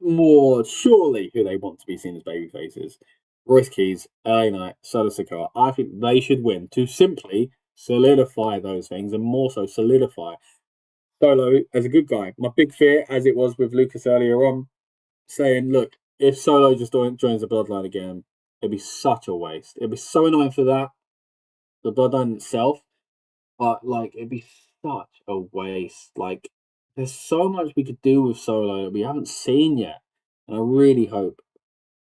more surely who they want to be seen as baby faces. Royce Keys, LA Knight, Solo Sikoa. I think they should win to simply solidify those things, and more so solidify Solo as a good guy. My big fear, as it was with Lucas earlier on, saying, look, if Solo just joins the Bloodline again, it'd be such a waste. It'd be so annoying for that, the Bloodline itself, but like it'd be such a waste. Like there's so much we could do with Solo that we haven't seen yet, and I really hope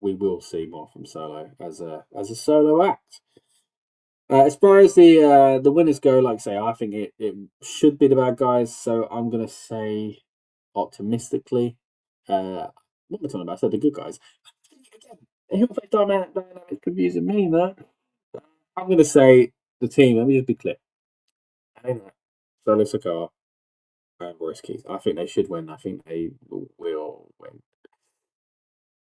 we will see more from Solo as a solo act. As far as the winners go, like I say, I think it should be the bad guys. So I'm gonna say optimistically, what am I talking about? I said the good guys. Again, dynamic confusing me, man. I'm gonna say the team, let me just be clear. Solo Sikoa and Royce Keys. I think they should win. I think they will win.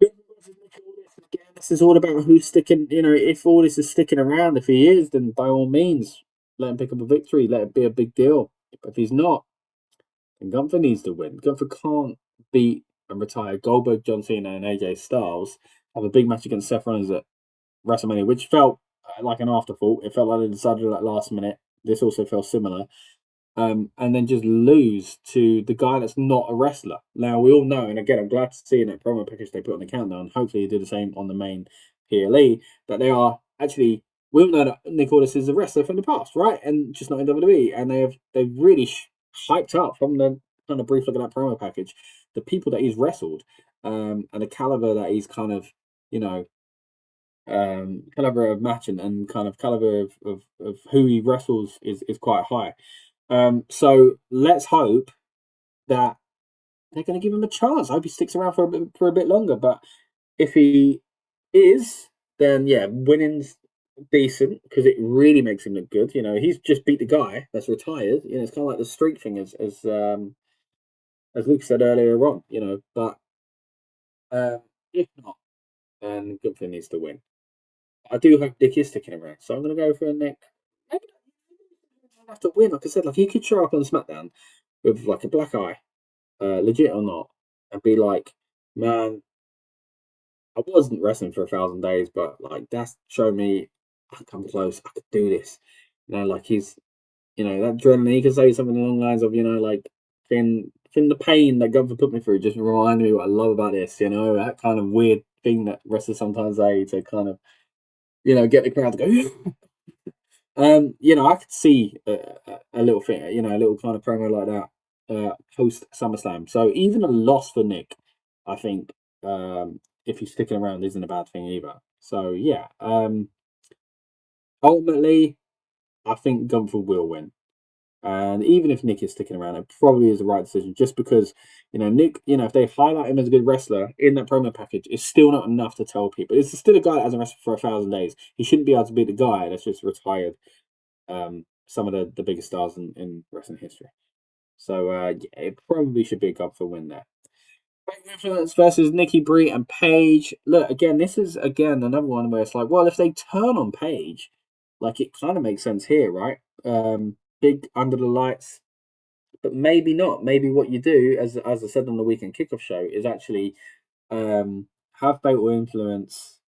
Again, this is all about who's sticking. If all this is sticking around, if he is, then by all means, let him pick up a victory. Let it be a big deal. But if he's not, then Gunther needs to win. Gunther can't beat and retire Goldberg, John Cena, and AJ Styles. Have a big match against Seth Rollins at WrestleMania, which felt like an afterthought. It felt like they decided at last minute. This also felt similar. And then just lose to the guy that's not a wrestler. Now, we all know, and again, I'm glad to see in that promo package they put on the countdown, hopefully they do the same on the main PLE, that they are actually, we all know that Nick Aldis is a wrestler from the past, right? And just not in WWE. And they've really hyped up from the kind of brief look at that promo package, the people that he's wrestled, and the caliber that he's kind of, caliber of match and kind of caliber of who he wrestles is quite high. So let's hope that they're going to give him a chance. I hope he sticks around for a bit longer. But if he is, then yeah, winning's decent because it really makes him look good. He's just beat the guy that's retired. It's kind of like the streak thing, as Luke said earlier on. But if not, then Gunther needs to win. I do hope Nick is sticking around, so I'm going to go for a Nick. Maybe not have to win. Like I said, he could show up on SmackDown with like a black eye, legit or not, and be like, "Man, I wasn't wrestling for 1,000 days, but like that's showed me I can come close. I could do this." Like he's, that adrenaline. He could say something along the lines of, like, "Fin the pain that Gunther put me through just reminded me what I love about this." That kind of weird thing that wrestlers sometimes say to kind of, get the crowd to go. I could see a little thing, a little kind of promo like that post SummerSlam. So even a loss for Nick, I think, if he's sticking around, isn't a bad thing either. So yeah, ultimately, I think Gunther will win. And even if Nick is sticking around, it probably is the right decision. Just because, Nick, if they highlight him as a good wrestler in that promo package, it's still not enough to tell people. It's still a guy that hasn't wrestled for 1,000 days. He shouldn't be able to beat the guy that's just retired some of the biggest stars in wrestling history. So yeah, it probably should be a Gunther win there. Influence versus Nikki Brie and Paige. Look, again, this is another one where it's like, well, if they turn on Paige, like it kind of makes sense here, right? Big under the lights, but maybe not. Maybe what you do, as I said on the Weekend Kickoff show, is actually have Fatal Influence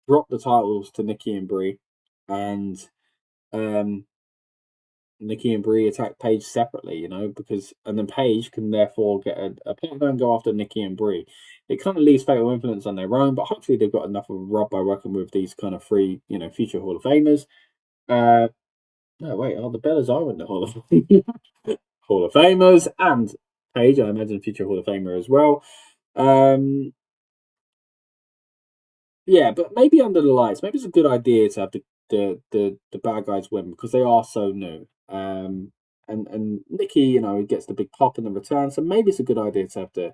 drop the titles to Nikki and Brie, and Nikki and Brie attack Paige separately, because and then Paige can therefore get a partner and go after Nikki and Brie. It kind of leaves Fatal Influence on their own, but hopefully they've got enough of a rub by working with these kind of three, future Hall of Famers. No, wait, the Bellas are in the Hall of Hall of Famers, and Paige, I imagine, future Hall of Famer as well. Yeah, but maybe under the lights, maybe it's a good idea to have the bad guys win because they are so new. And Nikki, gets the big pop in the return, so maybe it's a good idea to have the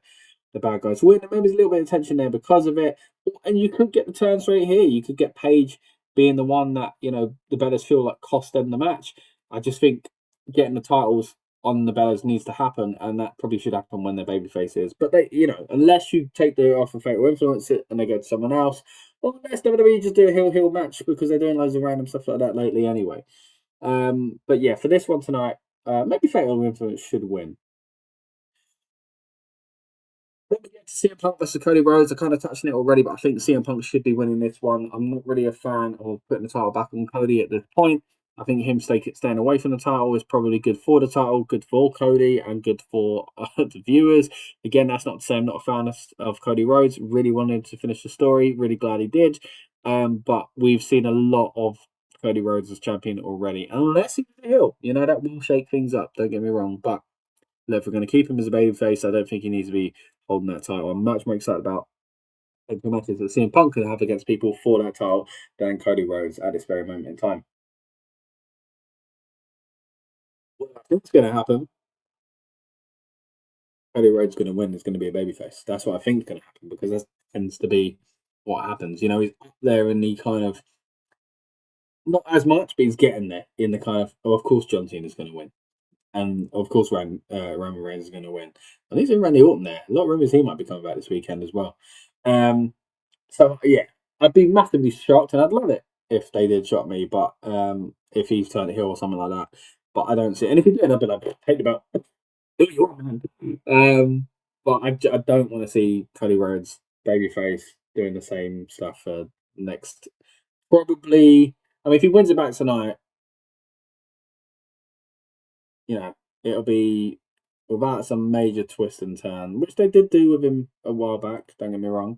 bad guys win, and maybe there's a little bit of tension there because of it. And you could get the turn straight here. You could get Paige being the one that the Bellas feel like cost them the match. I just think getting the titles on the Bellas needs to happen, and that probably should happen when their babyface is. But they, unless you take the off of Fatal Influence it and they go to someone else, or unless WWE just do a heel match because they're doing loads of random stuff like that lately anyway. But yeah, for this one tonight, maybe Fatal Influence should win. Then we get to CM Punk versus Cody Rhodes. I kind of touched on it already, but I think CM Punk should be winning this one. I'm not really a fan of putting the title back on Cody at this point. I think him staying away from the title is probably good for the title, good for Cody, and good for the viewers. Again, that's not to say I'm not a fan of Cody Rhodes. Really wanted to finish the story. Really glad he did. But we've seen a lot of Cody Rhodes as champion already. Unless he's a heel. That will shake things up. Don't get me wrong. But look, if we're going to keep him as a babyface, I don't think he needs to be holding that title. I'm much more excited about the matches that CM Punk can have against people for that title than Cody Rhodes at this very moment in time. What I think's going to happen, Cody Rhodes going to win. Is going to be a babyface. That's what I think is going to happen because that tends to be what happens. He's up there in the kind of not as much, but he's getting there in the kind of course John Cena's going to win. And of course, Roman Reigns is going to win. I think it's Randy Orton there. A lot of rumors he might be coming back this weekend as well. So yeah, I'd be massively shocked, and I'd love it if they did shock me. But if he's turned heel or something like that, but I don't see it. And if he did, I'd be like, take the belt. Do you want, man? But I don't want to see Cody Rhodes babyface doing the same stuff for next. Probably, I mean, if he wins it back tonight, you know, it'll be without some major twist and turn, which they did do with him a while back. Don't get me wrong.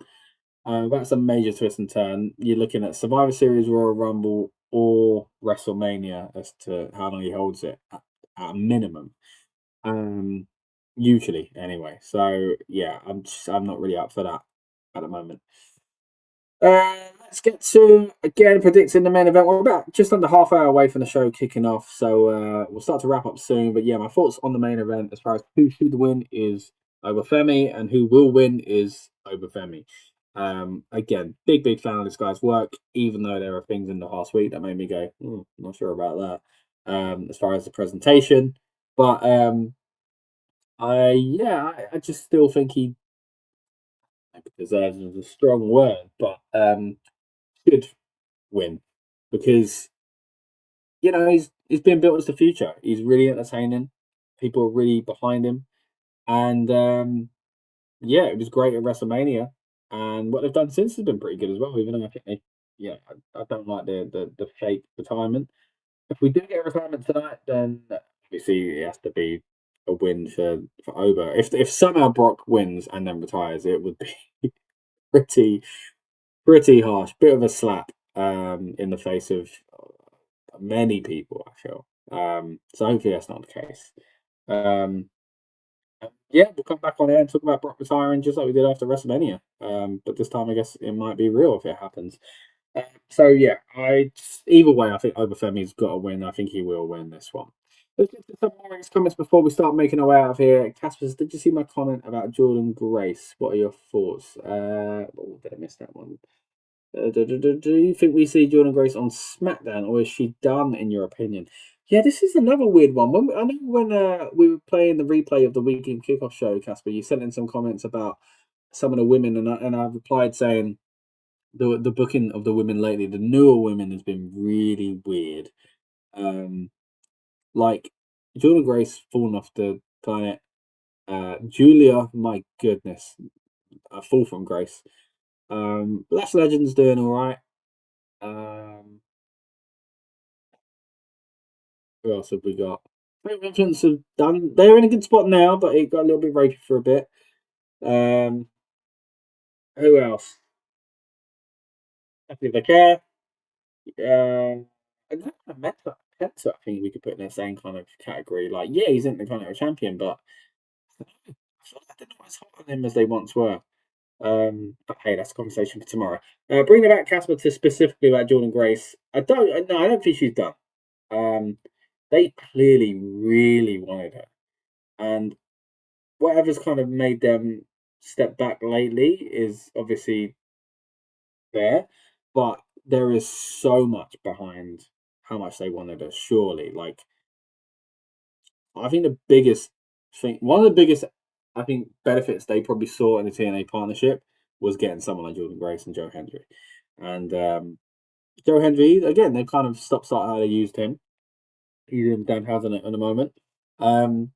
Without some major twist and turn, you're looking at Survivor Series, Royal Rumble, or WrestleMania as to how long he holds it at a minimum. Usually, anyway. So yeah, I'm not really up for that at the moment. Let's get to, again, predicting the main event. We're about just under half hour away from the show kicking off, so we'll start to wrap up soon. But yeah, my thoughts on the main event as far as who should win is over Femi, and who will win is over Femi. Again, big fan of this guy's work, even though there are things in the last week that made me go, not sure about that. As far as the presentation, but I just still think he deserves is a strong word, but should win because he's being built as the future. He's really entertaining. People are really behind him, and it was great at WrestleMania, and what they've done since has been pretty good as well. Even though I think I don't like the fake retirement. If we do get a retirement tonight, then obviously it has to be a win for Oba. If somehow Brock wins and then retires, it would be pretty harsh, bit of a slap in the face of many people, I feel. So hopefully that's not the case. We'll come back on air and talk about Brock retiring just like we did after WrestleMania. But this time I guess it might be real if it happens. Either way, I think Obafemi's got to win. I think he will win this one. Let's get to some more comments before we start making our way out of here. Casper, did you see my comment about Jordan Grace? What are your thoughts? Did I miss that one? Do you think we see Jordan Grace on SmackDown, or is she done, in your opinion? Yeah, this is another weird one. I know when we were playing the replay of the Weekend Kickoff show, Casper, you sent in some comments about some of the women, and I replied saying the booking of the women lately, the newer women, has been really weird. Like Jordan Grace falling off the planet. Julia, my goodness, a fall from grace. Lash Legend's doing all right. Who else have we got? Influence have done. They're in a good spot now, but it got a little bit ropey for a bit. Who else? If they care. Penta, I think we could put in the same kind of category. Like, yeah, he's Intercontinental Champion, but I feel like they're not as hot on him as they once were. But hey, that's a conversation for tomorrow. Bringing it back, Casper, to specifically about Jordan Grace. I don't think she's done. They clearly really wanted her, and whatever's kind of made them step back lately is obviously there, but there is so much behind how much they wanted her. Surely, like, I think one of the biggest, I think, benefits they probably saw in the TNA partnership was getting someone like Jordan Grace and Joe Hendry. And Joe Hendry, again, they've kind of stopped starting how they used him. He's in Dan Housen at the moment. But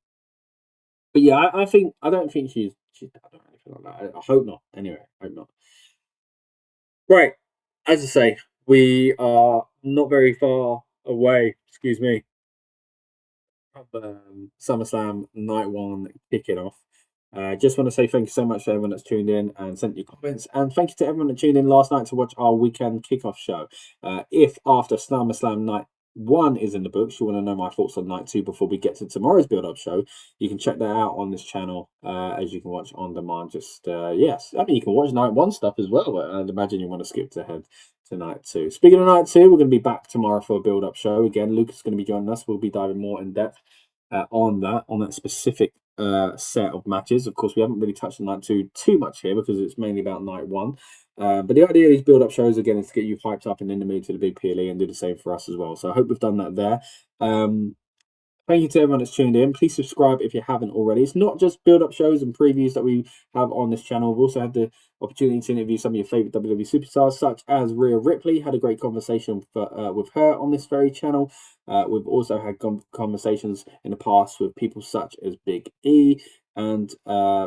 yeah, I don't think she's done or anything like that. I hope not. Anyway, I hope not. Right. As I say, we are not very far away, excuse me, from SummerSlam Night 1 kicking off. Just want to say thank you so much to everyone that's tuned in and sent your comments, and thank you to everyone that tuned in last night to watch our weekend kickoff show. If after SummerSlam Night 1 is in the books, you want to know my thoughts on Night 2 before we get to tomorrow's build-up show, you can check that out on this channel, as you can watch on demand. Yes, I mean, you can watch Night 1 stuff as well, but I'd imagine you want to skip ahead to Night 2. Speaking of Night 2, we're going to be back tomorrow for a build-up show. Again, Lucas is going to be joining us. We'll be diving more in depth on that specific set of matches. Of course, we haven't really touched on Night 2 too much here because it's mainly about Night 1. But the idea of these build-up shows, again, is to get you hyped up and in the mood to the big PLE and do the same for us as well. So I hope we've done that there. Thank you to everyone that's tuned in. Please subscribe if you haven't already. It's not just build-up shows and previews that we have on this channel. We've also had the opportunity to interview some of your favourite WWE superstars, such as Rhea Ripley. Had a great conversation with her on this very channel. We've also had conversations in the past with people such as Big E and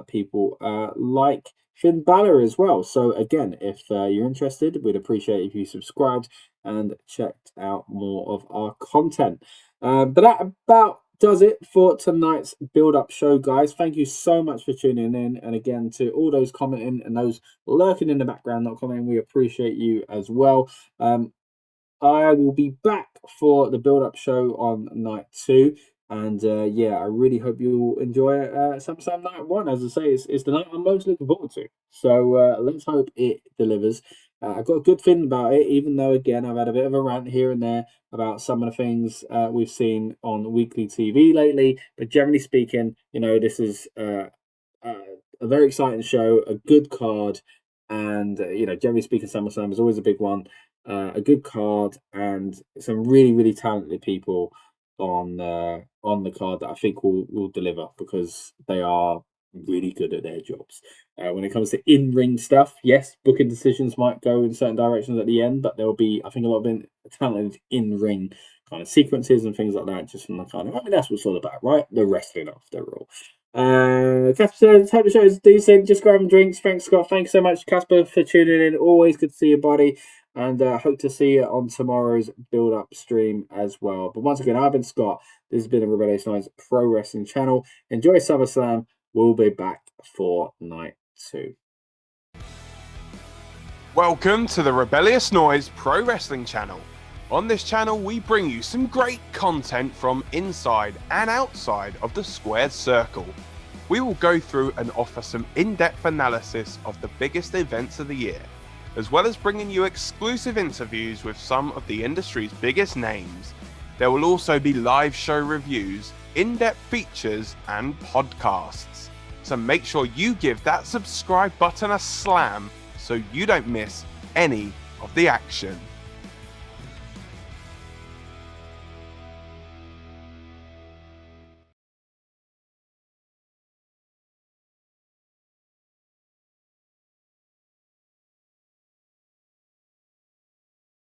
people like Finn Balor as well. So again, if you're interested, we'd appreciate if you subscribed and checked out more of our content. But that about does it for tonight's build-up show, guys. Thank you so much for tuning in. And again, to all those commenting and those lurking in the background, not commenting, we appreciate you as well. I will be back for the build-up show on night 2. And yeah, I really hope you'll enjoy SummerSlam Night 1. As I say, it's the night I'm most looking forward to. So let's hope it delivers. I've got a good feeling about it, even though, again, I've had a bit of a rant here and there about some of the things we've seen on weekly TV lately. But generally speaking, you know, this is a very exciting show, a good card. And, you know, generally speaking, SummerSlam is always a big one. A good card and some really, really talented people on the card that I think will deliver, because they are really good at their jobs. When it comes to in-ring stuff, yes, booking decisions might go in certain directions at the end, but there'll be, I think, a lot of talented in-ring kind of sequences and things like that, just from the kind of, I mean, that's what it's all about, right? The wrestling after all. Casper says, hope the show is decent, just grabbing drinks. Thanks, Scott. Thanks so much, Casper, for tuning in. Always good to see you, buddy. And hope to see you on tomorrow's build-up stream as well. But once again, I've been Scott. This has been a Rebellious Noise Pro Wrestling channel. Enjoy SummerSlam. We'll be back for night 2. Welcome to the Rebellious Noise Pro Wrestling channel. On this channel, we bring you some great content from inside and outside of the squared circle. We will go through and offer some in-depth analysis of the biggest events of the year, as well as bringing you exclusive interviews with some of the industry's biggest names. There will also be live show reviews, in-depth features, and podcasts. So make sure you give that subscribe button a slam so you don't miss any of the action.